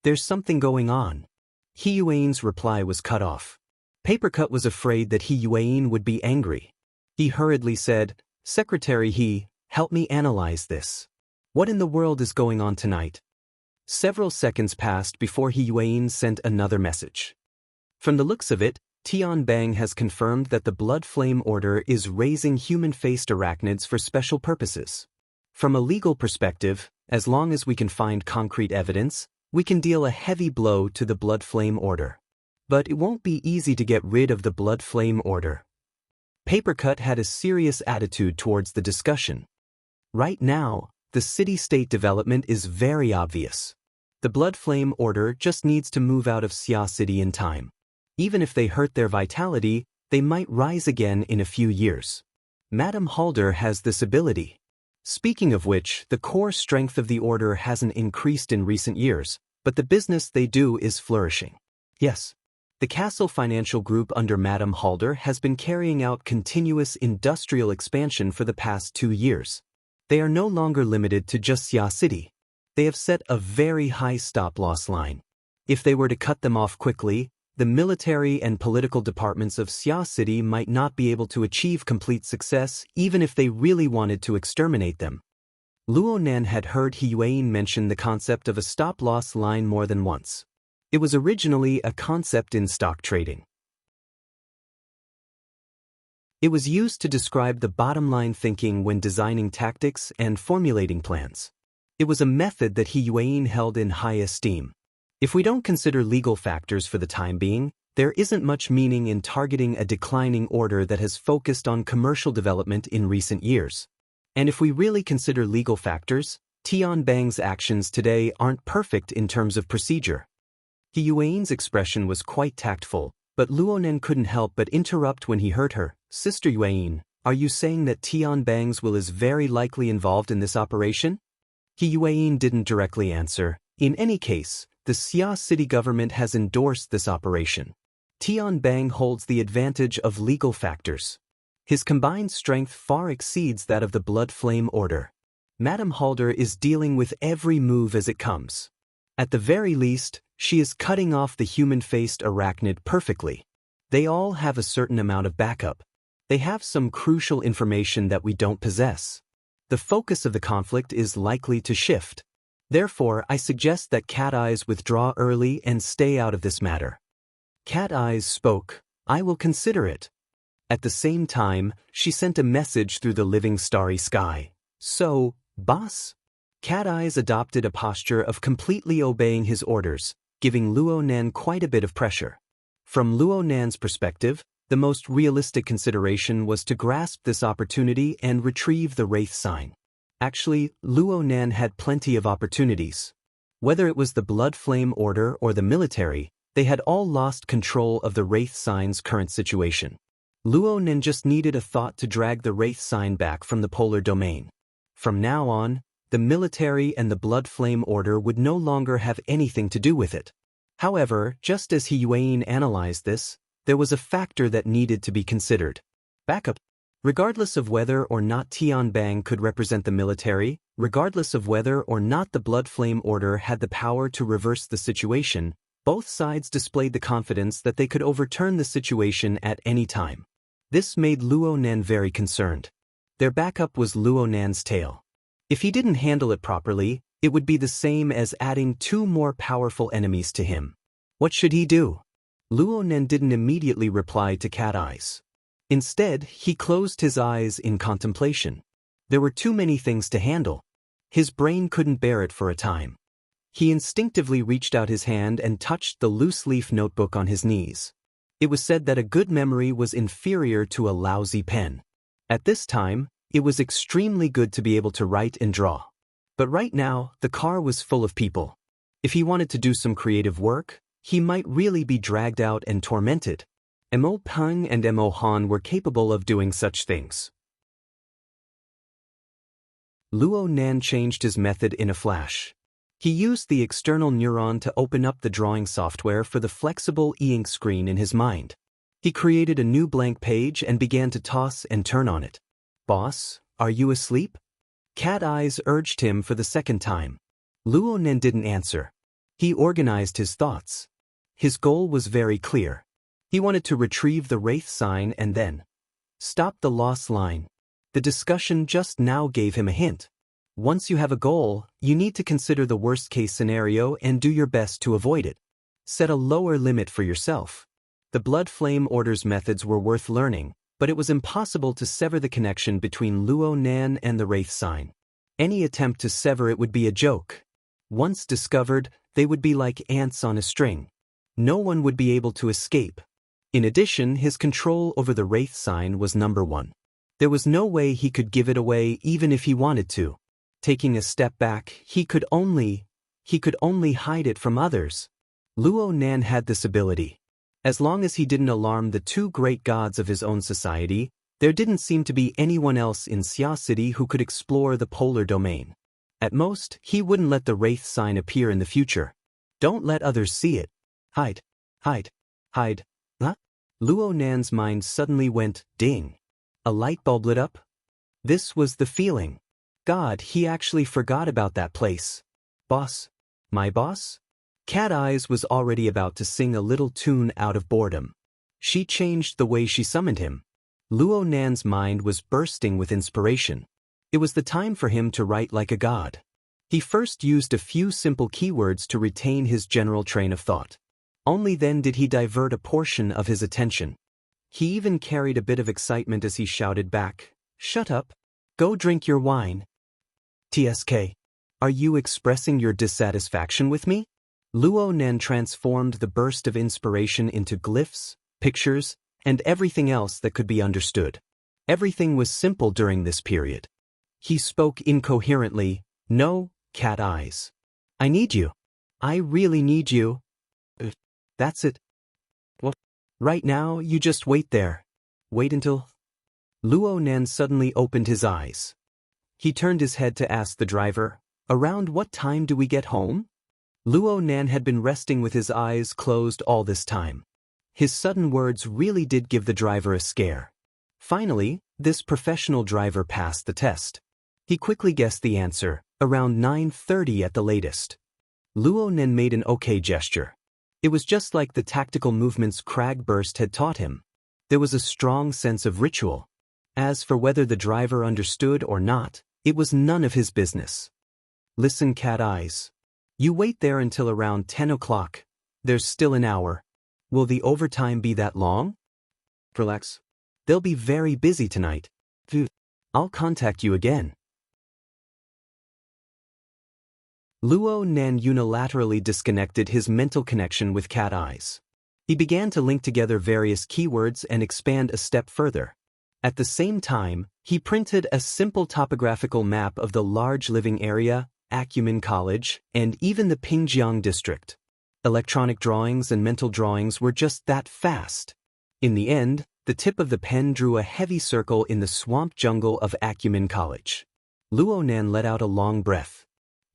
There's something going on. He Yuan's reply was cut off. Papercut was afraid that He Yuan would be angry. He hurriedly said, Secretary He, help me analyze this. What in the world is going on tonight? Several seconds passed before He Yuan sent another message. From the looks of it, Tianbang has confirmed that the Blood Flame Order is raising human-faced arachnids for special purposes. From a legal perspective, as long as we can find concrete evidence, we can deal a heavy blow to the Blood Flame Order. But it won't be easy to get rid of the Blood Flame Order. Papercut had a serious attitude towards the discussion. Right now, the city-state development is very obvious. The Blood Flame Order just needs to move out of Xia City in time. Even if they hurt their vitality, they might rise again in a few years. Madame Halder has this ability. Speaking of which, the core strength of the Order hasn't increased in recent years, but the business they do is flourishing. Yes. The Castle Financial Group under Madame Halder has been carrying out continuous industrial expansion for the past 2 years. They are no longer limited to just Xia City. They have set a very high stop-loss line. If they were to cut them off quickly, the military and political departments of Xia City might not be able to achieve complete success even if they really wanted to exterminate them. Luo Nan had heard He Yuan mention the concept of a stop-loss line more than once. It was originally a concept in stock trading. It was used to describe the bottom-line thinking when designing tactics and formulating plans. It was a method that He Yuan held in high esteem. If we don't consider legal factors for the time being, there isn't much meaning in targeting a declining order that has focused on commercial development in recent years. And if we really consider legal factors, Tianbang's actions today aren't perfect in terms of procedure. He Yuan's expression was quite tactful, but Luonen couldn't help but interrupt when he heard her. Sister Yuan, are you saying that Tianbang's will is very likely involved in this operation? He Yuan didn't directly answer. In any case, the Xia city government has endorsed this operation. Tianbang holds the advantage of legal factors. His combined strength far exceeds that of the Blood Flame Order. Madame Halder is dealing with every move as it comes. At the very least, she is cutting off the human-faced arachnid perfectly. They all have a certain amount of backup. They have some crucial information that we don't possess. The focus of the conflict is likely to shift. Therefore, I suggest that Cat Eyes withdraw early and stay out of this matter. Cat Eyes spoke, "I will consider it." At the same time, she sent a message through the living starry sky. "So, boss?" Cat Eyes adopted a posture of completely obeying his orders, giving Luo Nan quite a bit of pressure. From Luo Nan's perspective, the most realistic consideration was to grasp this opportunity and retrieve the Wraith sign. Actually, Luo Nan had plenty of opportunities. Whether it was the Blood Flame Order or the military, they had all lost control of the Wraith sign's current situation. Luo Nan just needed a thought to drag the Wraith sign back from the polar domain. From now on, the military and the Blood Flame Order would no longer have anything to do with it. However, just as He Yuan analyzed this, there was a factor that needed to be considered. Backup. Regardless of whether or not Tianbang could represent the military, regardless of whether or not the Blood Flame Order had the power to reverse the situation, both sides displayed the confidence that they could overturn the situation at any time. This made Luo Nan very concerned. Their backup was Luo Nan's tail. If he didn't handle it properly, it would be the same as adding 2 more powerful enemies to him. What should he do? Luo Nan didn't immediately reply to Cat Eyes. Instead, he closed his eyes in contemplation. There were too many things to handle. His brain couldn't bear it for a time. He instinctively reached out his hand and touched the loose-leaf notebook on his knees. It was said that a good memory was inferior to a lousy pen. At this time, it was extremely good to be able to write and draw. But right now, the car was full of people. If he wanted to do some creative work, he might really be dragged out and tormented. Mo Peng and Mo Han were capable of doing such things. Luo Nan changed his method in a flash. He used the external neuron to open up the drawing software for the flexible e-ink screen in his mind. He created a new blank page and began to toss and turn on it. "Boss, are you asleep?" Cat Eyes urged him for the second time. Luo Nan didn't answer. He organized his thoughts. His goal was very clear. He wanted to retrieve the Wraith sign and then stop the loss line. The discussion just now gave him a hint. Once you have a goal, you need to consider the worst-case scenario and do your best to avoid it. Set a lower limit for yourself. The Blood Flame Order's methods were worth learning, but it was impossible to sever the connection between Luo Nan and the Wraith sign. Any attempt to sever it would be a joke. Once discovered, they would be like ants on a string. No one would be able to escape. In addition, his control over the Wraith sign was number 1. There was no way he could give it away even if he wanted to. Taking a step back, he could only hide it from others. Luo Nan had this ability. As long as he didn't alarm the 2 great gods of his own society, there didn't seem to be anyone else in Xia City who could explore the polar domain. At most, he wouldn't let the Wraith sign appear in the future. Don't let others see it. Hide. Hide. Hide. Huh? Luo Nan's mind suddenly went, ding. A light bulb lit up? This was the feeling. God, he actually forgot about that place. Boss? My boss? Cat Eyes was already about to sing a little tune out of boredom. She changed the way she summoned him. Luo Nan's mind was bursting with inspiration. It was the time for him to write like a god. He first used a few simple keywords to retain his general train of thought. Only then did he divert a portion of his attention. He even carried a bit of excitement as he shouted back, "Shut up. Go drink your wine." "TSK. Are you expressing your dissatisfaction with me?" Luo Nan transformed the burst of inspiration into glyphs, pictures, and everything else that could be understood. Everything was simple during this period. He spoke incoherently, "No, Cat Eyes. I need you. I really need you. That's it. What? Right now, you just wait there. Wait until..." Luo Nan suddenly opened his eyes. He turned his head to ask the driver, "Around what time do we get home?" Luo Nan had been resting with his eyes closed all this time. His sudden words really did give the driver a scare. Finally, this professional driver passed the test. He quickly guessed the answer, around 9:30 at the latest. Luo Nen made an okay gesture. It was just like the tactical movements Cragburst had taught him. There was a strong sense of ritual. As for whether the driver understood or not, it was none of his business. Listen, Cat Eyes. You wait there until around 10 o'clock. There's still an hour. Will the overtime be that long? Relax. They'll be very busy tonight. I'll contact you again. Luo Nen unilaterally disconnected his mental connection with Cat Eyes. He began to link together various keywords and expand a step further. At the same time, he printed a simple topographical map of the large living area, Acumen College, and even the Pingjiang district. Electronic drawings and mental drawings were just that fast. In the end, the tip of the pen drew a heavy circle in the swamp jungle of Acumen College. Luo Nen let out a long breath.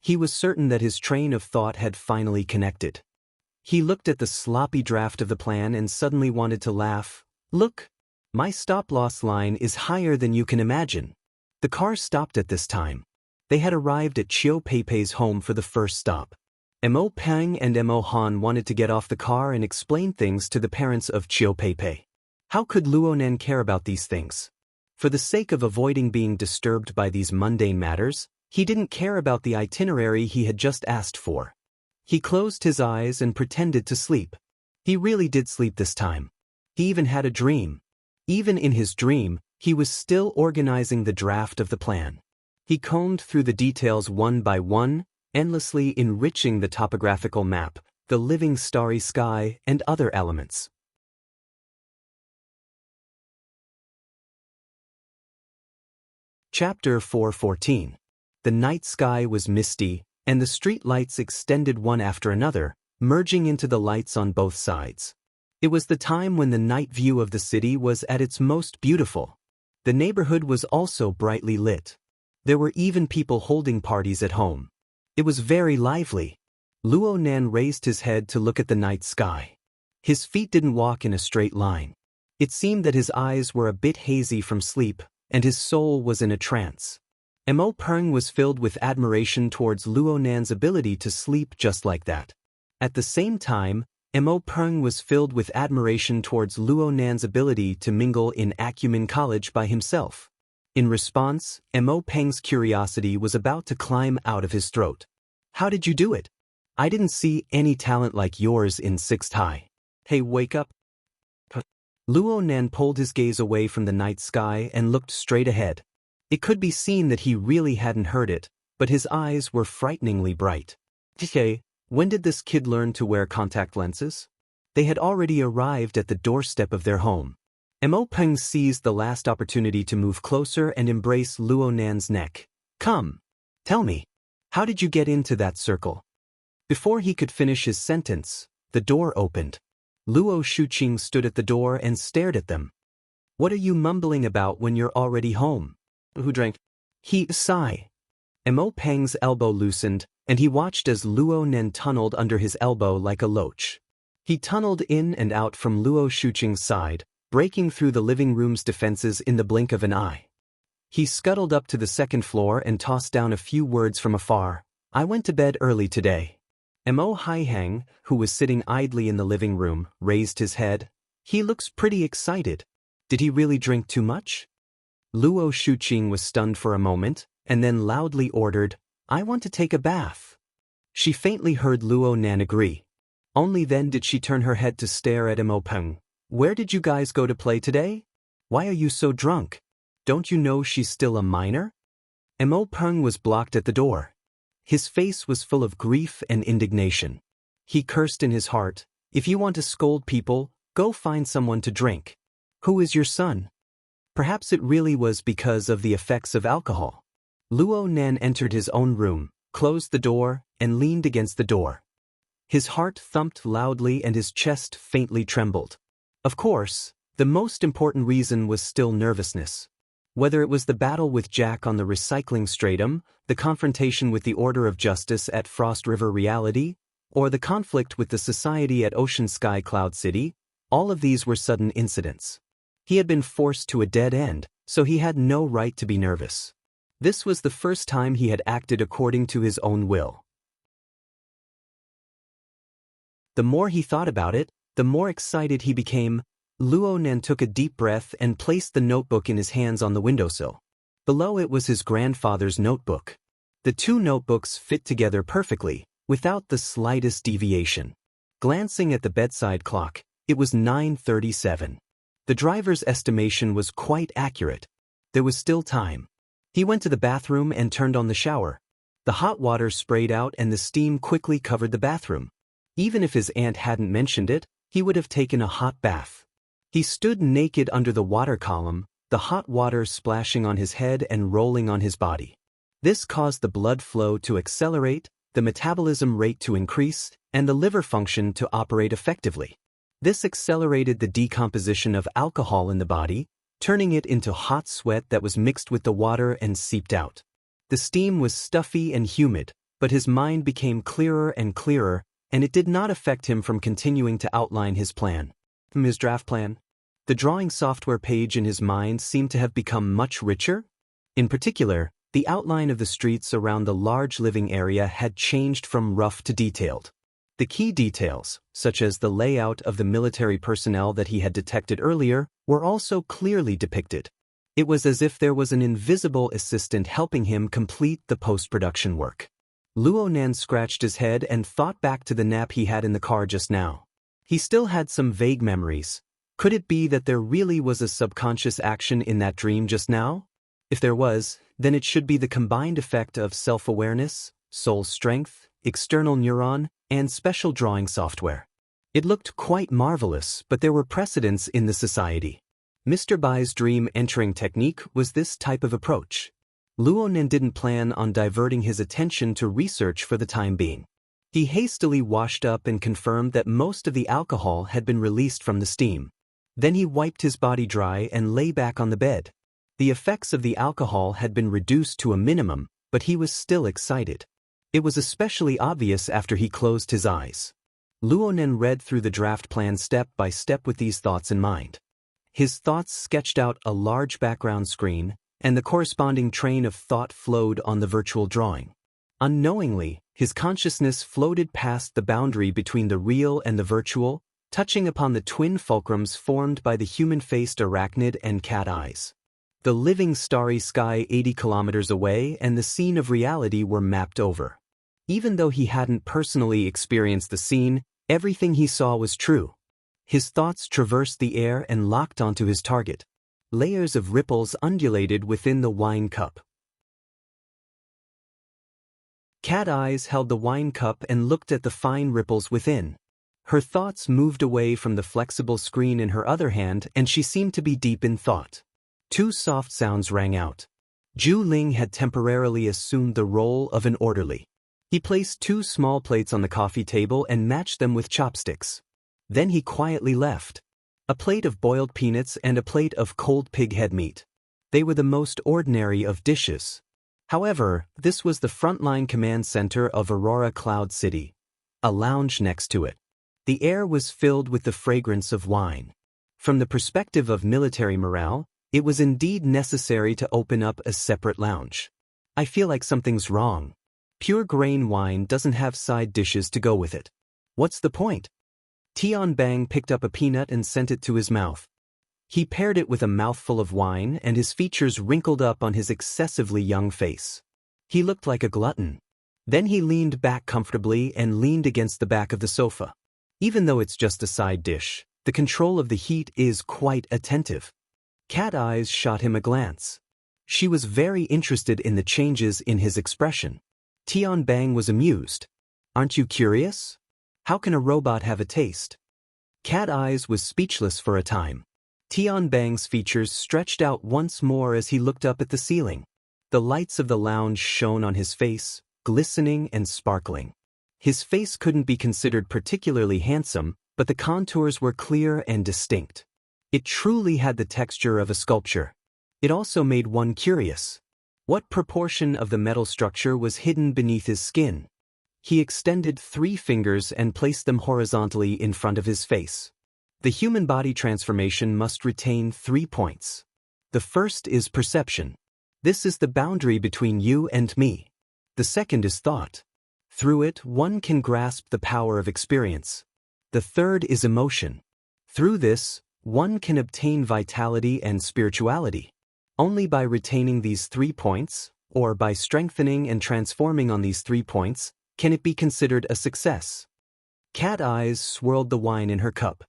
He was certain that his train of thought had finally connected. He looked at the sloppy draft of the plan and suddenly wanted to laugh. Look, my stop-loss line is higher than you can imagine. The car stopped at this time. They had arrived at Chiu Peipei's home for the first stop. Mo Peng and Mo Han wanted to get off the car and explain things to the parents of Chiu Peipei. How could Luo Nen care about these things? For the sake of avoiding being disturbed by these mundane matters, he didn't care about the itinerary he had just asked for. He closed his eyes and pretended to sleep. He really did sleep this time. He even had a dream. Even in his dream, he was still organizing the draft of the plan. He combed through the details one by one, endlessly enriching the topographical map, the living starry sky, and other elements. Chapter 4:14. The night sky was misty, and the street lights extended one after another, merging into the lights on both sides. It was the time when the night view of the city was at its most beautiful. The neighborhood was also brightly lit. There were even people holding parties at home. It was very lively. Luo Nen raised his head to look at the night sky. His feet didn't walk in a straight line. It seemed that his eyes were a bit hazy from sleep, and his soul was in a trance. Mo Peng was filled with admiration towards Luo Nan's ability to sleep just like that. At the same time, Mo Peng was filled with admiration towards Luo Nan's ability to mingle in Acumen College by himself. In response, Mo Peng's curiosity was about to climb out of his throat. How did you do it? I didn't see any talent like yours in 6th High. Hey, wake up. Luo Nan pulled his gaze away from the night sky and looked straight ahead. It could be seen that he really hadn't heard it, but his eyes were frighteningly bright. Hey, when did this kid learn to wear contact lenses? They had already arrived at the doorstep of their home. Mo Peng seized the last opportunity to move closer and embrace Luo Nan's neck. Come, tell me, how did you get into that circle? Before he could finish his sentence, the door opened. Luo Shuqing stood at the door and stared at them. What are you mumbling about when you're already home? Who drank? He sighed. Mo Peng's elbow loosened, and he watched as Luo Nen tunneled under his elbow like a loach. He tunneled in and out from Luo Shuqing's side, breaking through the living room's defenses in the blink of an eye. He scuttled up to the second floor and tossed down a few words from afar. I went to bed early today. Mo Haiheng, who was sitting idly in the living room, raised his head. He looks pretty excited. Did he really drink too much? Luo Shuqing was stunned for a moment, and then loudly ordered, I want to take a bath. She faintly heard Luo Nan agree. Only then did she turn her head to stare at Mo Peng. Where did you guys go to play today? Why are you so drunk? Don't you know she's still a minor? Mo Peng was blocked at the door. His face was full of grief and indignation. He cursed in his heart, if you want to scold people, go find someone to drink. Who is your son? Perhaps it really was because of the effects of alcohol. Luo Nan entered his own room, closed the door, and leaned against the door. His heart thumped loudly and his chest faintly trembled. Of course, the most important reason was still nervousness. Whether it was the battle with Jack on the recycling stratum, the confrontation with the Order of Justice at Frost River Reality, or the conflict with the Society at Ocean Sky Cloud City, all of these were sudden incidents. He had been forced to a dead end, so he had no right to be nervous. This was the first time he had acted according to his own will. The more he thought about it, the more excited he became. Luo Nan took a deep breath and placed the notebook in his hands on the windowsill. Below it was his grandfather's notebook. The two notebooks fit together perfectly, without the slightest deviation. Glancing at the bedside clock, it was 9:37. The driver's estimation was quite accurate. There was still time. He went to the bathroom and turned on the shower. The hot water sprayed out and the steam quickly covered the bathroom. Even if his aunt hadn't mentioned it, he would have taken a hot bath. He stood naked under the water column, the hot water splashing on his head and rolling on his body. This caused the blood flow to accelerate, the metabolism rate to increase, and the liver function to operate effectively. This accelerated the decomposition of alcohol in the body, turning it into hot sweat that was mixed with the water and seeped out. The steam was stuffy and humid, but his mind became clearer and clearer, and it did not affect him from continuing to outline his plan. His draft plan? The drawing software page in his mind seemed to have become much richer. In particular, the outline of the streets around the large living area had changed from rough to detailed. The key details, such as the layout of the military personnel that he had detected earlier, were also clearly depicted. It was as if there was an invisible assistant helping him complete the post-production work. Luo Nan scratched his head and thought back to the nap he had in the car just now. He still had some vague memories. Could it be that there really was a subconscious action in that dream just now? If there was, then it should be the combined effect of self-awareness, soul strength, external neuron, and special drawing software. It looked quite marvelous, but there were precedents in the society. Mr. Bai's dream entering technique was this type of approach. Luo Nan didn't plan on diverting his attention to research for the time being. He hastily washed up and confirmed that most of the alcohol had been released from the steam. Then he wiped his body dry and lay back on the bed. The effects of the alcohol had been reduced to a minimum, but he was still excited. It was especially obvious after he closed his eyes. Luo Nan read through the draft plan step by step with these thoughts in mind. His thoughts sketched out a large background screen, and the corresponding train of thought flowed on the virtual drawing. Unknowingly, his consciousness floated past the boundary between the real and the virtual, touching upon the twin fulcrums formed by the human-faced arachnid and cat eyes. The living starry sky 80 kilometers away and the scene of reality were mapped over. Even though he hadn't personally experienced the scene, everything he saw was true. His thoughts traversed the air and locked onto his target. Layers of ripples undulated within the wine cup. Cat eyes held the wine cup and looked at the fine ripples within. Her thoughts moved away from the flexible screen in her other hand, and she seemed to be deep in thought. Two soft sounds rang out. Zhu Ling had temporarily assumed the role of an orderly. He placed two small plates on the coffee table and matched them with chopsticks. Then he quietly left. A plate of boiled peanuts and a plate of cold pig head meat. They were the most ordinary of dishes. However, this was the frontline command center of Aurora Cloud City. A lounge next to it. The air was filled with the fragrance of wine. From the perspective of military morale, it was indeed necessary to open up a separate lounge. I feel like something's wrong. Pure grain wine doesn't have side dishes to go with it. What's the point? Tian Bang picked up a peanut and sent it to his mouth. He paired it with a mouthful of wine and his features wrinkled up on his excessively young face. He looked like a glutton. Then he leaned back comfortably and leaned against the back of the sofa. Even though it's just a side dish, the control of the heat is quite attentive. Cat eyes shot him a glance. She was very interested in the changes in his expression. Tian Bang was amused. Aren't you curious? How can a robot have a taste? Cat eyes was speechless for a time. Tian Bang's features stretched out once more as he looked up at the ceiling. The lights of the lounge shone on his face, glistening and sparkling. His face couldn't be considered particularly handsome, but the contours were clear and distinct. It truly had the texture of a sculpture. It also made one curious. What proportion of the metal structure was hidden beneath his skin? He extended 3 fingers and placed them horizontally in front of his face. The human body transformation must retain 3 points. The first is perception. This is the boundary between you and me. The second is thought. Through it, one can grasp the power of experience. The third is emotion. Through this, one can obtain vitality and spirituality. Only by retaining these 3 points, or by strengthening and transforming on these 3 points, can it be considered a success. Cat Eyes swirled the wine in her cup.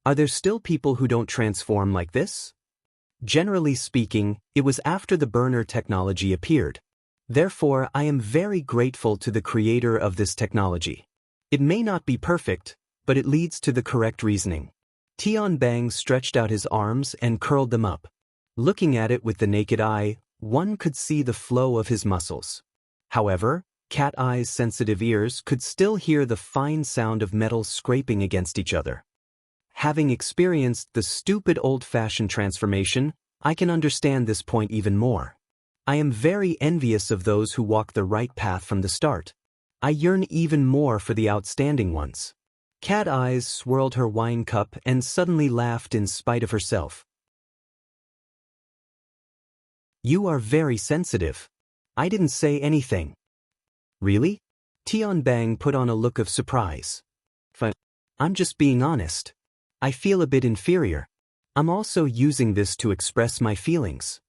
Are there still people who don't transform like this? Generally speaking, it was after the burner technology appeared. Therefore, I am very grateful to the creator of this technology. It may not be perfect, but it leads to the correct reasoning. Tian Bang stretched out his arms and curled them up. Looking at it with the naked eye, one could see the flow of his muscles. However, Cat Eye's sensitive ears could still hear the fine sound of metals scraping against each other. Having experienced the stupid old-fashioned transformation, I can understand this point even more. I am very envious of those who walk the right path from the start. I yearn even more for the outstanding ones. Cat Eyes swirled her wine cup and suddenly laughed in spite of herself. You are very sensitive. I didn't say anything. Really? Tian Bang put on a look of surprise. I'm just being honest. I feel a bit inferior. I'm also using this to express my feelings.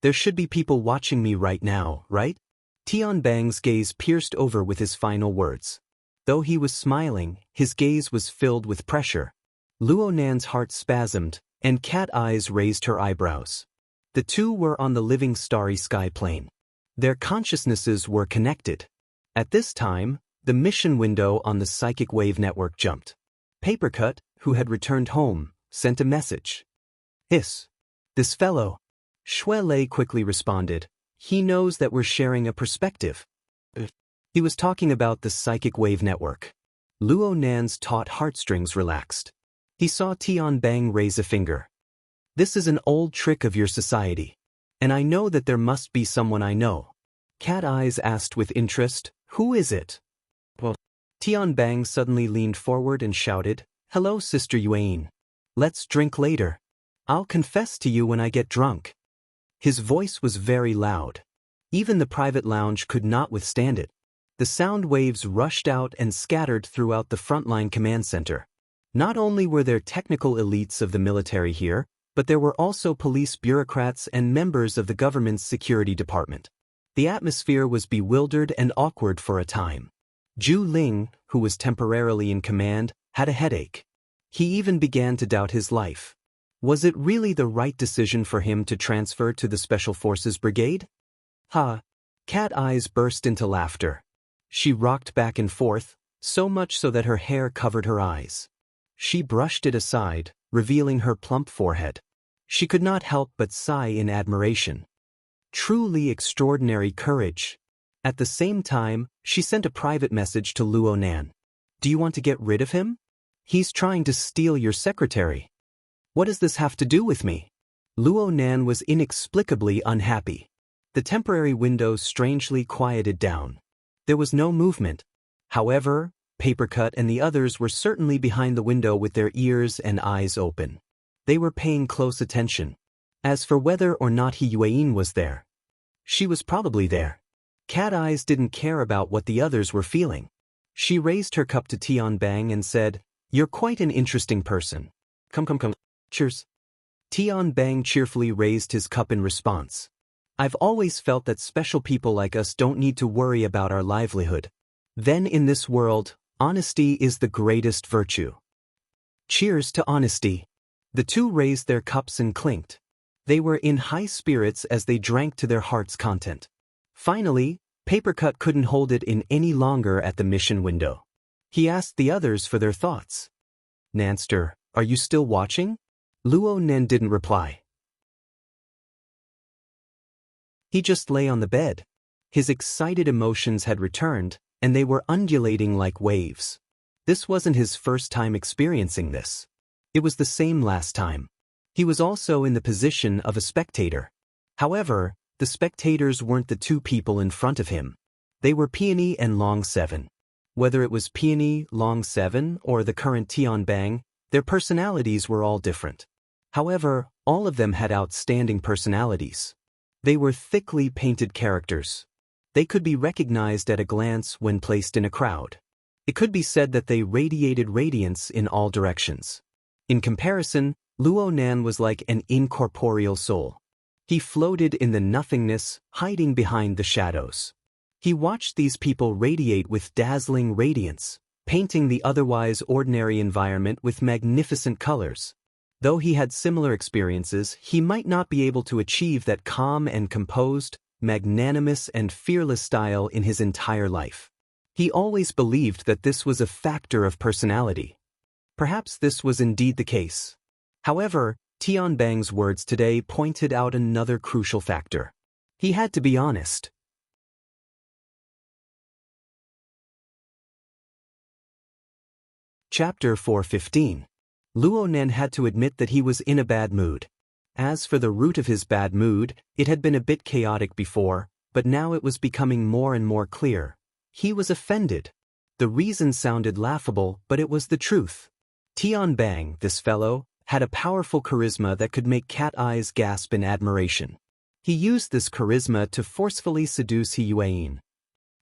There should be people watching me right now, right? Tian Bang's gaze pierced over with his final words. Though he was smiling, his gaze was filled with pressure. Luo Nan's heart spasmed, and Cat Eyes raised her eyebrows. The two were on the living starry sky plane. Their consciousnesses were connected. At this time, the mission window on the psychic wave network jumped. Papercut, who had returned home, sent a message. This fellow. Shui Lei quickly responded. He knows that we're sharing a perspective. He was talking about the psychic wave network. Luo Nan's taut heartstrings relaxed. He saw Tian Bang raise a finger. This is an old trick of your society. And I know that there must be someone I know. Cat Eyes asked with interest, who is it? Well, Tian Bang suddenly leaned forward and shouted, Hello, Sister Yuan. Let's drink later. I'll confess to you when I get drunk. His voice was very loud. Even the private lounge could not withstand it. The sound waves rushed out and scattered throughout the frontline command center. Not only were there technical elites of the military here, but there were also police bureaucrats and members of the government's security department. The atmosphere was bewildered and awkward for a time. Zhu Ling, who was temporarily in command, had a headache. He even began to doubt his life. Was it really the right decision for him to transfer to the Special Forces Brigade? Cat Eyes burst into laughter. She rocked back and forth, so much so that her hair covered her eyes. She brushed it aside, revealing her plump forehead. She could not help but sigh in admiration. Truly extraordinary courage. At the same time, she sent a private message to Luo Nan. Do you want to get rid of him? He's trying to steal your secretary. What does this have to do with me? Luo Nan was inexplicably unhappy. The temporary window strangely quieted down. There was no movement. However, Papercut and the others were certainly behind the window with their ears and eyes open. They were paying close attention. As for whether or not Yuan was there, she was probably there. Cat Eyes didn't care about what the others were feeling. She raised her cup to Tian Bang and said, You're quite an interesting person. Come. Cheers. Tian Bang cheerfully raised his cup in response. I've always felt that special people like us don't need to worry about our livelihood. Then in this world, honesty is the greatest virtue. Cheers to honesty. The two raised their cups and clinked. They were in high spirits as they drank to their heart's content. Finally, Papercut couldn't hold it in any longer at the mission window. He asked the others for their thoughts. Nanster, are you still watching? Luo Nen didn't reply. He just lay on the bed. His excited emotions had returned, and they were undulating like waves. This wasn't his first time experiencing this. It was the same last time. He was also in the position of a spectator. However, the spectators weren't the two people in front of him. They were Peony and Long 7. Whether it was Peony, Long 7, or the current Tian Bang, their personalities were all different. However, all of them had outstanding personalities. They were thickly painted characters. They could be recognized at a glance when placed in a crowd. It could be said that they radiated radiance in all directions. In comparison, Luo Nan was like an incorporeal soul. He floated in the nothingness, hiding behind the shadows. He watched these people radiate with dazzling radiance, painting the otherwise ordinary environment with magnificent colors. Though he had similar experiences, he might not be able to achieve that calm and composed, magnanimous and fearless style in his entire life. He always believed that this was a factor of personality. Perhaps this was indeed the case. However, Tianbang's words today pointed out another crucial factor. He had to be honest. Chapter 4:15. Luo Nan had to admit that he was in a bad mood. As for the root of his bad mood, it had been a bit chaotic before, but now it was becoming more and more clear. He was offended. The reason sounded laughable, but it was the truth. Tianbang, this fellow, had a powerful charisma that could make cat eyes gasp in admiration. He used this charisma to forcefully seduce He Yueyin.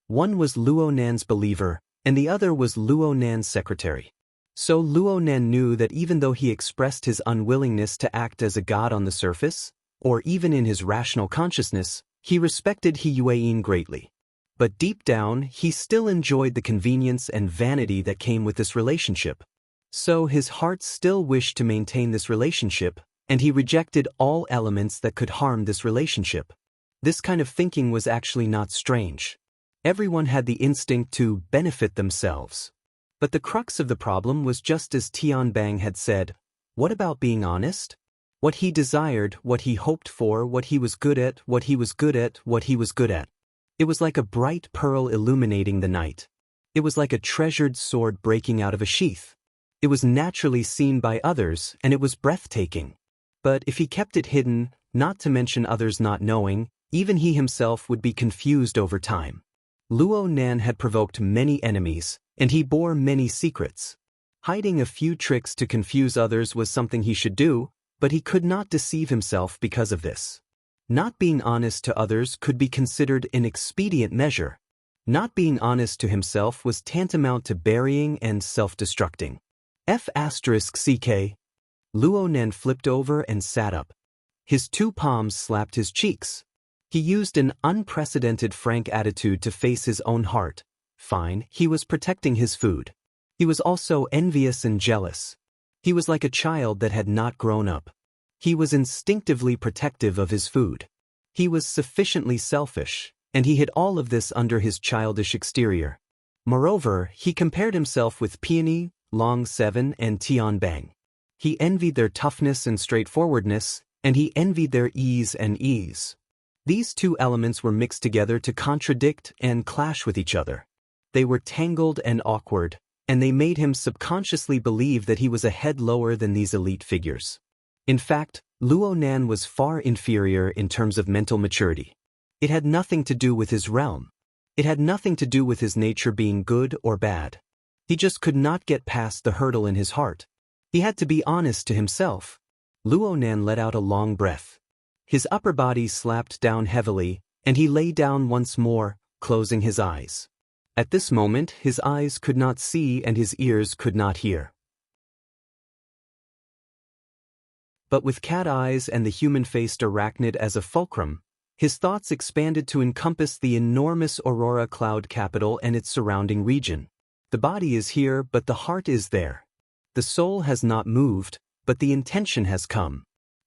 One was Luo Nan's believer, and the other was Luo Nan's secretary. So Luo Nan knew that even though he expressed his unwillingness to act as a god on the surface, or even in his rational consciousness, he respected He Yueyin greatly. But deep down, he still enjoyed the convenience and vanity that came with this relationship. So his heart still wished to maintain this relationship, and he rejected all elements that could harm this relationship. This kind of thinking was actually not strange. Everyone had the instinct to benefit themselves. But the crux of the problem was just as Tianbang had said. What about being honest? What he desired, what he hoped for, what he was good at, what he was good at, what he was good at. It was like a bright pearl illuminating the night. It was like a treasured sword breaking out of a sheath. It was naturally seen by others, and it was breathtaking. But if he kept it hidden, not to mention others not knowing, even he himself would be confused over time. Luo Nan had provoked many enemies, and he bore many secrets. Hiding a few tricks to confuse others was something he should do, but he could not deceive himself because of this. Not being honest to others could be considered an expedient measure. Not being honest to himself was tantamount to burying and self-destructing. F***ck. Luo Nan flipped over and sat up. His two palms slapped his cheeks. He used an unprecedented frank attitude to face his own heart. Fine, he was protecting his food. He was also envious and jealous. He was like a child that had not grown up. He was instinctively protective of his food. He was sufficiently selfish, and he hid all of this under his childish exterior. Moreover, he compared himself with Peony, Long Seven, and Tianbang. He envied their toughness and straightforwardness, and he envied their ease and ease. These two elements were mixed together to contradict and clash with each other. They were tangled and awkward, and they made him subconsciously believe that he was a head lower than these elite figures. In fact, Luo Nan was far inferior in terms of mental maturity. It had nothing to do with his realm. It had nothing to do with his nature being good or bad. He just could not get past the hurdle in his heart. He had to be honest to himself. Luo Nan let out a long breath. His upper body slapped down heavily, and he lay down once more, closing his eyes. At this moment, his eyes could not see and his ears could not hear. But with cat eyes and the human-faced arachnid as a fulcrum, his thoughts expanded to encompass the enormous Aurora cloud capital and its surrounding region. The body is here, but the heart is there. The soul has not moved, but the intention has come.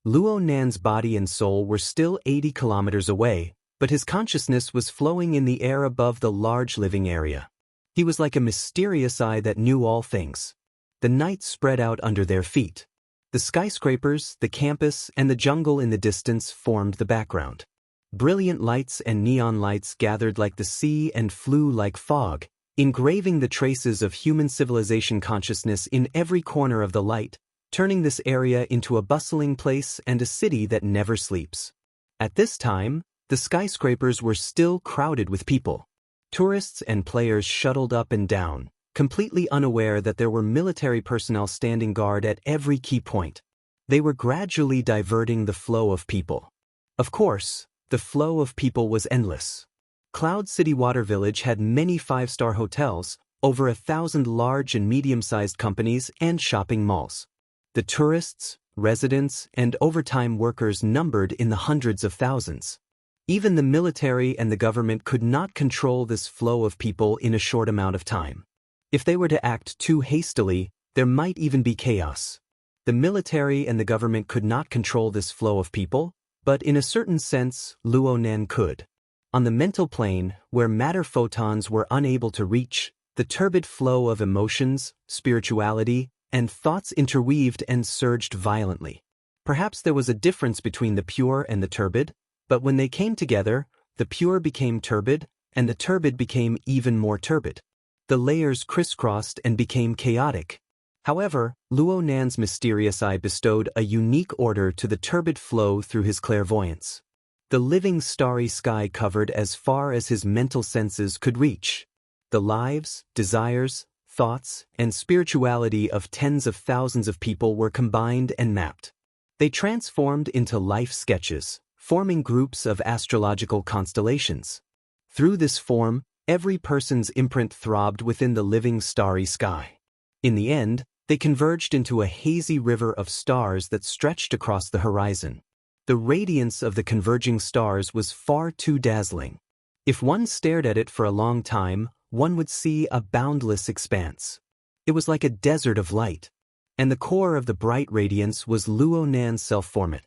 Luo Nan's body and soul were still 80 kilometers away, but his consciousness was flowing in the air above the large living area. He was like a mysterious eye that knew all things. The night spread out under their feet. The skyscrapers, the campus, and the jungle in the distance formed the background. Brilliant lights and neon lights gathered like the sea and flew like fog, engraving the traces of human civilization consciousness in every corner of the light, turning this area into a bustling place and a city that never sleeps. At this time, the skyscrapers were still crowded with people. Tourists and players shuttled up and down, completely unaware that there were military personnel standing guard at every key point. They were gradually diverting the flow of people. Of course, the The flow of people was endless. Cloud City Water Village had many five-star hotels, over 1,000 large and medium-sized companies and shopping malls. The tourists, residents, and overtime workers numbered in the hundreds of thousands. Even the military and the government could not control this flow of people in a short amount of time. If they were to act too hastily, there might even be chaos. The military and the government could not control this flow of people, but in a certain sense, Luo Nan could. On the mental plane, where matter photons were unable to reach, the turbid flow of emotions, spirituality, and thoughts interweaved and surged violently. Perhaps there was a difference between the pure and the turbid, but when they came together, the pure became turbid, and the turbid became even more turbid. The layers crisscrossed and became chaotic. However, Luo Nan's mysterious eye bestowed a unique order to the turbid flow through his clairvoyance. The living starry sky covered as far as his mental senses could reach. The lives, desires, thoughts, and spirituality of tens of thousands of people were combined and mapped. They transformed into life sketches, forming groups of astrological constellations. Through this form, every person's imprint throbbed within the living starry sky. In the end, they converged into a hazy river of stars that stretched across the horizon. The radiance of the converging stars was far too dazzling. If one stared at it for a long time, one would see a boundless expanse. It was like a desert of light. And the core of the bright radiance was Luo Nan's self-formate.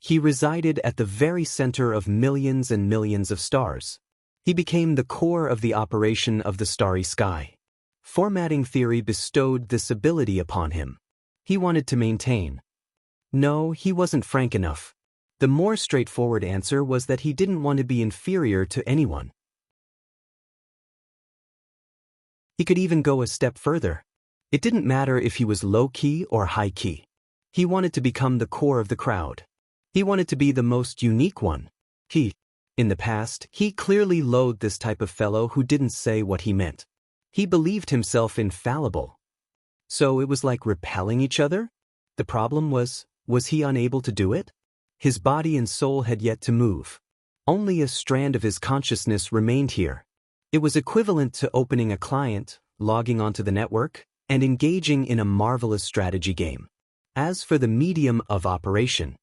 He resided at the very center of millions and millions of stars. He became the core of the operation of the starry sky. Formatting theory bestowed this ability upon him. He wanted to maintain. No, he wasn't frank enough. The more straightforward answer was that he didn't want to be inferior to anyone. He could even go a step further. It didn't matter if he was low-key or high-key. He wanted to become the core of the crowd. He wanted to be the most unique one. In the past, he clearly loathed this type of fellow who didn't say what he meant. He believed himself infallible. So it was like repelling each other? The problem was he unable to do it? His body and soul had yet to move. Only a strand of his consciousness remained here. It was equivalent to opening a client, logging onto the network, and engaging in a marvelous strategy game. As for the medium of operation,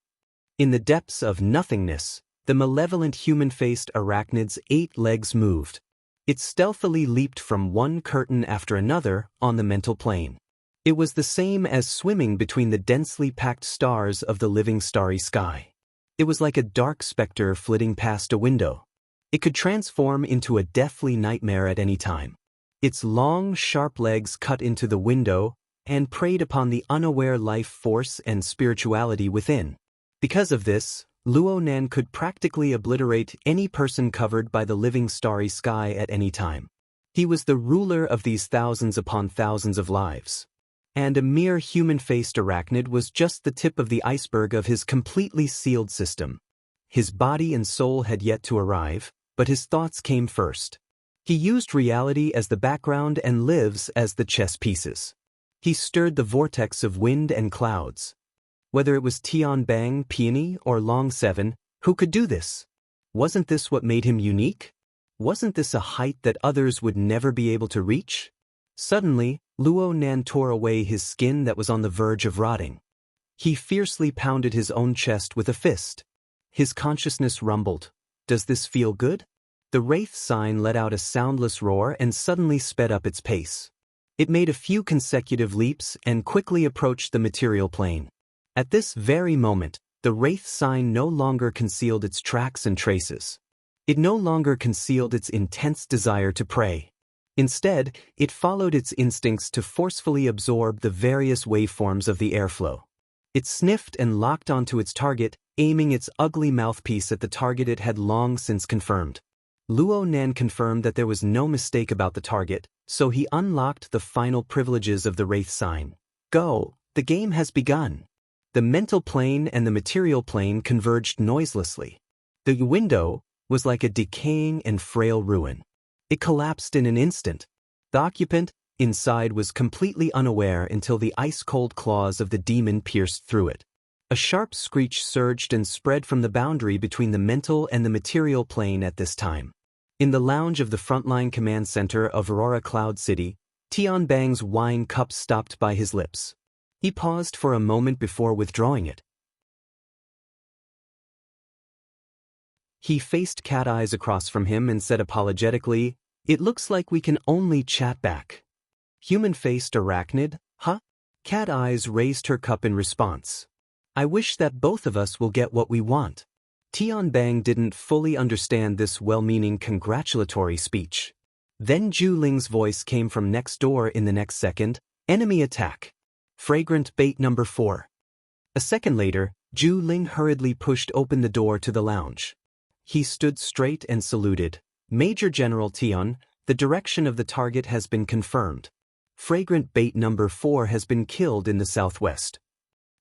in the depths of nothingness, the malevolent human-faced arachnid's 8 legs moved. It stealthily leaped from one curtain after another on the mental plane. It was the same as swimming between the densely packed stars of the living starry sky. It was like a dark specter flitting past a window. It could transform into a deathly nightmare at any time. Its long, sharp legs cut into the window and preyed upon the unaware life force and spirituality within. Because of this, Luo Nan could practically obliterate any person covered by the living starry sky at any time. He was the ruler of these thousands upon thousands of lives. And a mere human-faced arachnid was just the tip of the iceberg of his completely sealed system. His body and soul had yet to arrive, but his thoughts came first. He used reality as the background and lives as the chess pieces. He stirred the vortex of wind and clouds. Whether it was Tian Bang, Peony, or Long 7, who could do this? Wasn't this what made him unique? Wasn't this a height that others would never be able to reach? Suddenly, Luo Nan tore away his skin that was on the verge of rotting. He fiercely pounded his own chest with a fist. His consciousness rumbled. Does this feel good? The wraith sign let out a soundless roar and suddenly sped up its pace. It made a few consecutive leaps and quickly approached the material plane. At this very moment, the wraith sign no longer concealed its tracks and traces. It no longer concealed its intense desire to prey. Instead, it followed its instincts to forcefully absorb the various waveforms of the airflow. It sniffed and locked onto its target, aiming its ugly mouthpiece at the target it had long since confirmed. Luo Nan confirmed that there was no mistake about the target, so he unlocked the final privileges of the wraith sign. Go, the game has begun. The mental plane and the material plane converged noiselessly. The window was like a decaying and frail ruin. It collapsed in an instant. The occupant inside was completely unaware until the ice-cold claws of the demon pierced through it. A sharp screech surged and spread from the boundary between the mental and the material plane at this time. In the lounge of the frontline command center of Aurora Cloud City, Tianbang's wine cup stopped by his lips. He paused for a moment before withdrawing it. He faced Cat Eyes across from him and said apologetically, "It looks like we can only chat back." Human-faced arachnid, huh? Cat Eyes raised her cup in response. "I wish that both of us will get what we want." Tianbang didn't fully understand this well-meaning congratulatory speech. Then Zhu Ling's voice came from next door in the next second, "Enemy attack. Fragrant bait number 4. A second later, Zhu Ling hurriedly pushed open the door to the lounge. He stood straight and saluted. "Major General Tian, the direction of the target has been confirmed. Fragrant bait number 4 has been killed in the southwest."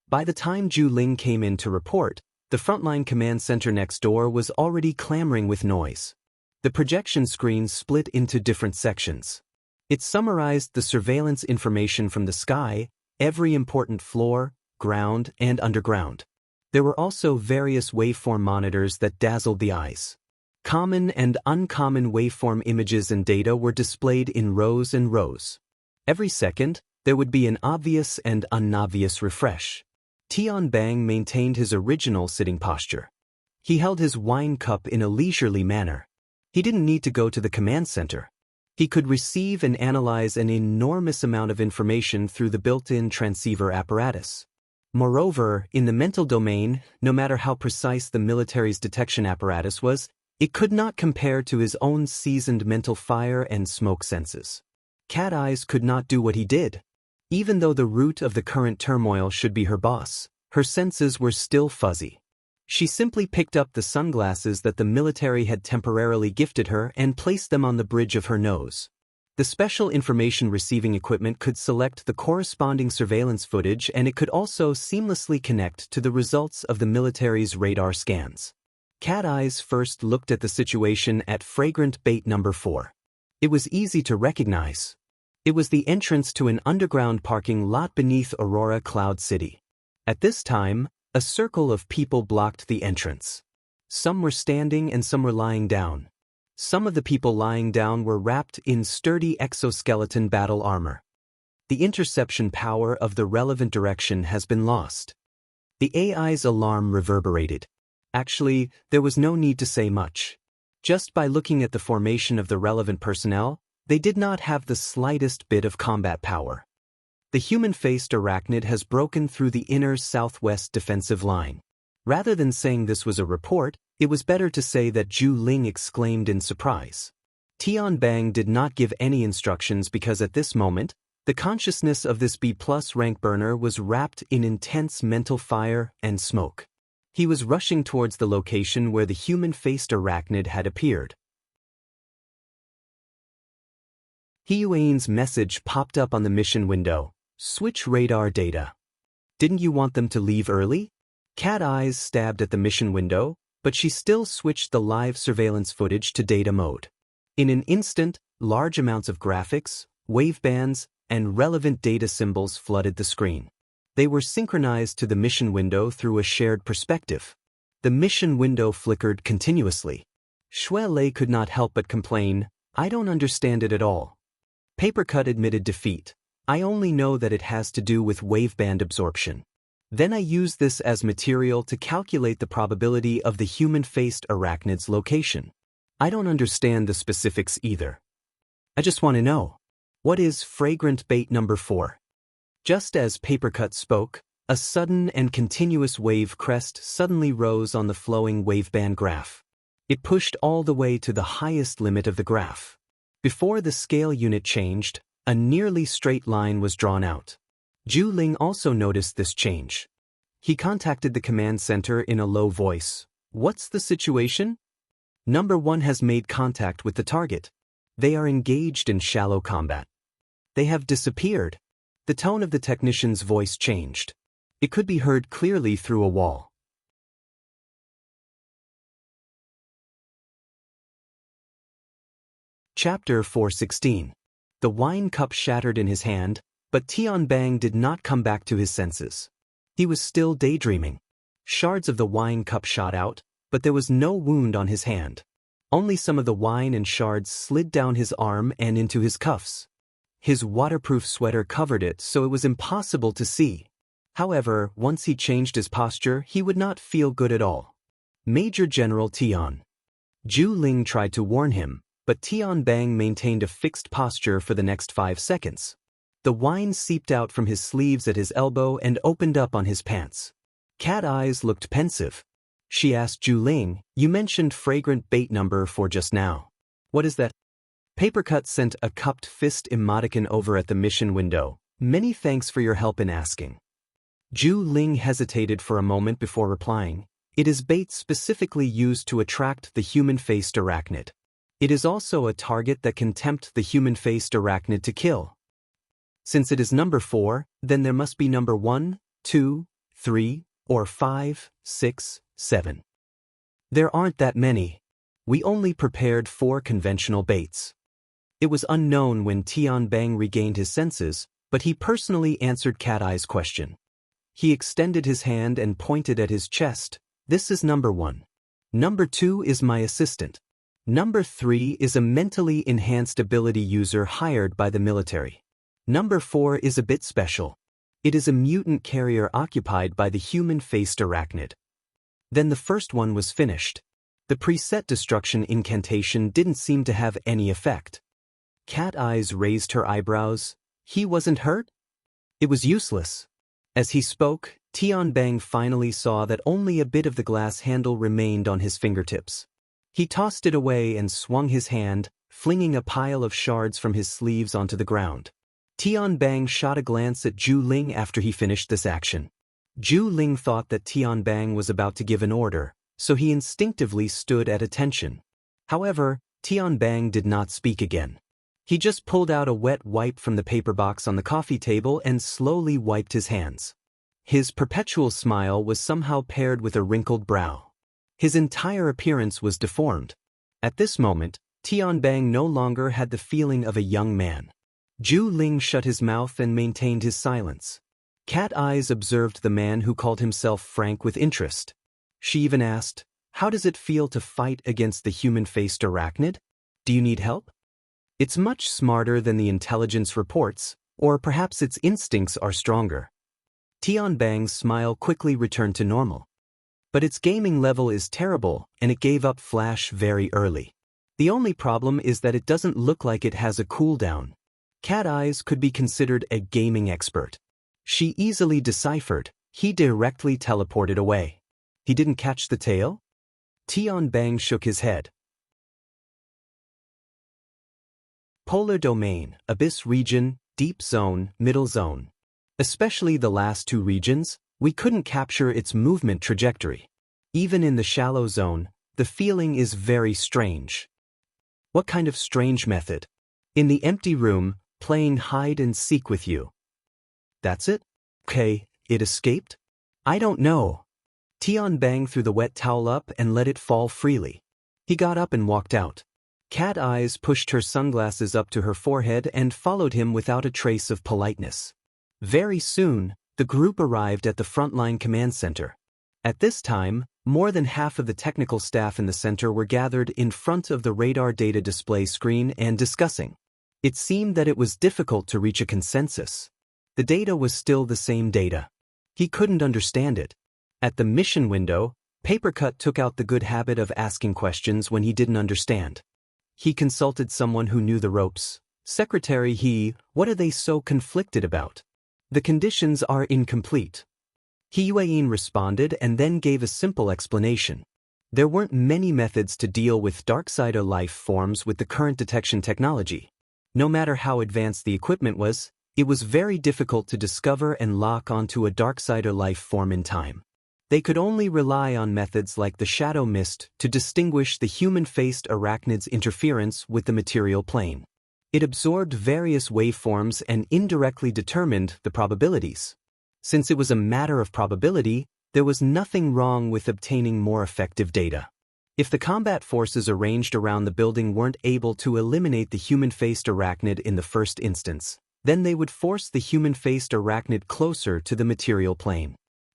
By the time Zhu Ling came in to report, the frontline command center next door was already clamoring with noise. The projection screen split into different sections. It summarized the surveillance information from the sky, every important floor, ground, and underground. There were also various waveform monitors that dazzled the eyes. Common and uncommon waveform images and data were displayed in rows and rows. Every second, there would be an obvious and unobvious refresh. Tianbang maintained his original sitting posture. He held his wine cup in a leisurely manner. He didn't need to go to the command center. He could receive and analyze an enormous amount of information through the built-in transceiver apparatus. Moreover, in the mental domain, no matter how precise the military's detection apparatus was, it could not compare to his own seasoned mental fire and smoke senses. Cat Eyes could not do what he did. Even though the root of the current turmoil should be her boss, her senses were still fuzzy. She simply picked up the sunglasses that the military had temporarily gifted her and placed them on the bridge of her nose. The special information receiving equipment could select the corresponding surveillance footage, and it could also seamlessly connect to the results of the military's radar scans. Cat Eyes first looked at the situation at fragrant bait number 4. It was easy to recognize. It was the entrance to an underground parking lot beneath Aurora Cloud City. At this time, a circle of people blocked the entrance. Some were standing and some were lying down. Some of the people lying down were wrapped in sturdy exoskeleton battle armor. The interception power of the relevant direction has been lost. The AI's alarm reverberated. Actually, there was no need to say much. Just by looking at the formation of the relevant personnel, they did not have the slightest bit of combat power. The human-faced arachnid has broken through the inner southwest defensive line. Rather than saying this was a report, it was better to say that Zhu Ling exclaimed in surprise. Tianbang did not give any instructions because at this moment, the consciousness of this B+ rank burner was wrapped in intense mental fire and smoke. He was rushing towards the location where the human-faced arachnid had appeared. Hiyuan's message popped up on the mission window. "Switch radar data." "Didn't you want them to leave early?" Cat Eyes stabbed at the mission window, but she still switched the live surveillance footage to data mode. In an instant, large amounts of graphics, wavebands, and relevant data symbols flooded the screen. They were synchronized to the mission window through a shared perspective. The mission window flickered continuously. Shui Lei could not help but complain, "I don't understand it at all." Papercut admitted defeat. "I only know that it has to do with waveband absorption. Then I use this as material to calculate the probability of the human-faced arachnid's location. I don't understand the specifics either. I just want to know, what is fragrant bait number 4? Just as Papercut spoke, a sudden and continuous wave crest suddenly rose on the flowing waveband graph. It pushed all the way to the highest limit of the graph. Before the scale unit changed, a nearly straight line was drawn out. Zhu Ling also noticed this change. He contacted the command center in a low voice. "What's the situation?" "Number 1 has made contact with the target. They are engaged in shallow combat." "They have disappeared." The tone of the technician's voice changed. It could be heard clearly through a wall. Chapter 416. The wine cup shattered in his hand, but Tianbang did not come back to his senses. He was still daydreaming. Shards of the wine cup shot out, but there was no wound on his hand. Only some of the wine and shards slid down his arm and into his cuffs. His waterproof sweater covered it, so it was impossible to see. However, once he changed his posture, he would not feel good at all. Major General Tian. Zhu Ling tried to warn him, but Tian Bang maintained a fixed posture for the next 5 seconds. The wine seeped out from his sleeves at his elbow and opened up on his pants. Cat Eyes looked pensive. She asked Zhu Ling, "You mentioned fragrant bait number 4 just now. What is that?" Papercut sent a cupped fist emoticon over at the mission window. "Many thanks for your help in asking." Zhu Ling hesitated for a moment before replying. "It is bait specifically used to attract the human-faced arachnid. It is also a target that can tempt the human-faced arachnid to kill. Since it is number 4, then there must be number 1, 2, 3, or 5, 6, 7. There aren't that many. We only prepared 4 conventional baits." It was unknown when Tian Bang regained his senses, but he personally answered Cat Eye's question. He extended his hand and pointed at his chest. "This is number 1. Number 2 is my assistant. Number 3 is a mentally enhanced ability user hired by the military. Number 4 is a bit special. It is a mutant carrier occupied by the human-faced arachnid." Then the first one was finished. The preset destruction incantation didn't seem to have any effect. Cat Eyes raised her eyebrows. "He wasn't hurt?" It was useless. As he spoke, Tian Bang finally saw that only a bit of the glass handle remained on his fingertips. He tossed it away and swung his hand, flinging a pile of shards from his sleeves onto the ground. Tian Bang shot a glance at Zhu Ling after he finished this action. Zhu Ling thought that Tian Bang was about to give an order, so he instinctively stood at attention. However, Tian Bang did not speak again. He just pulled out a wet wipe from the paper box on the coffee table and slowly wiped his hands. His perpetual smile was somehow paired with a wrinkled brow. His entire appearance was deformed. At this moment, Tian Bang no longer had the feeling of a young man. Zhu Ling shut his mouth and maintained his silence. Cat Eyes observed the man who called himself Frank with interest. She even asked, "How does it feel to fight against the human-faced arachnid? Do you need help?" "It's much smarter than the intelligence reports, or perhaps its instincts are stronger." Tian Bang's smile quickly returned to normal. "But its gaming level is terrible, and it gave up Flash very early. The only problem is that it doesn't look like it has a cooldown." Cat Eyes could be considered a gaming expert. She easily deciphered. He directly teleported away. He didn't catch the tail? Tian Bang shook his head. Polar Domain, Abyss Region, Deep Zone, Middle Zone. Especially the last 2 regions, we couldn't capture its movement trajectory. Even in the shallow zone, the feeling is very strange. What kind of strange method? In the empty room, playing hide and seek with you. That's it? Okay, it escaped? I don't know. Tian Bang threw the wet towel up and let it fall freely. He got up and walked out. Cat Eyes pushed her sunglasses up to her forehead and followed him without a trace of politeness. Very soon, the group arrived at the frontline command center. At this time, more than half of the technical staff in the center were gathered in front of the radar data display screen and discussing. It seemed that it was difficult to reach a consensus. The data was still the same data. He couldn't understand it. At the mission window, Papercut took out the good habit of asking questions when he didn't understand. He consulted someone who knew the ropes. "Secretary what are they so conflicted about? The conditions are incomplete." Huayin responded and then gave a simple explanation. There weren't many methods to deal with Darksider life forms with the current detection technology. No matter how advanced the equipment was, it was very difficult to discover and lock onto a Darksider life form in time. They could only rely on methods like the shadow mist to distinguish the human-faced arachnid's interference with the material plane. It absorbed various waveforms and indirectly determined the probabilities. Since it was a matter of probability, there was nothing wrong with obtaining more effective data. If the combat forces arranged around the building weren't able to eliminate the human-faced arachnid in the first instance, then they would force the human-faced arachnid closer to the material plane.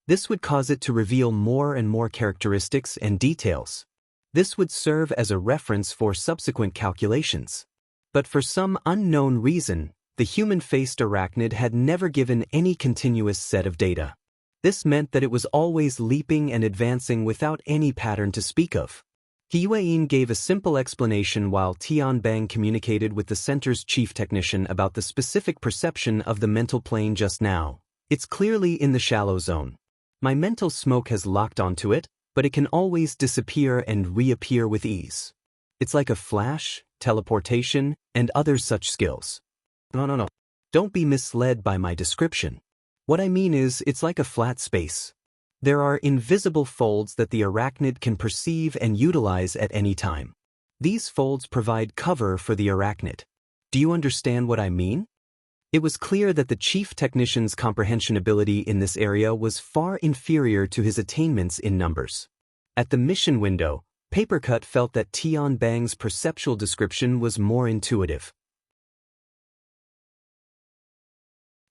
This would cause it to reveal more and more characteristics and details. This would serve as a reference for subsequent calculations. But for some unknown reason, the human-faced arachnid had never given any continuous set of data. This meant that it was always leaping and advancing without any pattern to speak of. Huiyin gave a simple explanation while Tianbang communicated with the center's chief technician about the specific perception of the mental plane just now. It's clearly in the shallow zone. My mental smoke has locked onto it, but it can always disappear and reappear with ease. It's like a flash, teleportation, and other such skills. No. Don't be misled by my description. What I mean is, it's like a flat space. There are invisible folds that the arachnid can perceive and utilize at any time. These folds provide cover for the arachnid. Do you understand what I mean? It was clear that the chief technician's comprehension ability in this area was far inferior to his attainments in numbers. At the mission window, Papercut felt that Tianbang's perceptual description was more intuitive.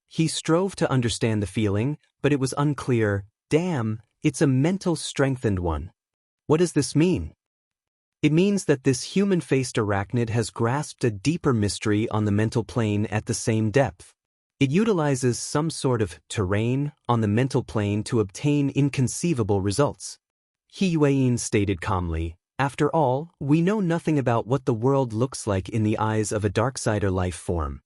He strove to understand the feeling, but it was unclear. Damn, it's a mental strengthened one. What does this mean? It means that this human-faced arachnid has grasped a deeper mystery on the mental plane at the same depth. It utilizes some sort of terrain on the mental plane to obtain inconceivable results. Huiyin stated calmly, "After all, we know nothing about what the world looks like in the eyes of a Darksider life form.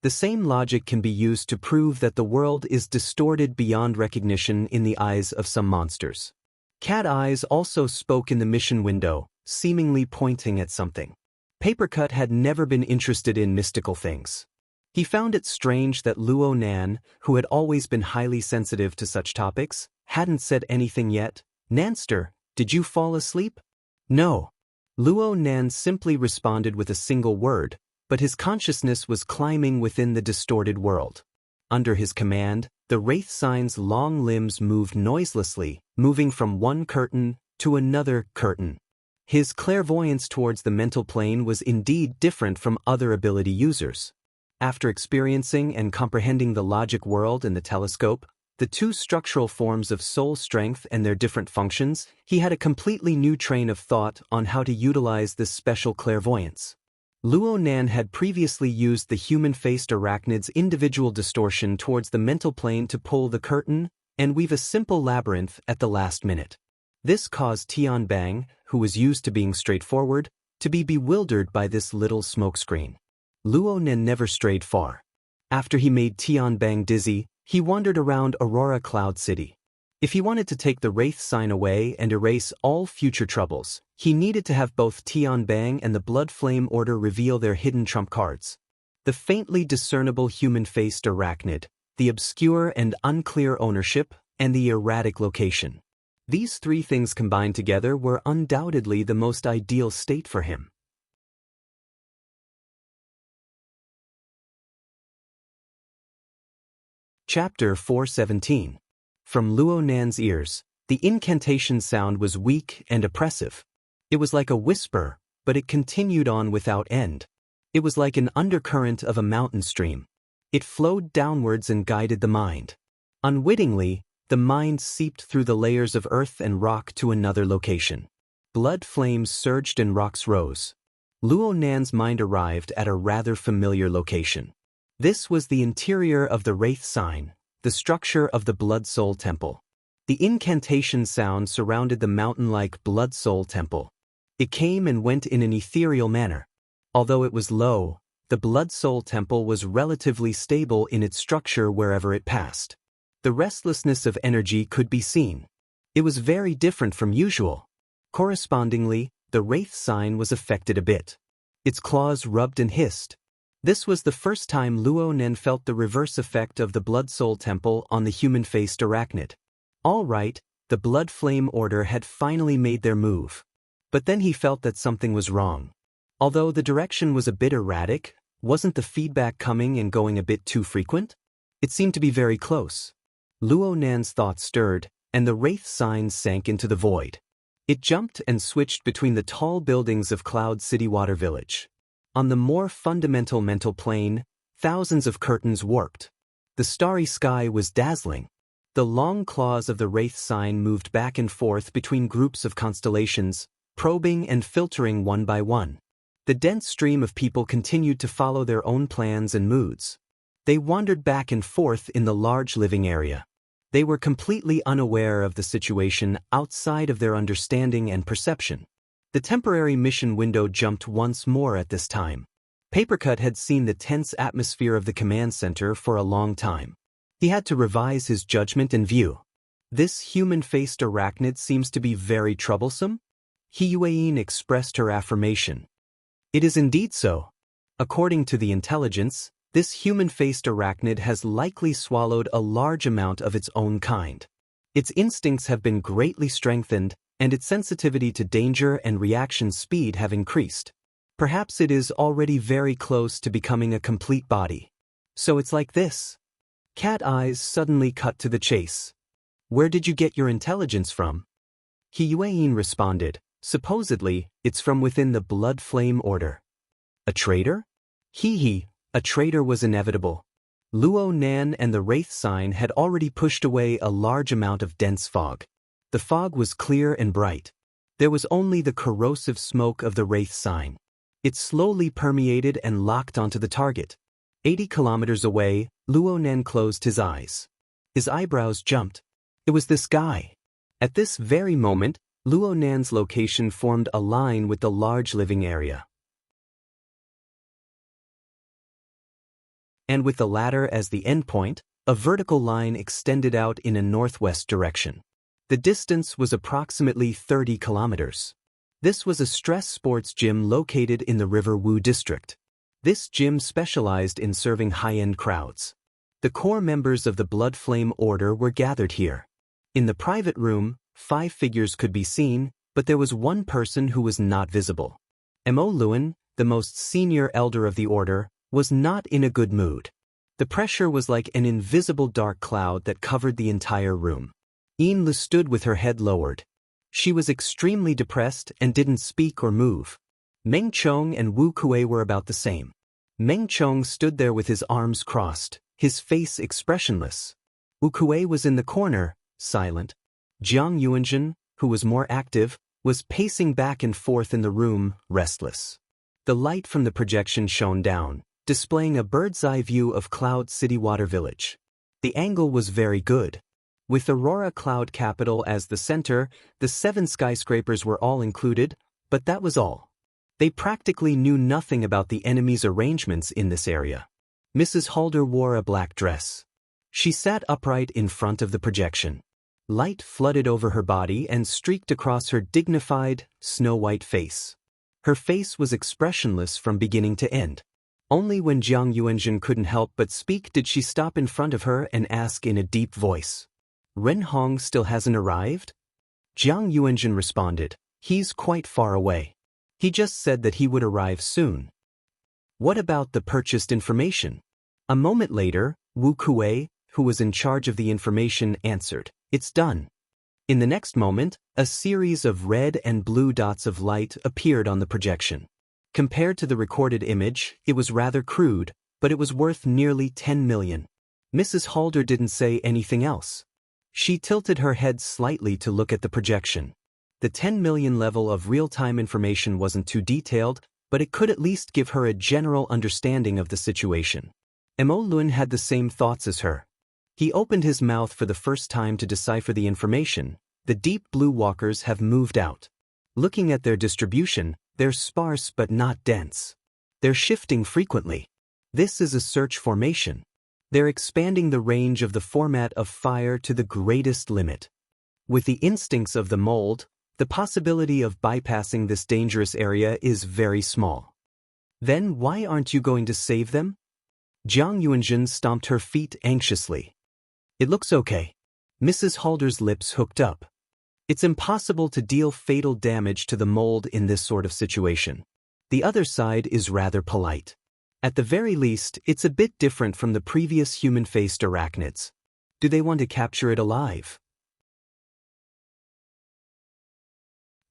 The same logic can be used to prove that the world is distorted beyond recognition in the eyes of some monsters." Cat Eyes also spoke in the mission window, seemingly pointing at something. Papercut had never been interested in mystical things. He found it strange that Luo Nan, who had always been highly sensitive to such topics, hadn't said anything yet. "Nanster, did you fall asleep?" "No." Luo Nan simply responded with a single word, but his consciousness was climbing within the distorted world. Under his command, the Wraith Sign's long limbs moved noiselessly, moving from one curtain to another curtain. His clairvoyance towards the mental plane was indeed different from other ability users. After experiencing and comprehending the logic world and the telescope, the two structural forms of soul strength and their different functions, he had a completely new train of thought on how to utilize this special clairvoyance. Luo Nan had previously used the human-faced arachnid's individual distortion towards the mental plane to pull the curtain and weave a simple labyrinth at the last minute. This caused Tianbang, who was used to being straightforward, to be bewildered by this little smokescreen. Luo Nan never strayed far. After he made Tianbang dizzy, he wandered around Aurora Cloud City. If he wanted to take the Wraith Sign away and erase all future troubles, he needed to have both Tianbang and the Blood Flame Order reveal their hidden trump cards. The faintly discernible human-faced arachnid, the obscure and unclear ownership, and the erratic location. These three things combined together were undoubtedly the most ideal state for him. Chapter 417. From Luo Nan's ears, the incantation sound was weak and oppressive. It was like a whisper, but it continued on without end. It was like an undercurrent of a mountain stream. It flowed downwards and guided the mind. Unwittingly, the mind seeped through the layers of earth and rock to another location. Blood flames surged and rocks rose. Luo Nan's mind arrived at a rather familiar location. This was the interior of the Wraith Sign, the structure of the Blood Soul Temple. The incantation sound surrounded the mountain-like Blood Soul Temple. It came and went in an ethereal manner. Although it was low, the Blood Soul Temple was relatively stable in its structure wherever it passed. The restlessness of energy could be seen. It was very different from usual. Correspondingly, the Wraith Sign was affected a bit. Its claws rubbed and hissed. This was the first time Luo Nan felt the reverse effect of the Blood Soul Temple on the human-faced arachnid. All right, the Blood Flame Order had finally made their move. But then he felt that something was wrong. Although the direction was a bit erratic, wasn't the feedback coming and going a bit too frequent? It seemed to be very close. Luo Nan's thoughts stirred, and the Wraith Sign sank into the void. It jumped and switched between the tall buildings of Cloud City Water Village. On the more fundamental mental plane, thousands of curtains warped. The starry sky was dazzling. The long claws of the wraith sign moved back and forth between groups of constellations, probing and filtering one by one. The dense stream of people continued to follow their own plans and moods. They wandered back and forth in the large living area. They were completely unaware of the situation outside of their understanding and perception. The temporary mission window jumped once more at this time. Papercut had seen the tense atmosphere of the command center for a long time. He had to revise his judgment and view. This human-faced arachnid seems to be very troublesome? Hiyuein expressed her affirmation. It is indeed so. According to the intelligence, this human-faced arachnid has likely swallowed a large amount of its own kind. Its instincts have been greatly strengthened, and its sensitivity to danger and reaction speed have increased. Perhaps it is already very close to becoming a complete body. So it's like this. Cat Eyes suddenly cut to the chase. Where did you get your intelligence from? Hiyuein responded, supposedly, it's from within the Blood Flame Order. A traitor? A traitor was inevitable. Luo Nan and the Wraith sign had already pushed away a large amount of dense fog. The fog was clear and bright. There was only the corrosive smoke of the Wraith sign. It slowly permeated and locked onto the target. 80 kilometers away, Luo Nan closed his eyes. His eyebrows jumped. It was this guy. At this very moment, Luo Nan's location formed a line with the large living area. And with the latter as the endpoint, a vertical line extended out in a northwest direction. The distance was approximately 30 kilometers. This was a stress sports gym located in the River Wu district. This gym specialized in serving high-end crowds. The core members of the Blood Flame Order were gathered here. In the private room, 5 figures could be seen, but there was one person who was not visible. Mo Luan, the most senior elder of the order, was not in a good mood. The pressure was like an invisible dark cloud that covered the entire room. Yin Lu stood with her head lowered. She was extremely depressed and didn't speak or move. Meng Chong and Wu Kuei were about the same. Meng Chong stood there with his arms crossed, his face expressionless. Wu Kuei was in the corner, silent. Jiang Yuanjun, who was more active, was pacing back and forth in the room, restless. The light from the projection shone down, displaying a bird's-eye view of Cloud City Water Village. The angle was very good. With Aurora Cloud Capital as the center, the 7 skyscrapers were all included, but that was all. They practically knew nothing about the enemy's arrangements in this area. Mrs. Halder wore a black dress. She sat upright in front of the projection. Light flooded over her body and streaked across her dignified, snow-white face. Her face was expressionless from beginning to end. Only when Jiang Yuanjun couldn't help but speak did she stop in front of her and ask in a deep voice, "Ren Hong still hasn't arrived?" Jiang Yuanjun responded, "He's quite far away. He just said that he would arrive soon." "What about the purchased information?" A moment later, Wu Kuei, who was in charge of the information, answered, "It's done." In the next moment, a series of red and blue dots of light appeared on the projection. Compared to the recorded image, it was rather crude, but it was worth nearly 10 million. Mrs. Halder didn't say anything else. She tilted her head slightly to look at the projection. The 10 million level of real-time information wasn't too detailed, but it could at least give her a general understanding of the situation. Mo Lun had the same thoughts as her. He opened his mouth for the first time to decipher the information. The deep blue walkers have moved out. Looking at their distribution, they're sparse but not dense. They're shifting frequently. This is a search formation. They're expanding the range of the format of fire to the greatest limit. With the instincts of the mold, the possibility of bypassing this dangerous area is very small. Then why aren't you going to save them? Jiang Yuanjun stomped her feet anxiously. It looks okay. Mrs. Halder's lips hooked up. It's impossible to deal fatal damage to the mold in this sort of situation. The other side is rather polite. At the very least, it's a bit different from the previous human-faced arachnids. Do they want to capture it alive?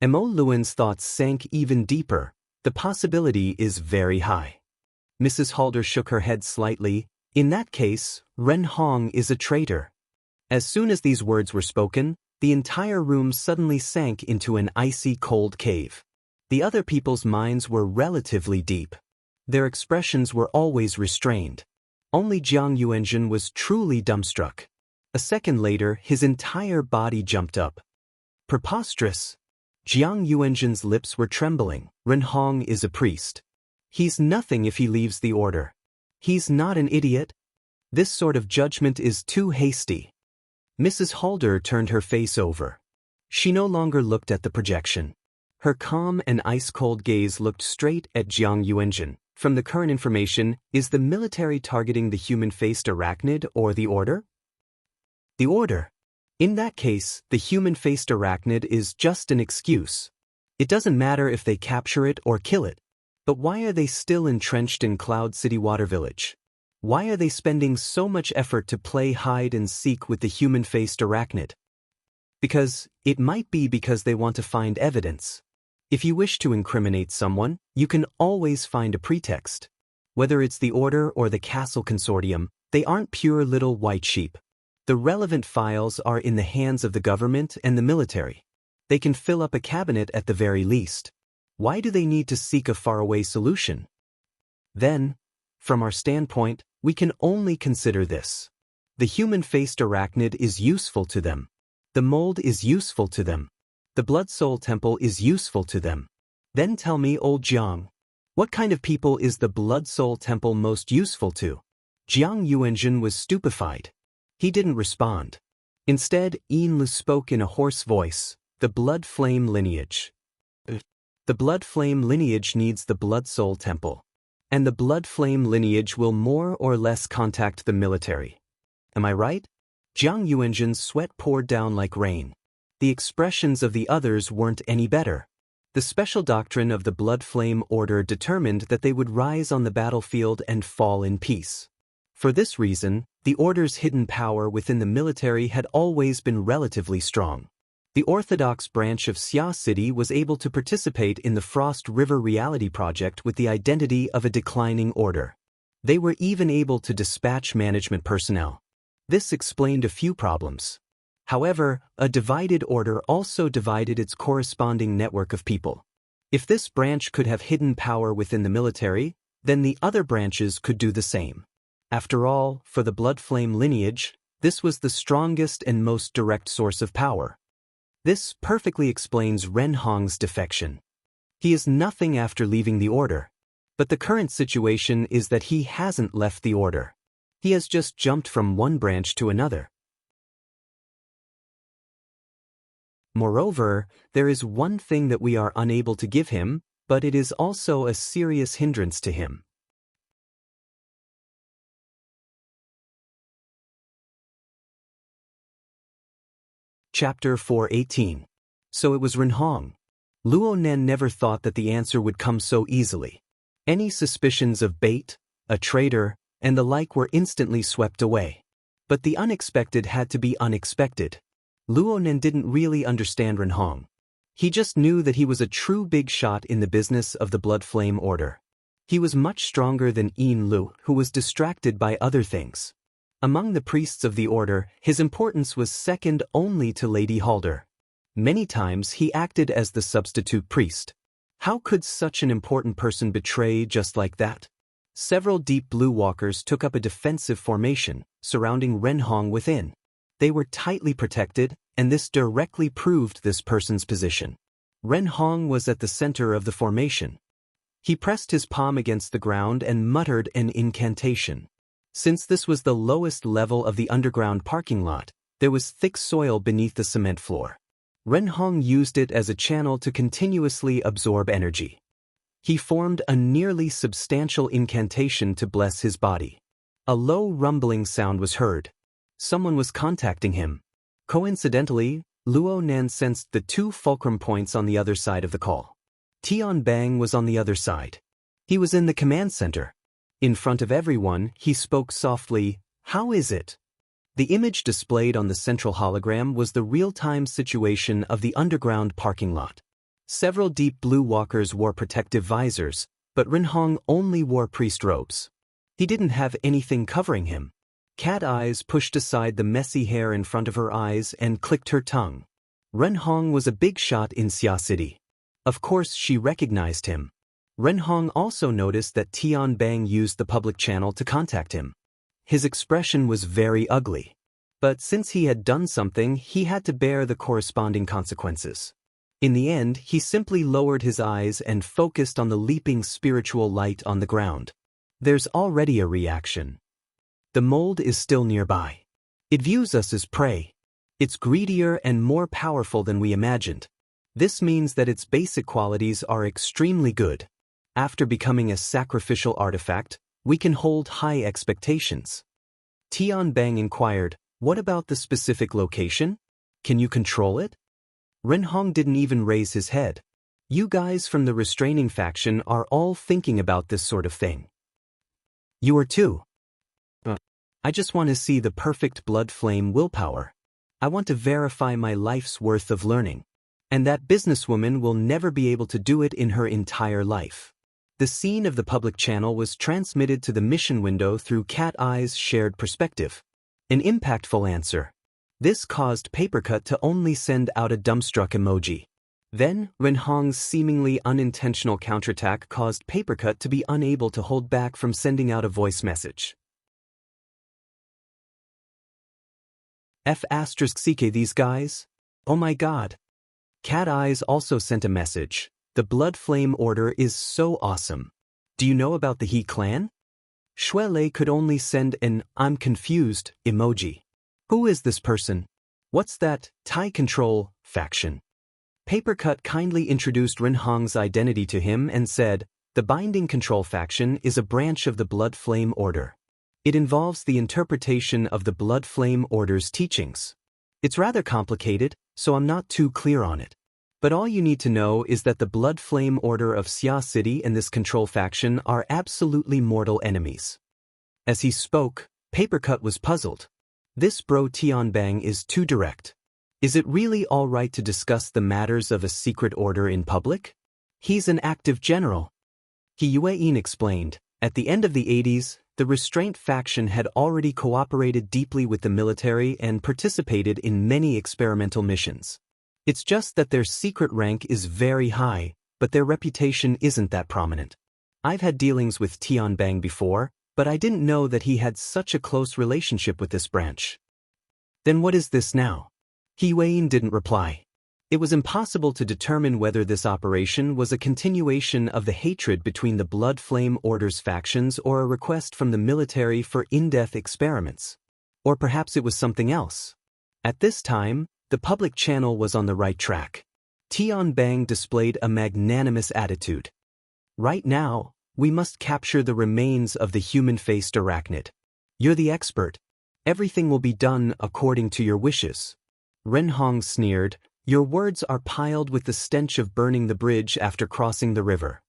Mo Luan's thoughts sank even deeper. The possibility is very high. Mrs. Halder shook her head slightly. In that case, Ren Hong is a traitor. As soon as these words were spoken, the entire room suddenly sank into an icy cold cave. The other people's minds were relatively deep. Their expressions were always restrained. Only Jiang Yuanzhen was truly dumbstruck. A second later, his entire body jumped up. Preposterous! Jiang Yuanzhen's lips were trembling. Renhong is a priest. He's nothing if he leaves the order. He's not an idiot. This sort of judgment is too hasty. Mrs. Halder turned her face over. She no longer looked at the projection. Her calm and ice-cold gaze looked straight at Jiang Yuanzhen. From the current information, is the military targeting the human-faced arachnid or the order? The order. In that case, the human-faced arachnid is just an excuse. It doesn't matter if they capture it or kill it. But why are they still entrenched in Cloud City Water Village? Why are they spending so much effort to play hide and seek with the human-faced arachnid? Because they want to find evidence. If you wish to incriminate someone, you can always find a pretext. Whether it's the Order or the Castle Consortium, they aren't pure little white sheep. The relevant files are in the hands of the government and the military. They can fill up a cabinet at the very least. Why do they need to seek a faraway solution? Then, from our standpoint, we can only consider this. The human-faced arachnid is useful to them. The mold is useful to them. The Blood Soul Temple is useful to them. Then tell me, old Jiang, what kind of people is the Blood Soul Temple most useful to? Jiang Yuanzhen was stupefied. He didn't respond. Instead, Yin Lu spoke in a hoarse voice, the Blood Flame lineage. The Blood Flame lineage needs the Blood Soul Temple. And the Blood Flame lineage will more or less contact the military. Am I right? Jiang Yuanzhen's sweat poured down like rain. The expressions of the others weren't any better. The special doctrine of the Blood Flame Order determined that they would rise on the battlefield and fall in peace. For this reason, the Order's hidden power within the military had always been relatively strong. The Orthodox branch of Xia City was able to participate in the Frost River Reality Project with the identity of a declining order. They were even able to dispatch management personnel. This explained a few problems. However, a divided order also divided its corresponding network of people. If this branch could have hidden power within the military, then the other branches could do the same. After all, for the Blood Flame lineage, this was the strongest and most direct source of power. This perfectly explains Renhong's defection. He is nothing after leaving the order. But the current situation is that he hasn't left the order. He has just jumped from one branch to another. Moreover, there is one thing that we are unable to give him, but it is also a serious hindrance to him. Chapter 418. So it was Renhong. Luo Nen never thought that the answer would come so easily. Any suspicions of bait, a traitor, and the like were instantly swept away. But the unexpected had to be unexpected. Luo Nen didn't really understand Renhong. He just knew that he was a true big shot in the business of the Blood Flame Order. He was much stronger than Yin Lu, who was distracted by other things. Among the priests of the order, his importance was second only to Lady Halder. Many times he acted as the substitute priest. How could such an important person betray just like that? Several deep blue walkers took up a defensive formation, surrounding Renhong within. They were tightly protected, and this directly proved this person's position. Renhong was at the center of the formation. He pressed his palm against the ground and muttered an incantation. Since this was the lowest level of the underground parking lot, there was thick soil beneath the cement floor. Renhong used it as a channel to continuously absorb energy. He formed a nearly substantial incantation to bless his body. A low rumbling sound was heard. Someone was contacting him. Coincidentally, Luo Nan sensed the two fulcrum points on the other side of the call. Tian Bang was on the other side. He was in the command center. In front of everyone, he spoke softly, "How is it?" The image displayed on the central hologram was the real-time situation of the underground parking lot. Several deep blue walkers wore protective visors, but Renhong only wore priest robes. He didn't have anything covering him. Cat Eyes pushed aside the messy hair in front of her eyes and clicked her tongue. Ren Hong was a big shot in Xia City. Of course she recognized him. Ren Hong also noticed that Tian Bang used the public channel to contact him. His expression was very ugly. But since he had done something, he had to bear the corresponding consequences. In the end, he simply lowered his eyes and focused on the leaping spiritual light on the ground. There's already a reaction. The mold is still nearby. It views us as prey. It's greedier and more powerful than we imagined. This means that its basic qualities are extremely good. After becoming a sacrificial artifact, we can hold high expectations. Tian Bang inquired, "What about the specific location? Can you control it?" Ren Hong didn't even raise his head. You guys from the restraining faction are all thinking about this sort of thing. You are too. I just want to see the perfect blood flame willpower. I want to verify my life's worth of learning. And that businesswoman will never be able to do it in her entire life. The scene of the public channel was transmitted to the mission window through Cat Eye's shared perspective. An impactful answer. This caused Papercut to only send out a dumbstruck emoji. Then, Ren Hong's seemingly unintentional counterattack caused Papercut to be unable to hold back from sending out a voice message. F***CK these guys? Oh my god. Cat Eyes also sent a message. The Blood Flame Order is so awesome. Do you know about the He clan? Shui Lei could only send an "I'm confused" emoji. Who is this person? What's that Tai Control faction? Papercut kindly introduced Ren Hong's identity to him and said, the Binding Control faction is a branch of the Blood Flame Order. It involves the interpretation of the Blood Flame Order's teachings. It's rather complicated, so I'm not too clear on it. But all you need to know is that the Blood Flame Order of Xia City and this control faction are absolutely mortal enemies. As he spoke, Papercut was puzzled. This bro Tianbang is too direct. Is it really all right to discuss the matters of a secret order in public? He's an active general. He Yueyin explained, at the end of the 80s, the Restraint faction had already cooperated deeply with the military and participated in many experimental missions. It's just that their secret rank is very high, but their reputation isn't that prominent. I've had dealings with Tianbang before, but I didn't know that he had such a close relationship with this branch. Then what is this now? He Yueyin didn't reply. It was impossible to determine whether this operation was a continuation of the hatred between the Blood Flame Order's factions or a request from the military for in-depth experiments. Or perhaps it was something else. At this time, the public channel was on the right track. Tianbang displayed a magnanimous attitude. Right now, we must capture the remains of the human-faced arachnid. You're the expert. Everything will be done according to your wishes. Ren Hong sneered, your words are piled with the stench of burning the bridge after crossing the river.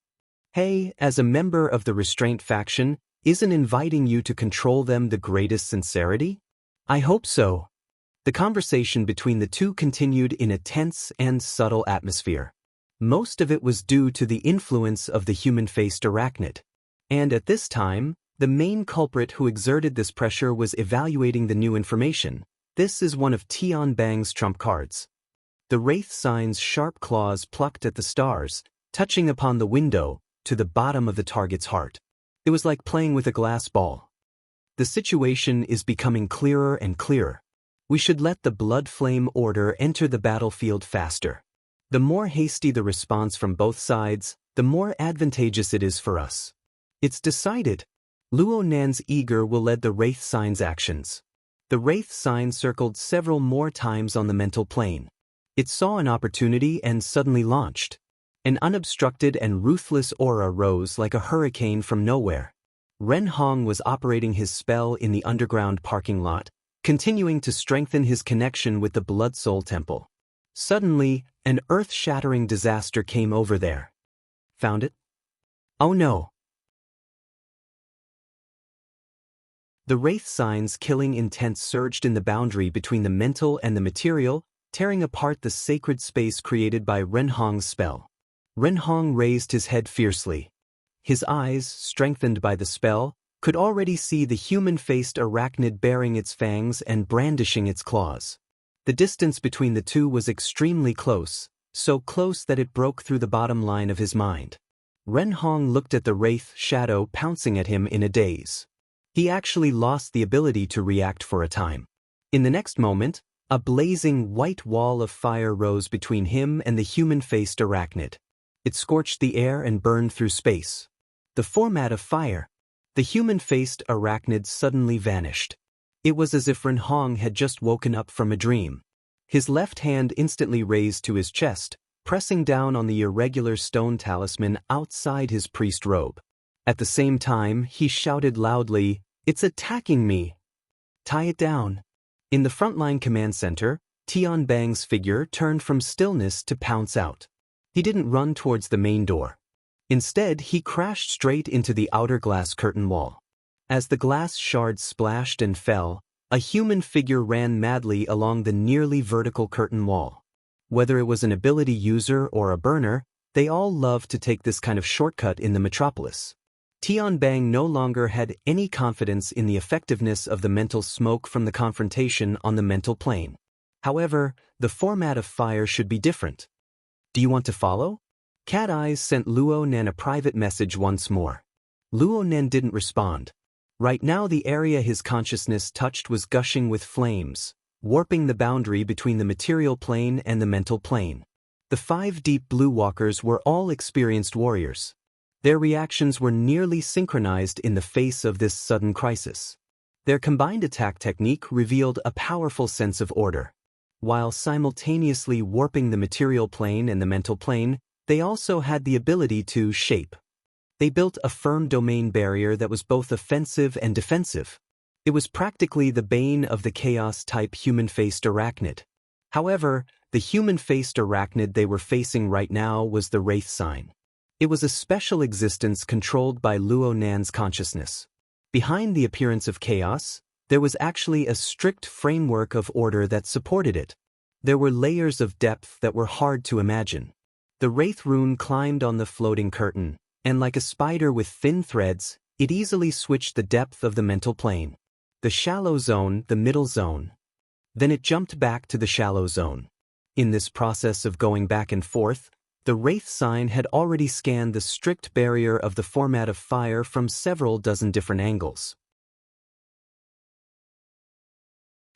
Hey, as a member of the Restraint faction, isn't inviting you to control them the greatest sincerity? I hope so. The conversation between the two continued in a tense and subtle atmosphere. Most of it was due to the influence of the human-faced arachnid. And at this time, the main culprit who exerted this pressure was evaluating the new information. This is one of Tianbang's trump cards. The wraith sign's sharp claws plucked at the stars, touching upon the window, to the bottom of the target's heart. It was like playing with a glass ball. The situation is becoming clearer and clearer. We should let the Blood Flame Order enter the battlefield faster. The more hasty the response from both sides, the more advantageous it is for us. It's decided. Luo Nan's Eager will lead the wraith sign's actions. The wraith sign circled several more times on the mental plane. It saw an opportunity and suddenly launched. An unobstructed and ruthless aura rose like a hurricane from nowhere. Ren Hong was operating his spell in the underground parking lot, continuing to strengthen his connection with the Blood Soul Temple. Suddenly, an earth-shattering disaster came over there. Found it? Oh no. The wraith sign's killing intent surged in the boundary between the mental and the material, tearing apart the sacred space created by Ren Hong's spell. Ren Hong raised his head fiercely. His eyes, strengthened by the spell, could already see the human-faced arachnid baring its fangs and brandishing its claws. The distance between the two was extremely close, so close that it broke through the bottom line of his mind. Ren Hong looked at the wraith shadow pouncing at him in a daze. He actually lost the ability to react for a time. In the next moment, a blazing white wall of fire rose between him and the human-faced arachnid. It scorched the air and burned through space. The format of fire. The human-faced arachnid suddenly vanished. It was as if Ren Hong had just woken up from a dream. His left hand instantly raised to his chest, pressing down on the irregular stone talisman outside his priest robe. At the same time, he shouted loudly, "It's attacking me! Tie it down!" In the frontline command center, Tian Bang's figure turned from stillness to pounce out. He didn't run towards the main door. Instead, he crashed straight into the outer glass curtain wall. As the glass shards splashed and fell, a human figure ran madly along the nearly vertical curtain wall. Whether it was an ability user or a burner, they all loved to take this kind of shortcut in the metropolis. Tian Bang no longer had any confidence in the effectiveness of the mental smoke from the confrontation on the mental plane. However, the format of fire should be different. "Do you want to follow?" Cat Eyes sent Luo Nan a private message once more. Luo Nan didn't respond. Right now the area his consciousness touched was gushing with flames, warping the boundary between the material plane and the mental plane. The 5 deep blue walkers were all experienced warriors. Their reactions were nearly synchronized in the face of this sudden crisis. Their combined attack technique revealed a powerful sense of order. While simultaneously warping the material plane and the mental plane, they also had the ability to shape. They built a firm domain barrier that was both offensive and defensive. It was practically the bane of the chaos-type human-faced arachnid. However, the human-faced arachnid they were facing right now was the Wraith sign. It was a special existence controlled by Luo Nan's consciousness. Behind the appearance of chaos, there was actually a strict framework of order that supported it. There were layers of depth that were hard to imagine. The Wraith rune climbed on the floating curtain, and like a spider with thin threads, it easily switched the depth of the mental plane. The shallow zone, the middle zone. Then it jumped back to the shallow zone. In this process of going back and forth, the Wraith sign had already scanned the strict barrier of the format of fire from several dozen different angles.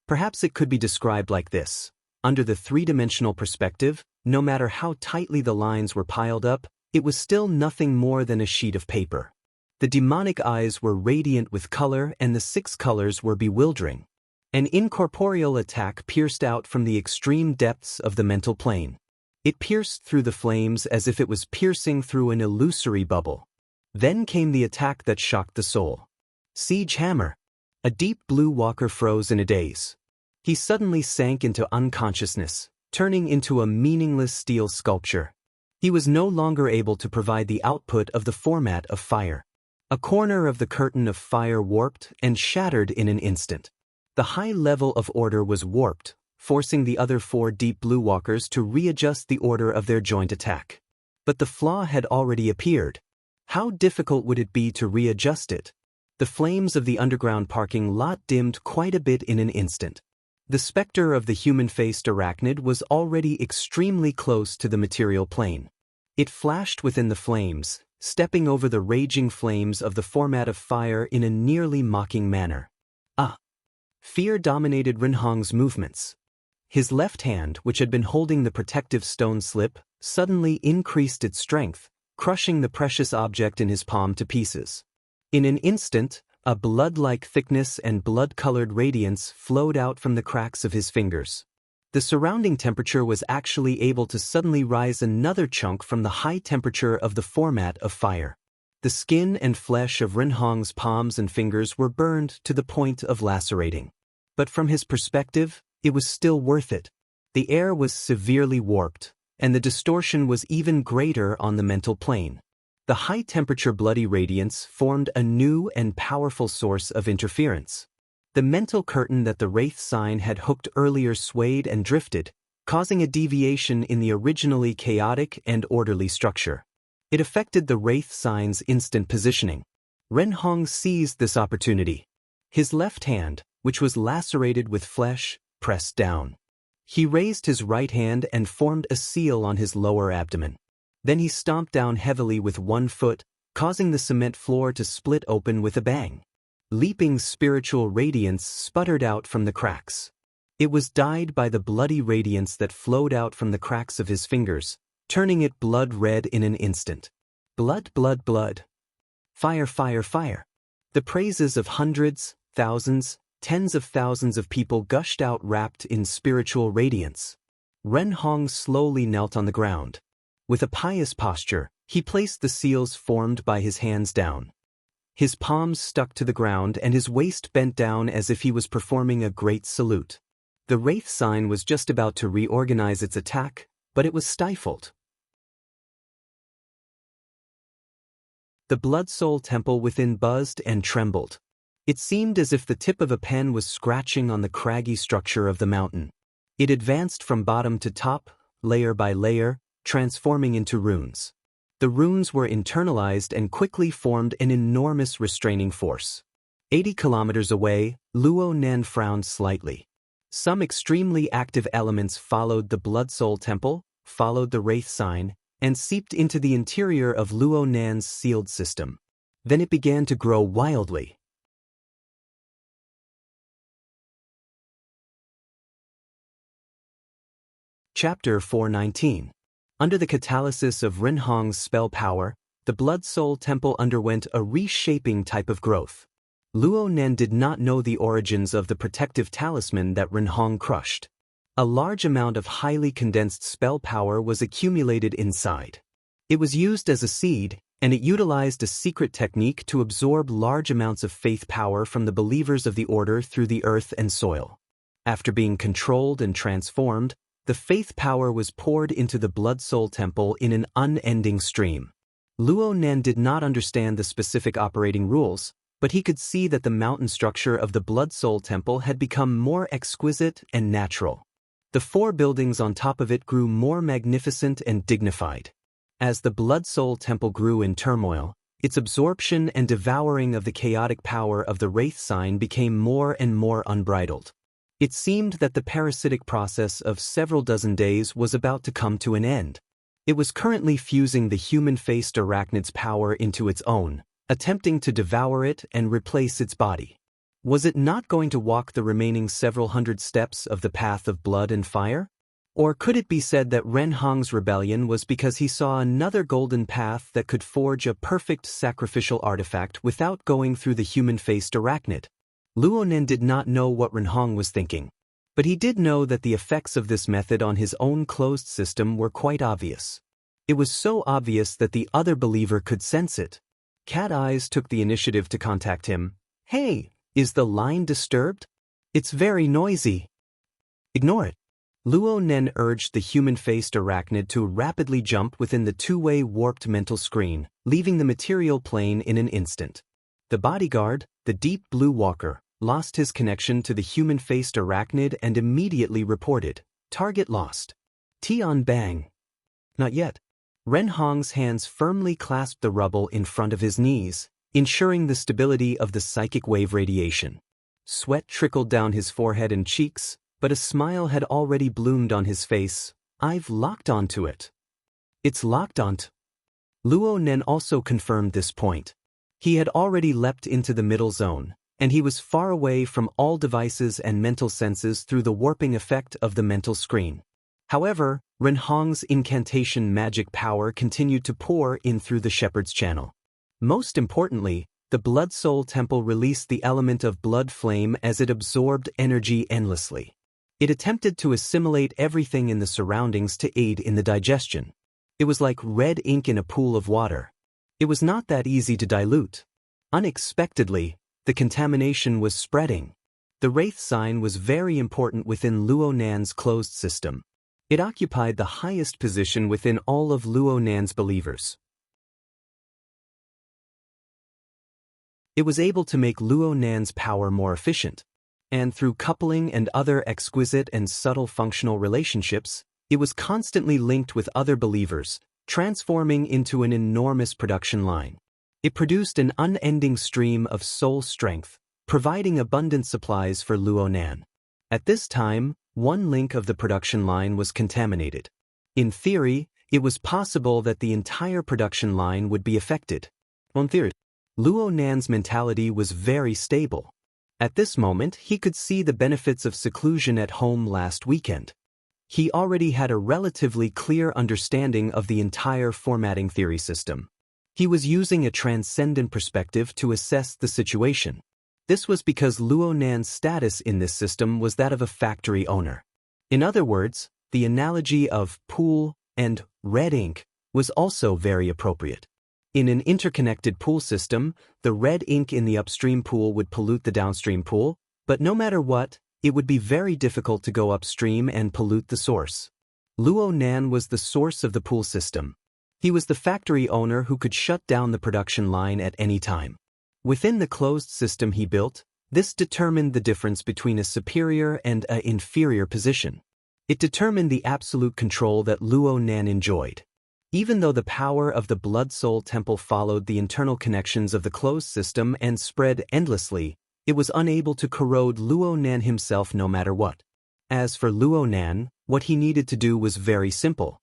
Perhaps it could be described like this. Under the 3-dimensional perspective, no matter how tightly the lines were piled up, it was still nothing more than a sheet of paper. The demonic eyes were radiant with color and the 6 colors were bewildering. An incorporeal attack pierced out from the extreme depths of the mental plane. It pierced through the flames as if it was piercing through an illusory bubble. Then came the attack that shocked the soul. Siege Hammer. A deep blue walker froze in a daze. He suddenly sank into unconsciousness, turning into a meaningless steel sculpture. He was no longer able to provide the output of the format of fire. A corner of the curtain of fire warped and shattered in an instant. The high level of order was warped, forcing the other 4 deep blue walkers to readjust the order of their joint attack. But the flaw had already appeared. How difficult would it be to readjust it? The flames of the underground parking lot dimmed quite a bit in an instant. The specter of the human-faced arachnid was already extremely close to the material plane. It flashed within the flames, stepping over the raging flames of the format of fire in a nearly mocking manner. Fear dominated Ren Hong's movements. His left hand, which had been holding the protective stone slip, suddenly increased its strength, crushing the precious object in his palm to pieces. In an instant, a blood-like thickness and blood-colored radiance flowed out from the cracks of his fingers. The surrounding temperature was actually able to suddenly rise another chunk from the high temperature of the format of fire. The skin and flesh of Ren Hong's palms and fingers were burned to the point of lacerating. But from his perspective, it was still worth it. The air was severely warped, and the distortion was even greater on the mental plane. The high-temperature bloody radiance formed a new and powerful source of interference. The mental curtain that the Wraith sign had hooked earlier swayed and drifted, causing a deviation in the originally chaotic and orderly structure. It affected the Wraith sign's instant positioning. Ren Hong seized this opportunity. His left hand, which was lacerated with flesh, pressed down. He raised his right hand and formed a seal on his lower abdomen. Then he stomped down heavily with one foot, causing the cement floor to split open with a bang. Leaping spiritual radiance sputtered out from the cracks. It was dyed by the bloody radiance that flowed out from the cracks of his fingers, turning it blood red in an instant. Blood, blood, blood. Fire, fire, fire. The praises of hundreds, thousands, tens of thousands of people gushed out wrapped in spiritual radiance. Ren Hong slowly knelt on the ground. With a pious posture, he placed the seals formed by his hands down. His palms stuck to the ground and his waist bent down as if he was performing a great salute. The Wraith sign was just about to reorganize its attack, but it was stifled. The Blood Soul Temple within buzzed and trembled. It seemed as if the tip of a pen was scratching on the craggy structure of the mountain. It advanced from bottom to top, layer by layer, transforming into runes. The runes were internalized and quickly formed an enormous restraining force. 80 kilometers away, Luo Nan frowned slightly. Some extremely active elements followed the Blood Soul Temple, followed the Wraith sign, and seeped into the interior of Luo Nan's sealed system. Then it began to grow wildly. Chapter 419. Under the catalysis of Ren Hong's spell power, the Blood Soul Temple underwent a reshaping type of growth. Luo Nan did not know the origins of the protective talisman that Ren Hong crushed. A large amount of highly condensed spell power was accumulated inside. It was used as a seed, and it utilized a secret technique to absorb large amounts of faith power from the believers of the order through the earth and soil. After being controlled and transformed, the faith power was poured into the Blood Soul Temple in an unending stream. Luo Nan did not understand the specific operating rules, but he could see that the mountain structure of the Blood Soul Temple had become more exquisite and natural. The 4 buildings on top of it grew more magnificent and dignified. As the Blood Soul Temple grew in turmoil, its absorption and devouring of the chaotic power of the Wraith sign became more and more unbridled. It seemed that the parasitic process of several dozen days was about to come to an end. It was currently fusing the human-faced arachnid's power into its own, attempting to devour it and replace its body. Was it not going to walk the remaining several hundred steps of the path of blood and fire? Or could it be said that Ren Hong's rebellion was because he saw another golden path that could forge a perfect sacrificial artifact without going through the human-faced arachnid? Luo Nan did not know what Ren Hong was thinking, but he did know that the effects of this method on his own closed system were quite obvious. It was so obvious that the other believer could sense it. Cat Eyes took the initiative to contact him. "Hey, is the line disturbed? It's very noisy." "Ignore it." Luo Nan urged the human-faced arachnid to rapidly jump within the two-way warped mental screen, leaving the material plane in an instant. The bodyguard, the deep blue walker, lost his connection to the human-faced arachnid and immediately reported, "Target lost." Tian bang. Not yet. Ren Hong's hands firmly clasped the rubble in front of his knees, ensuring the stability of the psychic wave radiation. Sweat trickled down his forehead and cheeks, but a smile had already bloomed on his face. "I've locked onto it." "It's locked onto." Luo Nan also confirmed this point. He had already leapt into the middle zone, and he was far away from all devices and mental senses through the warping effect of the mental screen. However, Ren Hong's incantation magic power continued to pour in through the Shepherd's Channel. Most importantly, the Blood Soul Temple released the element of blood flame as it absorbed energy endlessly. It attempted to assimilate everything in the surroundings to aid in the digestion. It was like red ink in a pool of water. It was not that easy to dilute. Unexpectedly, the contamination was spreading. The Wraith sign was very important within Luo Nan's closed system. It occupied the highest position within all of Luo Nan's believers. It was able to make Luo Nan's power more efficient, and through coupling and other exquisite and subtle functional relationships, it was constantly linked with other believers, transforming into an enormous production line. It produced an unending stream of soul strength, providing abundant supplies for Luo Nan. At this time, one link of the production line was contaminated. In theory, it was possible that the entire production line would be affected. On theory, Luo Nan's mentality was very stable. At this moment, he could see the benefits of seclusion at home last weekend. He already had a relatively clear understanding of the entire formatting theory system. He was using a transcendent perspective to assess the situation. This was because Luo Nan's status in this system was that of a factory owner. In other words, the analogy of pool and red ink was also very appropriate. In an interconnected pool system, the red ink in the upstream pool would pollute the downstream pool, but no matter what, it would be very difficult to go upstream and pollute the source. Luo Nan was the source of the pool system. He was the factory owner who could shut down the production line at any time. Within the closed system he built, this determined the difference between a superior and an inferior position. It determined the absolute control that Luo Nan enjoyed. Even though the power of the Blood Soul Temple followed the internal connections of the closed system and spread endlessly, it was unable to corrode Luo Nan himself no matter what. As for Luo Nan, what he needed to do was very simple.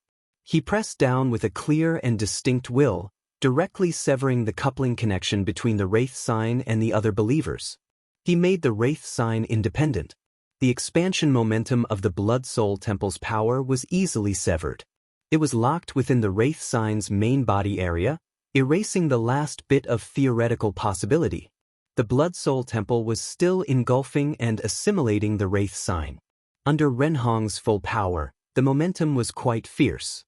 He pressed down with a clear and distinct will, directly severing the coupling connection between the Wraith sign and the other believers. He made the Wraith sign independent. The expansion momentum of the Blood Soul Temple's power was easily severed. It was locked within the Wraith sign's main body area, erasing the last bit of theoretical possibility. The Blood Soul Temple was still engulfing and assimilating the Wraith sign. Under Renhong's full power, the momentum was quite fierce.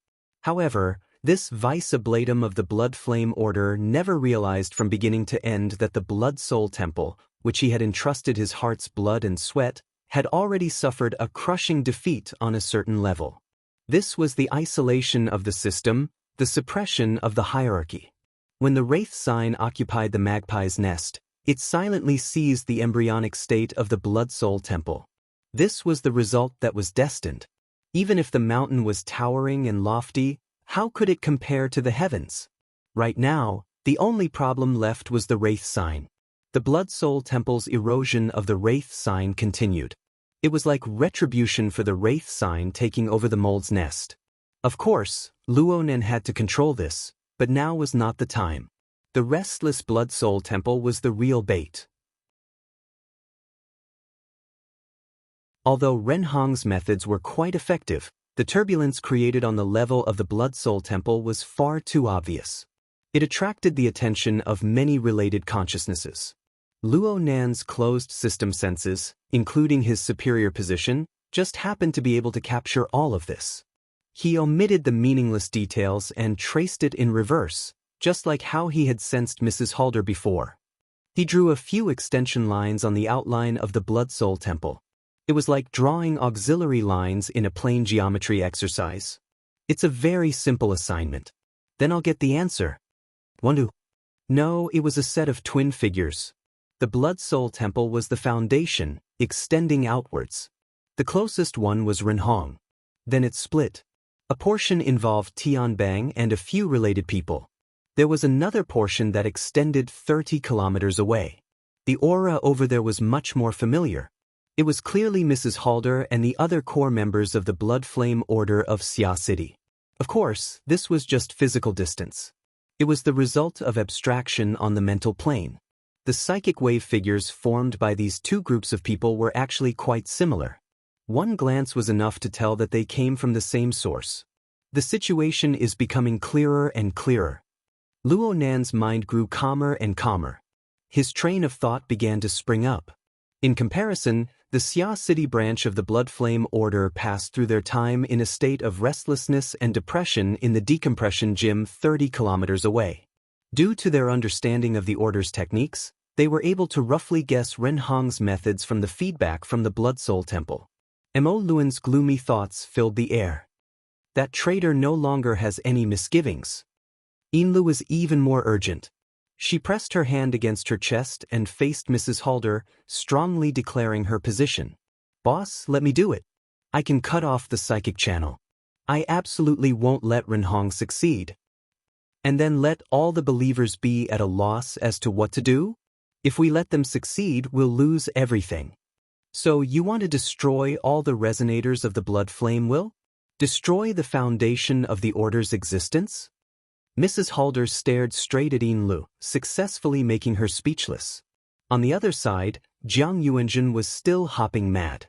However, this vice ablatum of the Blood Flame Order never realized from beginning to end that the Blood Soul Temple, which he had entrusted his heart's blood and sweat, had already suffered a crushing defeat on a certain level. This was the isolation of the system, the suppression of the hierarchy. When the Wraith sign occupied the magpie's nest, it silently seized the embryonic state of the Blood Soul Temple. This was the result that was destined. Even if the mountain was towering and lofty, how could it compare to the heavens? Right now, the only problem left was the Wraith sign. The Blood Soul Temple's erosion of the Wraith sign continued. It was like retribution for the Wraith sign taking over the mold's nest. Of course, Luo Nan had to control this, but now was not the time. The restless Blood Soul Temple was the real bait. Although Renhong's methods were quite effective, the turbulence created on the level of the Blood Soul Temple was far too obvious. It attracted the attention of many related consciousnesses. Luo Nan's closed system senses, including his superior position, just happened to be able to capture all of this. He omitted the meaningless details and traced it in reverse, just like how he had sensed Mrs. Halder before. He drew a few extension lines on the outline of the Blood Soul Temple. It was like drawing auxiliary lines in a plane geometry exercise. It's a very simple assignment. Then I'll get the answer. Wonder. No, it was a set of twin figures. The Blood Soul Temple was the foundation, extending outwards. The closest one was Renhong. Then it split. A portion involved Tianbang and a few related people. There was another portion that extended 30 kilometers away. The aura over there was much more familiar. It was clearly Mrs. Halder and the other core members of the Blood Flame Order of Xia City. Of course, this was just physical distance. It was the result of abstraction on the mental plane. The psychic wave figures formed by these two groups of people were actually quite similar. One glance was enough to tell that they came from the same source. The situation is becoming clearer and clearer. Luo Nan's mind grew calmer and calmer. His train of thought began to spring up. In comparison, the Xia City branch of the Blood Flame Order passed through their time in a state of restlessness and depression in the decompression gym 30 kilometers away. Due to their understanding of the Order's techniques, they were able to roughly guess Renhong's methods from the feedback from the Blood Soul Temple. Mo Luan's gloomy thoughts filled the air. That traitor no longer has any misgivings. Yinlu was even more urgent. She pressed her hand against her chest and faced Mrs. Halder, strongly declaring her position. Boss, let me do it. I can cut off the psychic channel. I absolutely won't let Renhong succeed. And then let all the believers be at a loss as to what to do? If we let them succeed, we'll lose everything. So you want to destroy all the resonators of the blood flame, will? Destroy the foundation of the order's existence? Mrs. Halder stared straight at Yin Lu, successfully making her speechless. On the other side, Jiang Yuanjun was still hopping mad.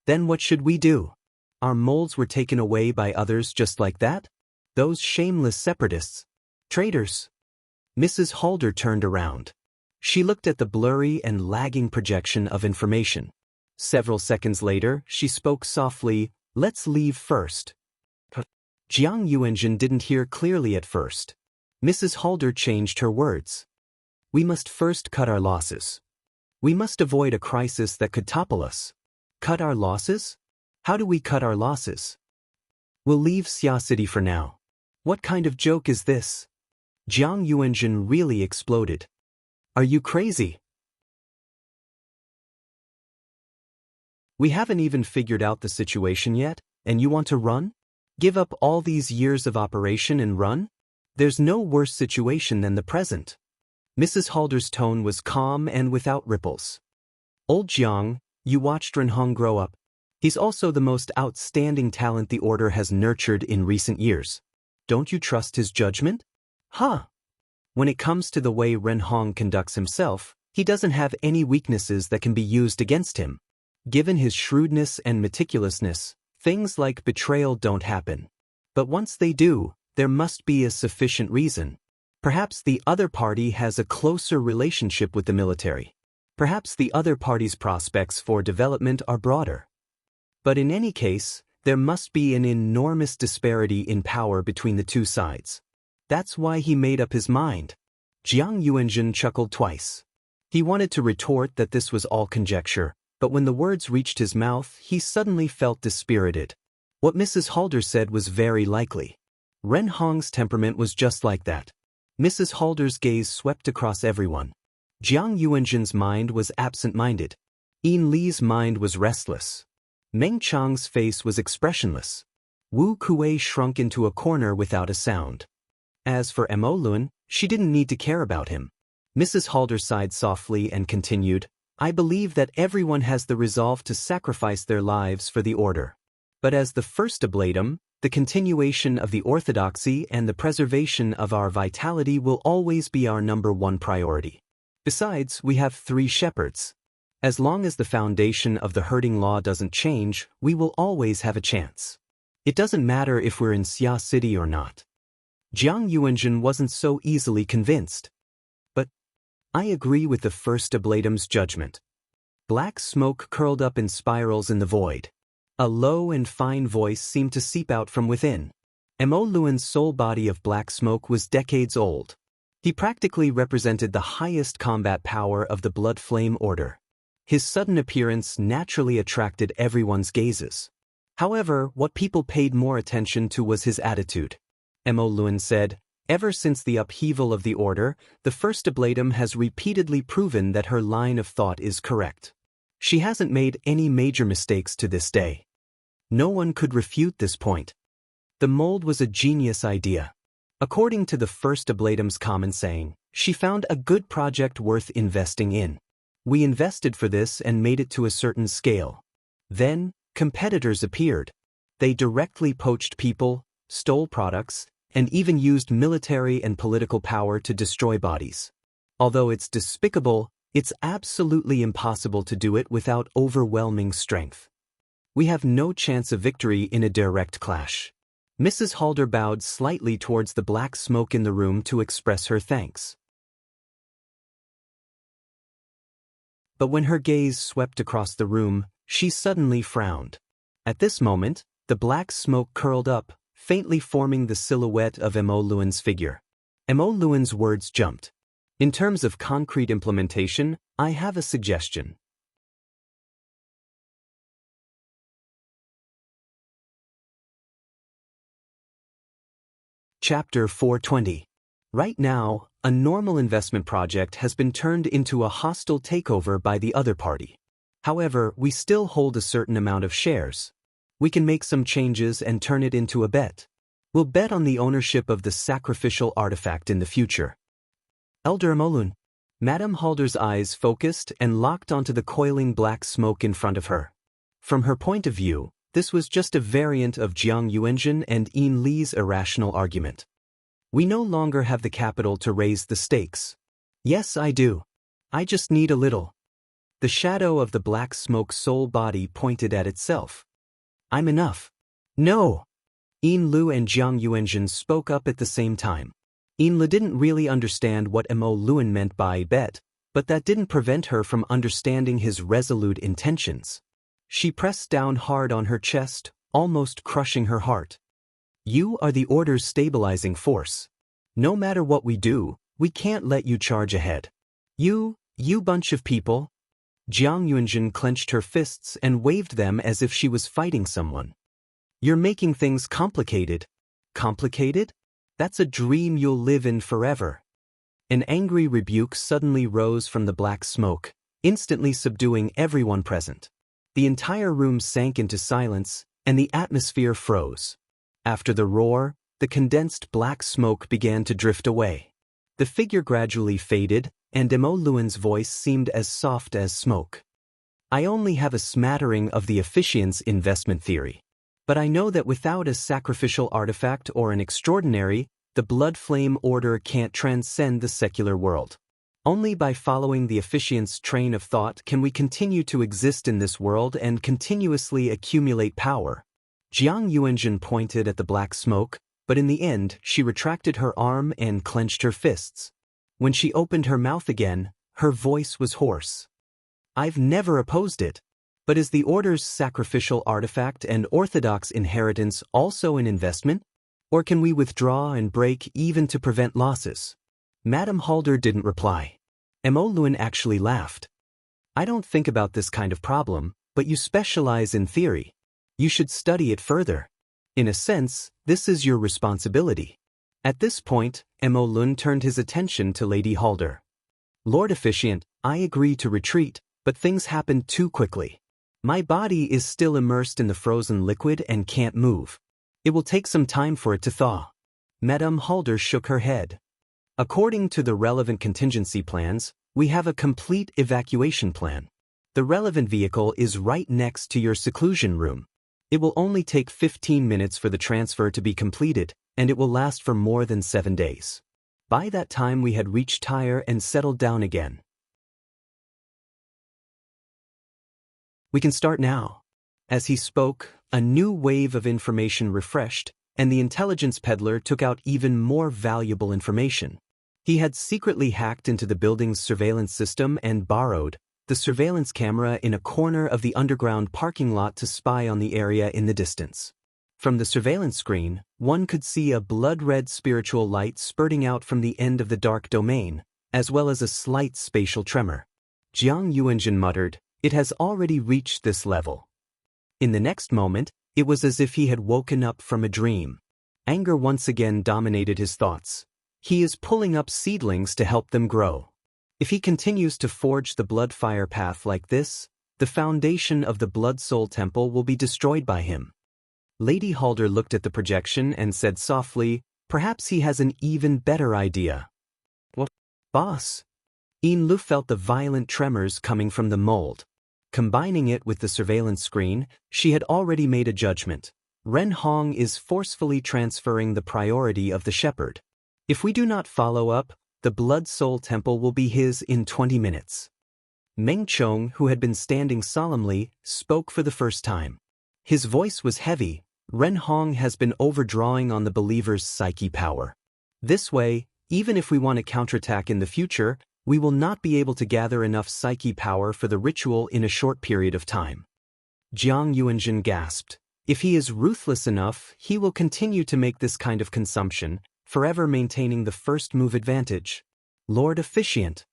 Then what should we do? Our molds were taken away by others just like that? Those shameless separatists. Traitors. Mrs. Halder turned around. She looked at the blurry and lagging projection of information. Several seconds later, she spoke softly, "Let's leave first." Jiang Yuanjun didn't hear clearly at first. Mrs. Halder changed her words. "We must first cut our losses. We must avoid a crisis that could topple us." Cut our losses? How do we cut our losses? We'll leave Xia City for now. What kind of joke is this? Jiang Yuanjun really exploded. Are you crazy? We haven't even figured out the situation yet, and you want to run? Give up all these years of operation and run? There's no worse situation than the present. Mrs. Halder's tone was calm and without ripples. Old Jiang, you watched Renhong grow up. He's also the most outstanding talent the order has nurtured in recent years. Don't you trust his judgment? Huh. When it comes to the way Renhong conducts himself, he doesn't have any weaknesses that can be used against him. Given his shrewdness and meticulousness, things like betrayal don't happen. But once they do, there must be a sufficient reason. Perhaps the other party has a closer relationship with the military. Perhaps the other party's prospects for development are broader. But in any case, there must be an enormous disparity in power between the two sides. That's why he made up his mind. Jiang Yuanjun chuckled twice. He wanted to retort that this was all conjecture, but when the words reached his mouth, he suddenly felt dispirited. What Mrs. Halder said was very likely. Renhong's temperament was just like that. Mrs. Halder's gaze swept across everyone. Jiang Yuanjun's mind was absent-minded. Yin Li's mind was restless. Meng Chang's face was expressionless. Wu Kuei shrunk into a corner without a sound. As for Mo Luan, she didn't need to care about him. Mrs. Halder sighed softly and continued, "I believe that everyone has the resolve to sacrifice their lives for the order. But as the first oblatum, the continuation of the orthodoxy and the preservation of our vitality will always be our #1 priority. Besides, we have 3 shepherds. As long as the foundation of the herding law doesn't change, we will always have a chance. It doesn't matter if we're in Xia City or not." Jiang Yuanjun wasn't so easily convinced. "But I agree with the first oblatum's judgment." Black smoke curled up in spirals in the void. A low and fine voice seemed to seep out from within. Mo Luan's soul body of black smoke was decades old. He practically represented the highest combat power of the blood flame order. His sudden appearance naturally attracted everyone's gazes. However, what people paid more attention to was his attitude. Mo Luan said, "Ever since the upheaval of the order, the first oblatum has repeatedly proven that her line of thought is correct. She hasn't made any major mistakes to this day. No one could refute this point. The mold was a genius idea. According to the first oblatum's common saying, she found a good project worth investing in. We invested for this and made it to a certain scale. Then, competitors appeared. They directly poached people, stole products, and even used military and political power to destroy bodies. Although it's despicable, it's absolutely impossible to do it without overwhelming strength. We have no chance of victory in a direct clash." Mrs. Halder bowed slightly towards the black smoke in the room to express her thanks. But when her gaze swept across the room, she suddenly frowned. At this moment, the black smoke curled up, faintly forming the silhouette of Mo Luan's figure. Mo Luan's words jumped. "In terms of concrete implementation, I have a suggestion." Chapter 420. Right now, a normal investment project has been turned into a hostile takeover by the other party. However, we still hold a certain amount of shares. We can make some changes and turn it into a bet. We'll bet on the ownership of the sacrificial artifact in the future. Elder Emolun. Madame Halder's eyes focused and locked onto the coiling black smoke in front of her. From her point of view, this was just a variant of Jiang Yuanjun and Yin Li's irrational argument. We no longer have the capital to raise the stakes. Yes, I do. I just need a little. The shadow of the black smoke soul body pointed at itself. I'm enough. No! Yin Lu and Jiang Yuanjun spoke up at the same time. Yin Lu didn't really understand what Mo Luan meant by bet, but that didn't prevent her from understanding his resolute intentions. She pressed down hard on her chest, almost crushing her heart. You are the Order's stabilizing force. No matter what we do, we can't let you charge ahead. You bunch of people. Jiang Yuanjun clenched her fists and waved them as if she was fighting someone. You're making things complicated. Complicated? That's a dream you'll live in forever. An angry rebuke suddenly rose from the black smoke, instantly subduing everyone present. The entire room sank into silence, and the atmosphere froze. After the roar, the condensed black smoke began to drift away. The figure gradually faded, and Mo Luan's voice seemed as soft as smoke. I only have a smattering of the efficiency investment theory. But I know that without a sacrificial artifact or an extraordinary, the blood flame order can't transcend the secular world. Only by following the efficiency train of thought can we continue to exist in this world and continuously accumulate power. Jiang Yuanjun pointed at the black smoke, but in the end she retracted her arm and clenched her fists. When she opened her mouth again, her voice was hoarse. I've never opposed it. But is the Order's sacrificial artifact and orthodox inheritance also an investment? Or can we withdraw and break even to prevent losses? Madame Halder didn't reply. Mo Luan actually laughed. I don't think about this kind of problem, but you specialize in theory. You should study it further. In a sense, this is your responsibility. At this point, Mo Luan turned his attention to Lady Halder. Lord Officiant, I agree to retreat, but things happened too quickly. My body is still immersed in the frozen liquid and can't move. It will take some time for it to thaw. Madame Halder shook her head. According to the relevant contingency plans, we have a complete evacuation plan. The relevant vehicle is right next to your seclusion room. It will only take 15 minutes for the transfer to be completed, and it will last for more than 7 days. By that time we had reached Tyre and settled down again. We can start now. As he spoke, a new wave of information refreshed, and the intelligence peddler took out even more valuable information. He had secretly hacked into the building's surveillance system and borrowed the surveillance camera in a corner of the underground parking lot to spy on the area in the distance. From the surveillance screen, one could see a blood-red spiritual light spurting out from the end of the dark domain, as well as a slight spatial tremor. Jiang Yuanjun muttered, "It has already reached this level." In the next moment, it was as if he had woken up from a dream. Anger once again dominated his thoughts. He is pulling up seedlings to help them grow. If he continues to forge the blood-fire path like this, the foundation of the Blood Soul Temple will be destroyed by him. Lady Halder looked at the projection and said softly, "Perhaps he has an even better idea." "What, boss?" Yin Lu felt the violent tremors coming from the mold. Combining it with the surveillance screen, she had already made a judgment. Ren Hong is forcefully transferring the priority of the shepherd. If we do not follow up, the Blood Soul Temple will be his in 20 minutes. Meng Chong, who had been standing solemnly, spoke for the first time. His voice was heavy. Ren Hong has been overdrawing on the believer's psyche power. This way, even if we want to counterattack in the future, we will not be able to gather enough psyche power for the ritual in a short period of time. Jiang Yuanjun gasped. If he is ruthless enough, he will continue to make this kind of consumption, forever maintaining the first move advantage. Lord Officiant.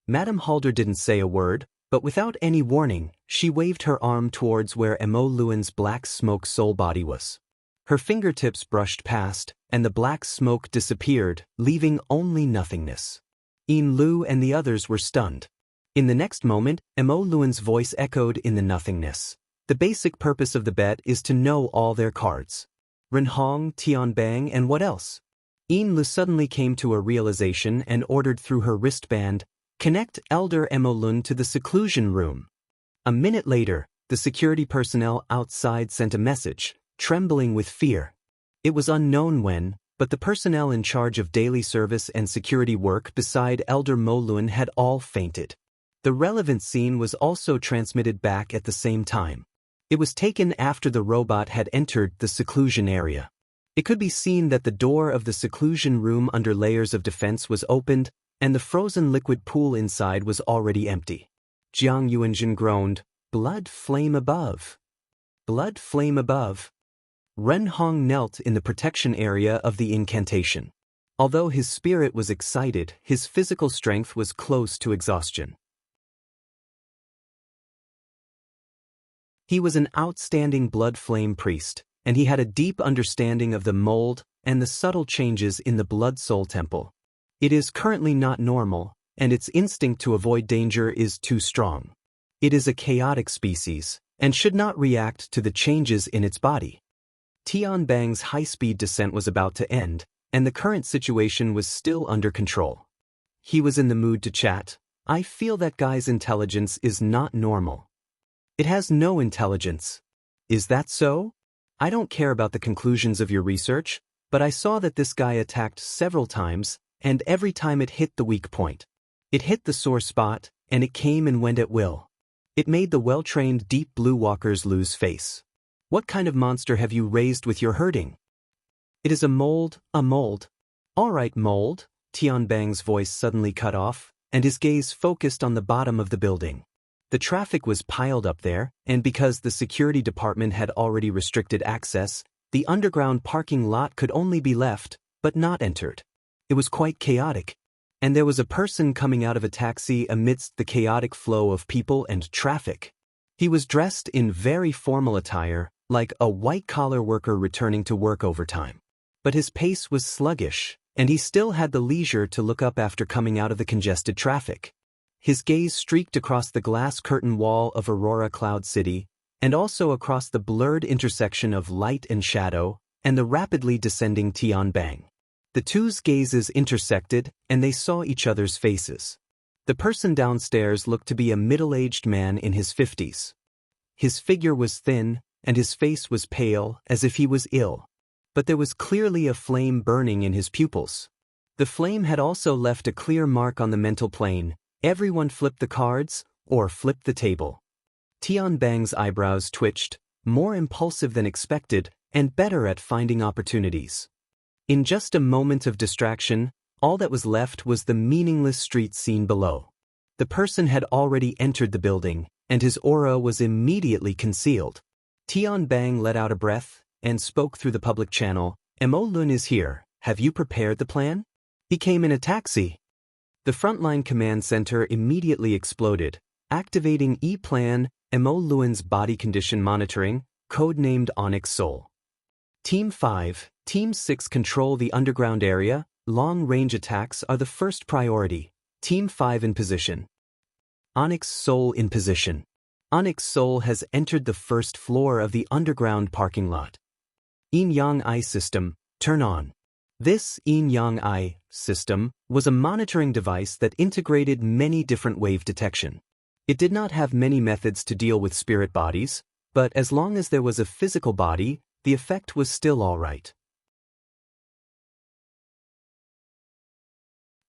Madame Halder didn't say a word, but without any warning, she waved her arm towards where Mo Luan's black smoke soul body was. Her fingertips brushed past, and the black smoke disappeared, leaving only nothingness. Yin Lu and the others were stunned. In the next moment, Mo Luan's voice echoed in the nothingness. The basic purpose of the bet is to know all their cards. Renhong, Tianbang, and what else? Yin Lu suddenly came to a realization and ordered through her wristband, "Connect Elder Emolun to the seclusion room." A minute later, the security personnel outside sent a message, trembling with fear. It was unknown when, but the personnel in charge of daily service and security work beside Elder Molun had all fainted. The relevant scene was also transmitted back at the same time. It was taken after the robot had entered the seclusion area. It could be seen that the door of the seclusion room under layers of defense was opened, and the frozen liquid pool inside was already empty. Jiang Yuanjin groaned, "Blood flame above. Blood flame above." Ren Hong knelt in the protection area of the incantation. Although his spirit was excited, his physical strength was close to exhaustion. He was an outstanding blood flame priest, and he had a deep understanding of the mold and the subtle changes in the blood soul temple. It is currently not normal, and its instinct to avoid danger is too strong. It is a chaotic species, and should not react to the changes in its body. Tianbang's high-speed descent was about to end, and the current situation was still under control. He was in the mood to chat. "I feel that guy's intelligence is not normal. It has no intelligence. Is that so? I don't care about the conclusions of your research, but I saw that this guy attacked several times, and every time it hit the weak point. It hit the sore spot, and it came and went at will. It made the well-trained deep blue walkers lose face. What kind of monster have you raised with your herding?" "It is a mold, a mold." "All right, mold." Tianbang's voice suddenly cut off, and his gaze focused on the bottom of the building. The traffic was piled up there, and because the security department had already restricted access, the underground parking lot could only be left, but not entered. It was quite chaotic, and there was a person coming out of a taxi amidst the chaotic flow of people and traffic. He was dressed in very formal attire, like a white-collar worker returning to work overtime. But his pace was sluggish, and he still had the leisure to look up after coming out of the congested traffic. His gaze streaked across the glass curtain wall of Aurora Cloud City, and also across the blurred intersection of light and shadow, and the rapidly descending Tianbang. The two's gazes intersected, and they saw each other's faces. The person downstairs looked to be a middle-aged man in his 50s. His figure was thin, and his face was pale, as if he was ill. But there was clearly a flame burning in his pupils. The flame had also left a clear mark on the mental plane. Everyone flipped the cards, or flipped the table. Tianbang's eyebrows twitched, more impulsive than expected, and better at finding opportunities. In just a moment of distraction, all that was left was the meaningless street scene below. The person had already entered the building, and his aura was immediately concealed. Tianbang let out a breath, and spoke through the public channel. "Emolun is here. Have you prepared the plan?" "He came in a taxi." The frontline command center immediately exploded, activating E-Plan, Emolun's body condition monitoring, codenamed Onyx Soul. Team 5, Team 6 control the underground area. Long-range attacks are the first priority. Team 5 in position. Onyx Soul in position. Onyx Soul has entered the first floor of the underground parking lot. Yin-Yang Eye System, turn on. This Yin-Yang Eye system was a monitoring device that integrated many different wave detection. It did not have many methods to deal with spirit bodies, but as long as there was a physical body, the effect was still all right.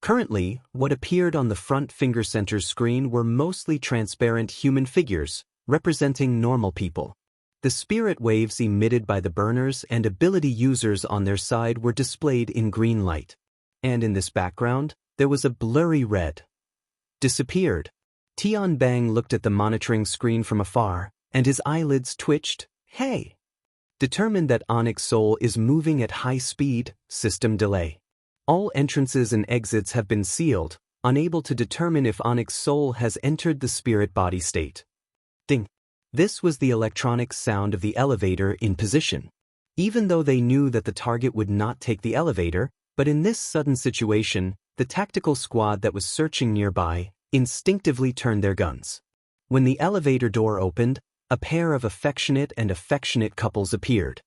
Currently, what appeared on the front finger center screen were mostly transparent human figures, representing normal people. The spirit waves emitted by the burners and ability users on their side were displayed in green light. And in this background, there was a blurry red. Disappeared. Tianbang looked at the monitoring screen from afar, and his eyelids twitched. "Hey!" Determined that Onyx Soul is moving at high speed, system delay. All entrances and exits have been sealed, unable to determine if Onyx Soul has entered the spirit body state. Ding. This was the electronic sound of the elevator in position. Even though they knew that the target would not take the elevator, but in this sudden situation, the tactical squad that was searching nearby instinctively turned their guns. When the elevator door opened, a pair of affectionate couples appeared.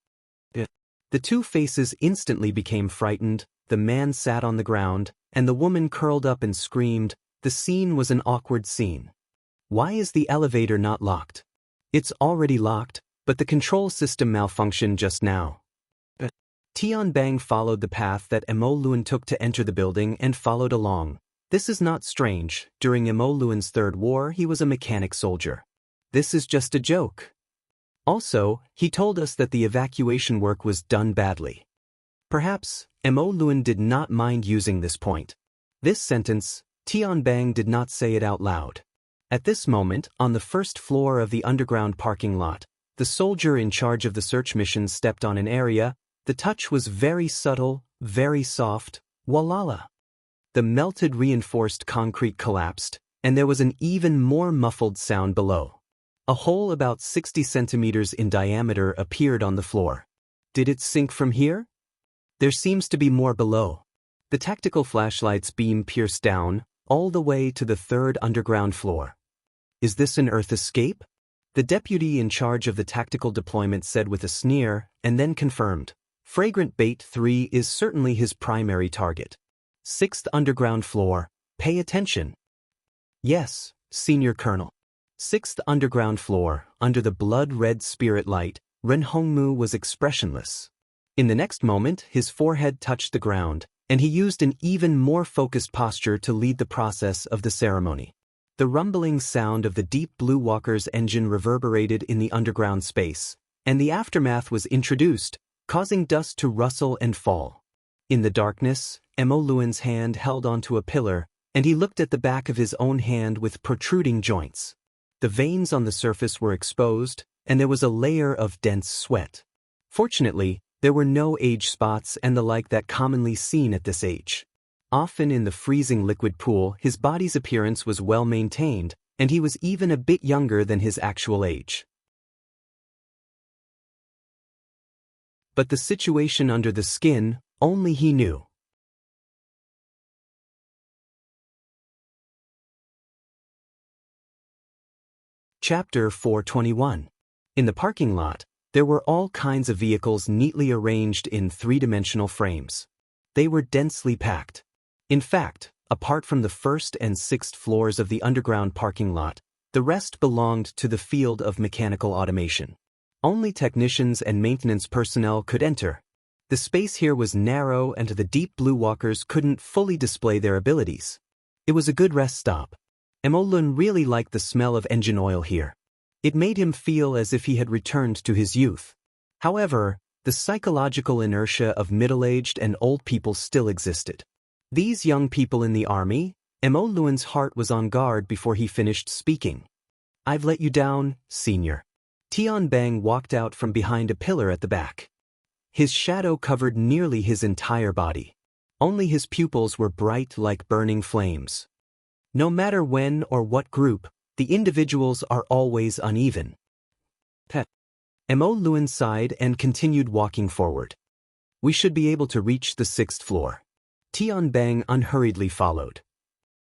The two faces instantly became frightened, the man sat on the ground, and the woman curled up and screamed. The scene was an awkward scene. Why is the elevator not locked? It's already locked, but the control system malfunctioned just now. Tian Bang followed the path that Emo Luan took to enter the building and followed along. This is not strange. During Emo Luan's third war, he was a mechanic soldier. This is just a joke. Also, he told us that the evacuation work was done badly. Perhaps, Emo Luan did not mind using this point. This sentence, Tian Bang did not say it out loud. At this moment, on the first floor of the underground parking lot, the soldier in charge of the search mission stepped on an area. The touch was very subtle, very soft. Walala. The melted reinforced concrete collapsed, and there was an even more muffled sound below. A hole about 60 centimeters in diameter appeared on the floor. Did it sink from here? There seems to be more below. The tactical flashlight's beam pierced down, all the way to the third underground floor. Is this an Earth escape? The deputy in charge of the tactical deployment said with a sneer, and then confirmed. Fragrant Bait 3 is certainly his primary target. 6th underground floor, pay attention. Yes, Senior Colonel. 6th underground floor, under the blood-red spirit light, Ren Hongmu was expressionless. In the next moment, his forehead touched the ground, and he used an even more focused posture to lead the process of the ceremony. The rumbling sound of the Deep Blue Walker's engine reverberated in the underground space, and the aftermath was introduced, causing dust to rustle and fall. In the darkness, Emo Luan's hand held onto a pillar, and he looked at the back of his own hand with protruding joints. The veins on the surface were exposed, and there was a layer of dense sweat. Fortunately, there were no age spots and the like that commonly seen at this age. Often in the freezing liquid pool, his body's appearance was well maintained, and he was even a bit younger than his actual age. But the situation under the skin, only he knew. Chapter 421. In the parking lot, there were all kinds of vehicles neatly arranged in three-dimensional frames. They were densely packed. In fact, apart from the 1st and 6th floors of the underground parking lot, the rest belonged to the field of mechanical automation. Only technicians and maintenance personnel could enter. The space here was narrow and the Deep Blue Walkers couldn't fully display their abilities. It was a good rest stop. Emo Luan really liked the smell of engine oil here. It made him feel as if he had returned to his youth. However, the psychological inertia of middle-aged and old people still existed. These young people in the army, Emo Luan's heart was on guard before he finished speaking. I've let you down, Senior. Tian Bang walked out from behind a pillar at the back. His shadow covered nearly his entire body. Only his pupils were bright like burning flames. No matter when or what group, the individuals are always uneven. Emo Luan sighed and continued walking forward. We should be able to reach the 6th floor. Tian Bang unhurriedly followed.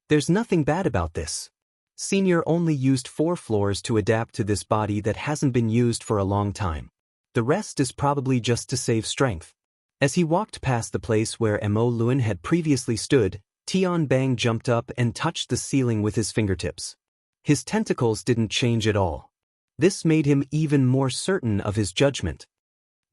There's nothing bad about this. Senior only used 4 floors to adapt to this body that hasn't been used for a long time. The rest is probably just to save strength. As he walked past the place where Emo Luan had previously stood, Tian Bang jumped up and touched the ceiling with his fingertips. His tentacles didn't change at all. This made him even more certain of his judgment.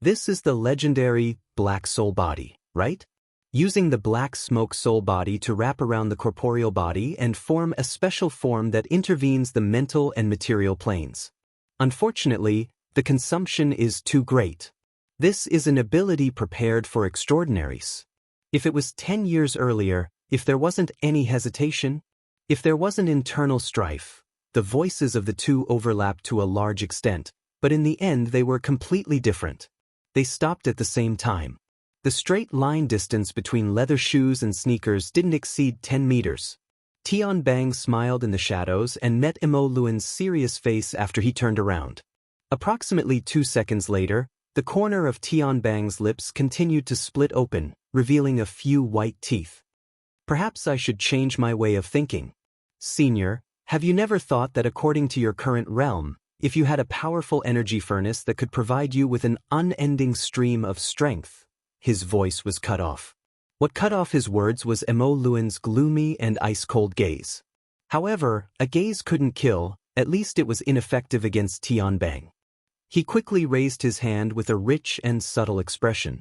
This is the legendary Black Soul body, right? Using the Black Smoke Soul body to wrap around the corporeal body and form a special form that intervenes the mental and material planes. Unfortunately, the consumption is too great. This is an ability prepared for extraordinaries. If it was 10 years earlier, if there wasn't any hesitation, if there wasn't internal strife, the voices of the two overlapped to a large extent, but in the end they were completely different. They stopped at the same time. The straight line distance between leather shoes and sneakers didn't exceed 10 meters. Tian Bang smiled in the shadows and met Emo Luan's serious face after he turned around. Approximately 2 seconds later, the corner of Tian Bang's lips continued to split open, revealing a few white teeth. Perhaps I should change my way of thinking. Senior, have you never thought that according to your current realm, If you had a powerful energy furnace that could provide you with an unending stream of strength. His voice was cut off. What cut off his words was Emo Luan's gloomy and ice-cold gaze. However, a gaze couldn't kill, at least it was ineffective against Tianbang. He quickly raised his hand with a rich and subtle expression.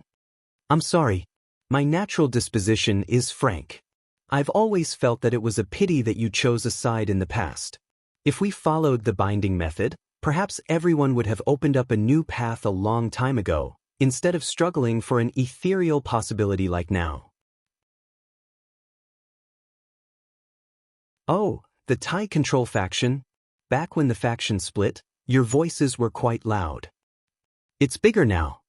I'm sorry. My natural disposition is frank. I've always felt that it was a pity that you chose a side in the past. If we followed the binding method, perhaps everyone would have opened up a new path a long time ago, instead of struggling for an ethereal possibility like now. Oh, the Thai control faction? Back when the faction split, your voices were quite loud. It's bigger now.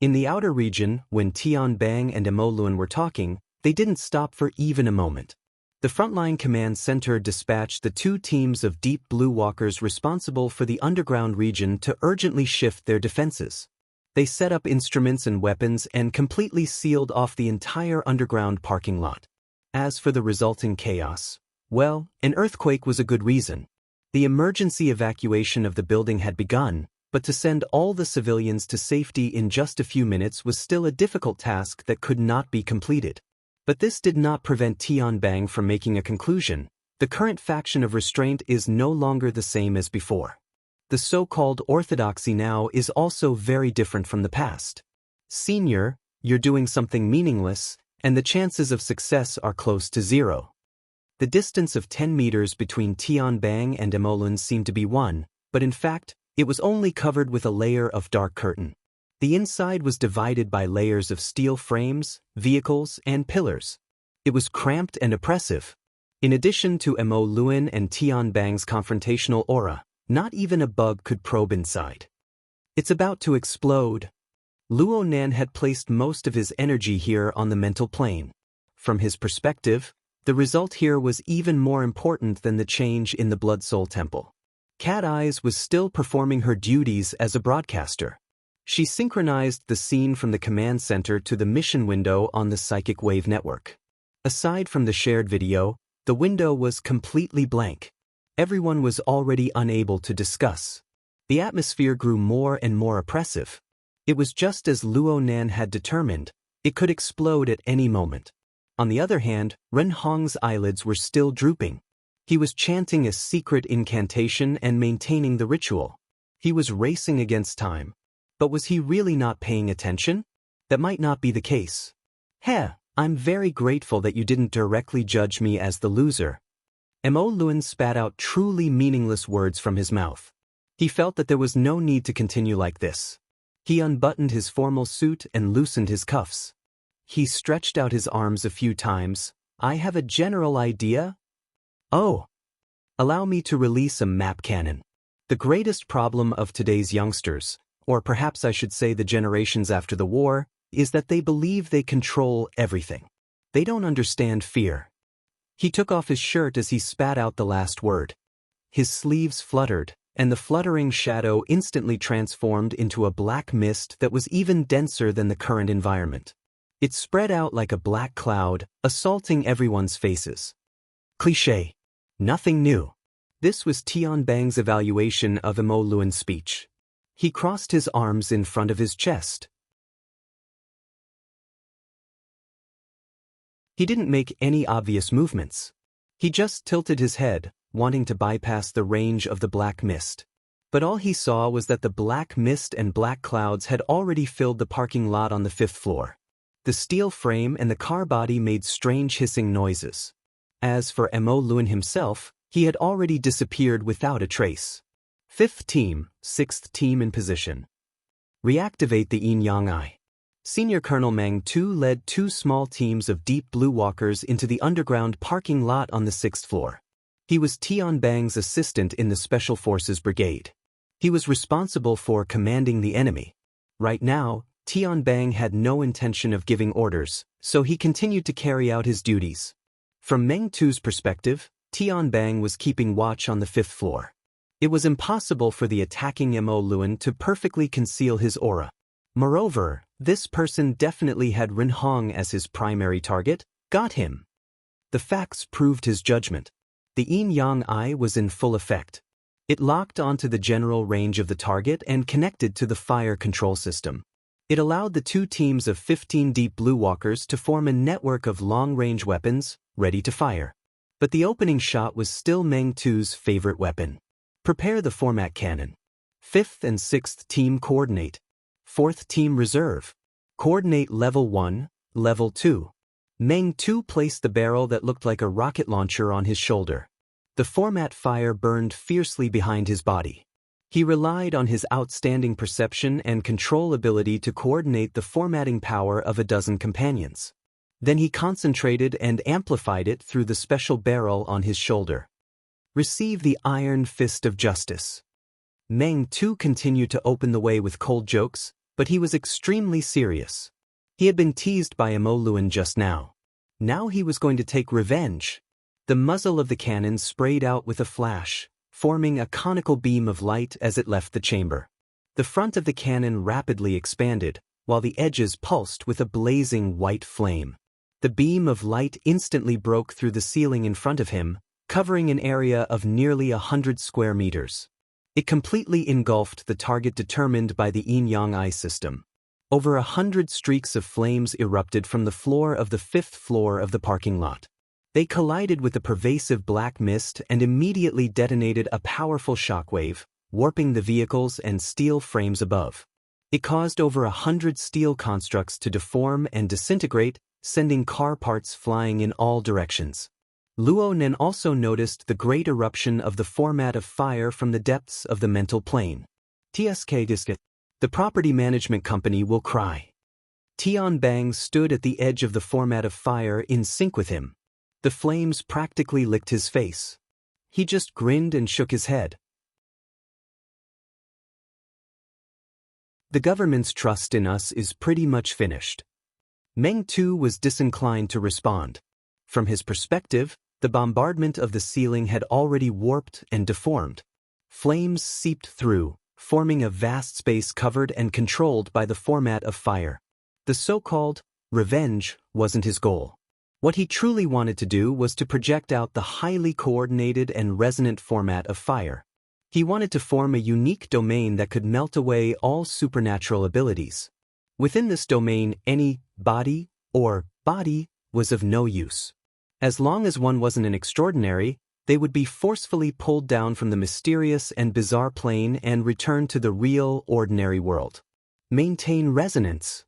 In the outer region, when Tianbang and Emo Luan were talking, they didn't stop for even a moment. The frontline command center dispatched the 2 teams of deep blue walkers responsible for the underground region to urgently shift their defenses. They set up instruments and weapons and completely sealed off the entire underground parking lot. As for the resulting chaos, well, an earthquake was a good reason. The emergency evacuation of the building had begun, but to send all the civilians to safety in just a few minutes was still a difficult task that could not be completed. But this did not prevent Tianbang from making a conclusion. The current faction of restraint is no longer the same as before. The so-called orthodoxy now is also very different from the past. Senior, you're doing something meaningless, and the chances of success are close to 0. The distance of 10 meters between Tianbang and Emo Luan seemed to be 1, but in fact, it was only covered with a layer of dark curtain. The inside was divided by layers of steel frames, vehicles, and pillars. It was cramped and oppressive. In addition to Emo Luan and Tianbang's confrontational aura, not even a bug could probe inside. It's about to explode. Luo Nan had placed most of his energy here on the mental plane. From his perspective, the result here was even more important than the change in the Blood Soul Temple. Cat Eyes was still performing her duties as a broadcaster. She synchronized the scene from the command center to the mission window on the psychic wave network. Aside from the shared video, the window was completely blank. Everyone was already unable to discuss. The atmosphere grew more and more oppressive. It was just as Luo Nan had determined, it could explode at any moment. On the other hand, Ren Hong's eyelids were still drooping. He was chanting a secret incantation and maintaining the ritual. He was racing against time. But was he really not paying attention? That might not be the case. I'm very grateful that you didn't directly judge me as the loser. Emo Luan spat out truly meaningless words from his mouth. He felt that there was no need to continue like this. He unbuttoned his formal suit and loosened his cuffs. He stretched out his arms a few times. I have a general idea. Oh. Allow me to release a map cannon. The greatest problem of today's youngsters, or perhaps I should say the generations after the war, is that they believe they control everything. They don't understand fear. He took off his shirt as he spat out the last word. His sleeves fluttered, and the fluttering shadow instantly transformed into a black mist that was even denser than the current environment. It spread out like a black cloud, assaulting everyone's faces. Cliché. Nothing new. This was Tianbang's evaluation of Emo Luan's speech. He crossed his arms in front of his chest. He didn't make any obvious movements. He just tilted his head, wanting to bypass the range of the black mist. But all he saw was that the black mist and black clouds had already filled the parking lot on the 5th floor. The steel frame and the car body made strange hissing noises. As for Emo Luan himself, he had already disappeared without a trace. 5th team, 6th team in position. Reactivate the Yin Yang Eye. Senior Colonel Meng Tu led 2 small teams of deep blue walkers into the underground parking lot on the 6th floor. He was Tianbang's assistant in the Special Forces Brigade. He was responsible for commanding the enemy. Right now, Tianbang had no intention of giving orders, so he continued to carry out his duties. From Meng Tu's perspective, Tianbang was keeping watch on the 5th floor. It was impossible for the attacking Emo Luan to perfectly conceal his aura. Moreover, this person definitely had Ren Hong as his primary target. Got him. The facts proved his judgment. The Yin Yang Eye was in full effect. It locked onto the general range of the target and connected to the fire control system. It allowed the two teams of 15 deep blue walkers to form a network of long-range weapons, ready to fire. But the opening shot was still Meng Tu's favorite weapon. Prepare the format cannon. 5th and 6th team coordinate. 4th team reserve. Coordinate level 1, level 2. Meng Tu placed the barrel that looked like a rocket launcher on his shoulder. The format fire burned fiercely behind his body. He relied on his outstanding perception and control ability to coordinate the formatting power of a dozen companions. Then he concentrated and amplified it through the special barrel on his shoulder. Receive the Iron Fist of Justice. Meng Tu continued to open the way with cold jokes, but he was extremely serious. He had been teased by Emo Luan just now. Now he was going to take revenge. The muzzle of the cannon sprayed out with a flash, forming a conical beam of light as it left the chamber. The front of the cannon rapidly expanded, while the edges pulsed with a blazing white flame. The beam of light instantly broke through the ceiling in front of him, covering an area of nearly 100 square meters. It completely engulfed the target determined by the Yin-Yang Eye system. Over 100 streaks of flames erupted from the floor of the 5th floor of the parking lot. They collided with the pervasive black mist and immediately detonated a powerful shockwave, warping the vehicles and steel frames above. It caused over 100 steel constructs to deform and disintegrate, sending car parts flying in all directions. Luo Nen also noticed the great eruption of the format of fire from the depths of the mental plane. TSK Disket. The property management company will cry. Tian Bang stood at the edge of the format of fire in sync with him. The flames practically licked his face. He just grinned and shook his head. The government's trust in us is pretty much finished. Meng Tu was disinclined to respond. From his perspective, the bombardment of the ceiling had already warped and deformed. Flames seeped through, forming a vast space covered and controlled by the format of fire. The so-called revenge wasn't his goal. What he truly wanted to do was to project out the highly coordinated and resonant format of fire. He wanted to form a unique domain that could melt away all supernatural abilities. Within this domain, any body was of no use. As long as one wasn't an extraordinary, they would be forcefully pulled down from the mysterious and bizarre plane and returned to the real, ordinary world. Maintain resonance.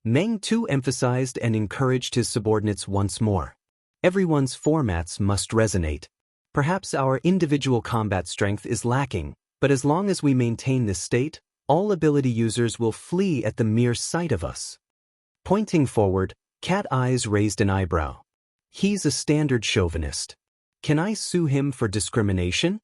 Meng Tu emphasized and encouraged his subordinates once more. Everyone's formats must resonate. Perhaps our individual combat strength is lacking, but as long as we maintain this state, all ability users will flee at the mere sight of us. Pointing forward, Cat Eyes raised an eyebrow. He's a standard chauvinist. Can I sue him for discrimination?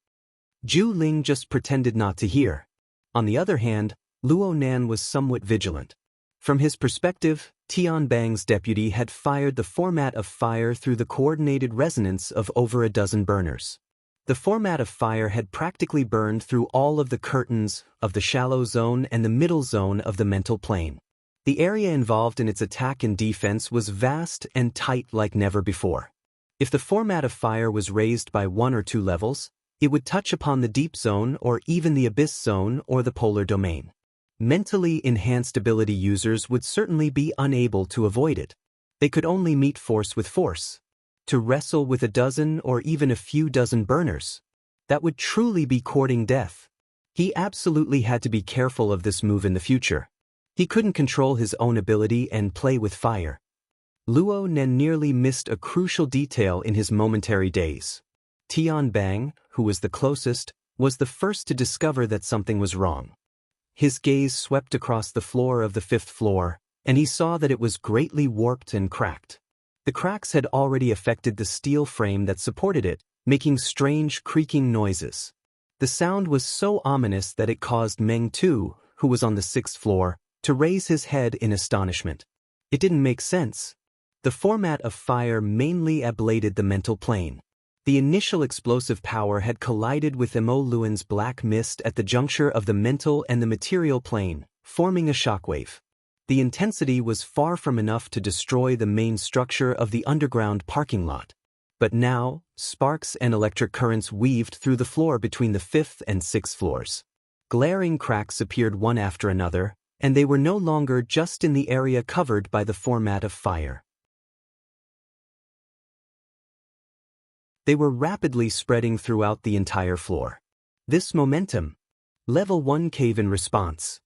Zhu Ling just pretended not to hear. On the other hand, Luo Nan was somewhat vigilant. From his perspective, Tian Bang's deputy had fired the format of fire through the coordinated resonance of over a dozen burners. The format of fire had practically burned through all of the curtains of the shallow zone and the middle zone of the mental plane. The area involved in its attack and defense was vast and tight like never before. If the format of fire was raised by 1 or 2 levels, it would touch upon the deep zone or even the abyss zone or the polar domain. Mentally enhanced ability users would certainly be unable to avoid it. They could only meet force with force. To wrestle with a dozen or even a few dozen burners, that would truly be courting death. He absolutely had to be careful of this move in the future. He couldn't control his own ability and play with fire. Luo Nen nearly missed a crucial detail in his momentary daze. Tian Bang, who was the closest, was the first to discover that something was wrong. His gaze swept across the floor of the 5th floor, and he saw that it was greatly warped and cracked. The cracks had already affected the steel frame that supported it, making strange creaking noises. The sound was so ominous that it caused Meng Tu, who was on the 6th floor, to raise his head in astonishment. It didn't make sense. The format of fire mainly ablated the mental plane. The initial explosive power had collided with Emo Luan's black mist at the juncture of the mental and the material plane, forming a shockwave. The intensity was far from enough to destroy the main structure of the underground parking lot. But now, sparks and electric currents weaved through the floor between the 5th and 6th floors. Glaring cracks appeared one after another, and they were no longer just in the area covered by the format of fire. They were rapidly spreading throughout the entire floor. This momentum. Level 1 cave-in response.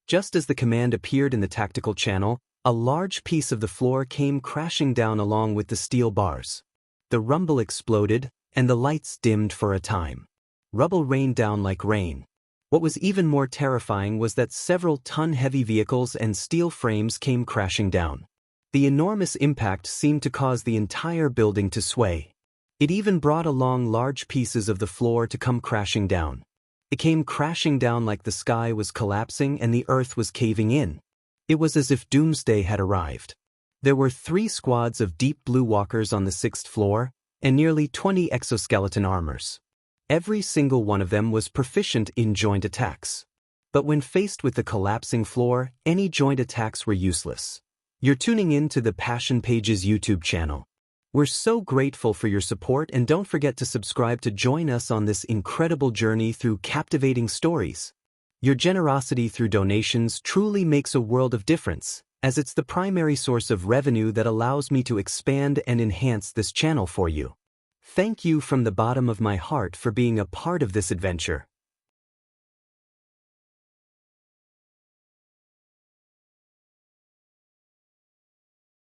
Just as the command appeared in the tactical channel, a large piece of the floor came crashing down along with the steel bars. The rumble exploded, and the lights dimmed for a time. Rubble rained down like rain. What was even more terrifying was that several ton-heavy vehicles and steel frames came crashing down. The enormous impact seemed to cause the entire building to sway. It even brought along large pieces of the floor to come crashing down. It came crashing down like the sky was collapsing and the earth was caving in. It was as if doomsday had arrived. There were 3 squads of deep blue walkers on the 6th floor, and nearly 20 exoskeleton armors. Every single one of them was proficient in joint attacks. But when faced with the collapsing floor, any joint attacks were useless. You're tuning in to the Passion Pages YouTube channel. We're so grateful for your support, and don't forget to subscribe to join us on this incredible journey through captivating stories. Your generosity through donations truly makes a world of difference, as it's the primary source of revenue that allows me to expand and enhance this channel for you. Thank you from the bottom of my heart for being a part of this adventure.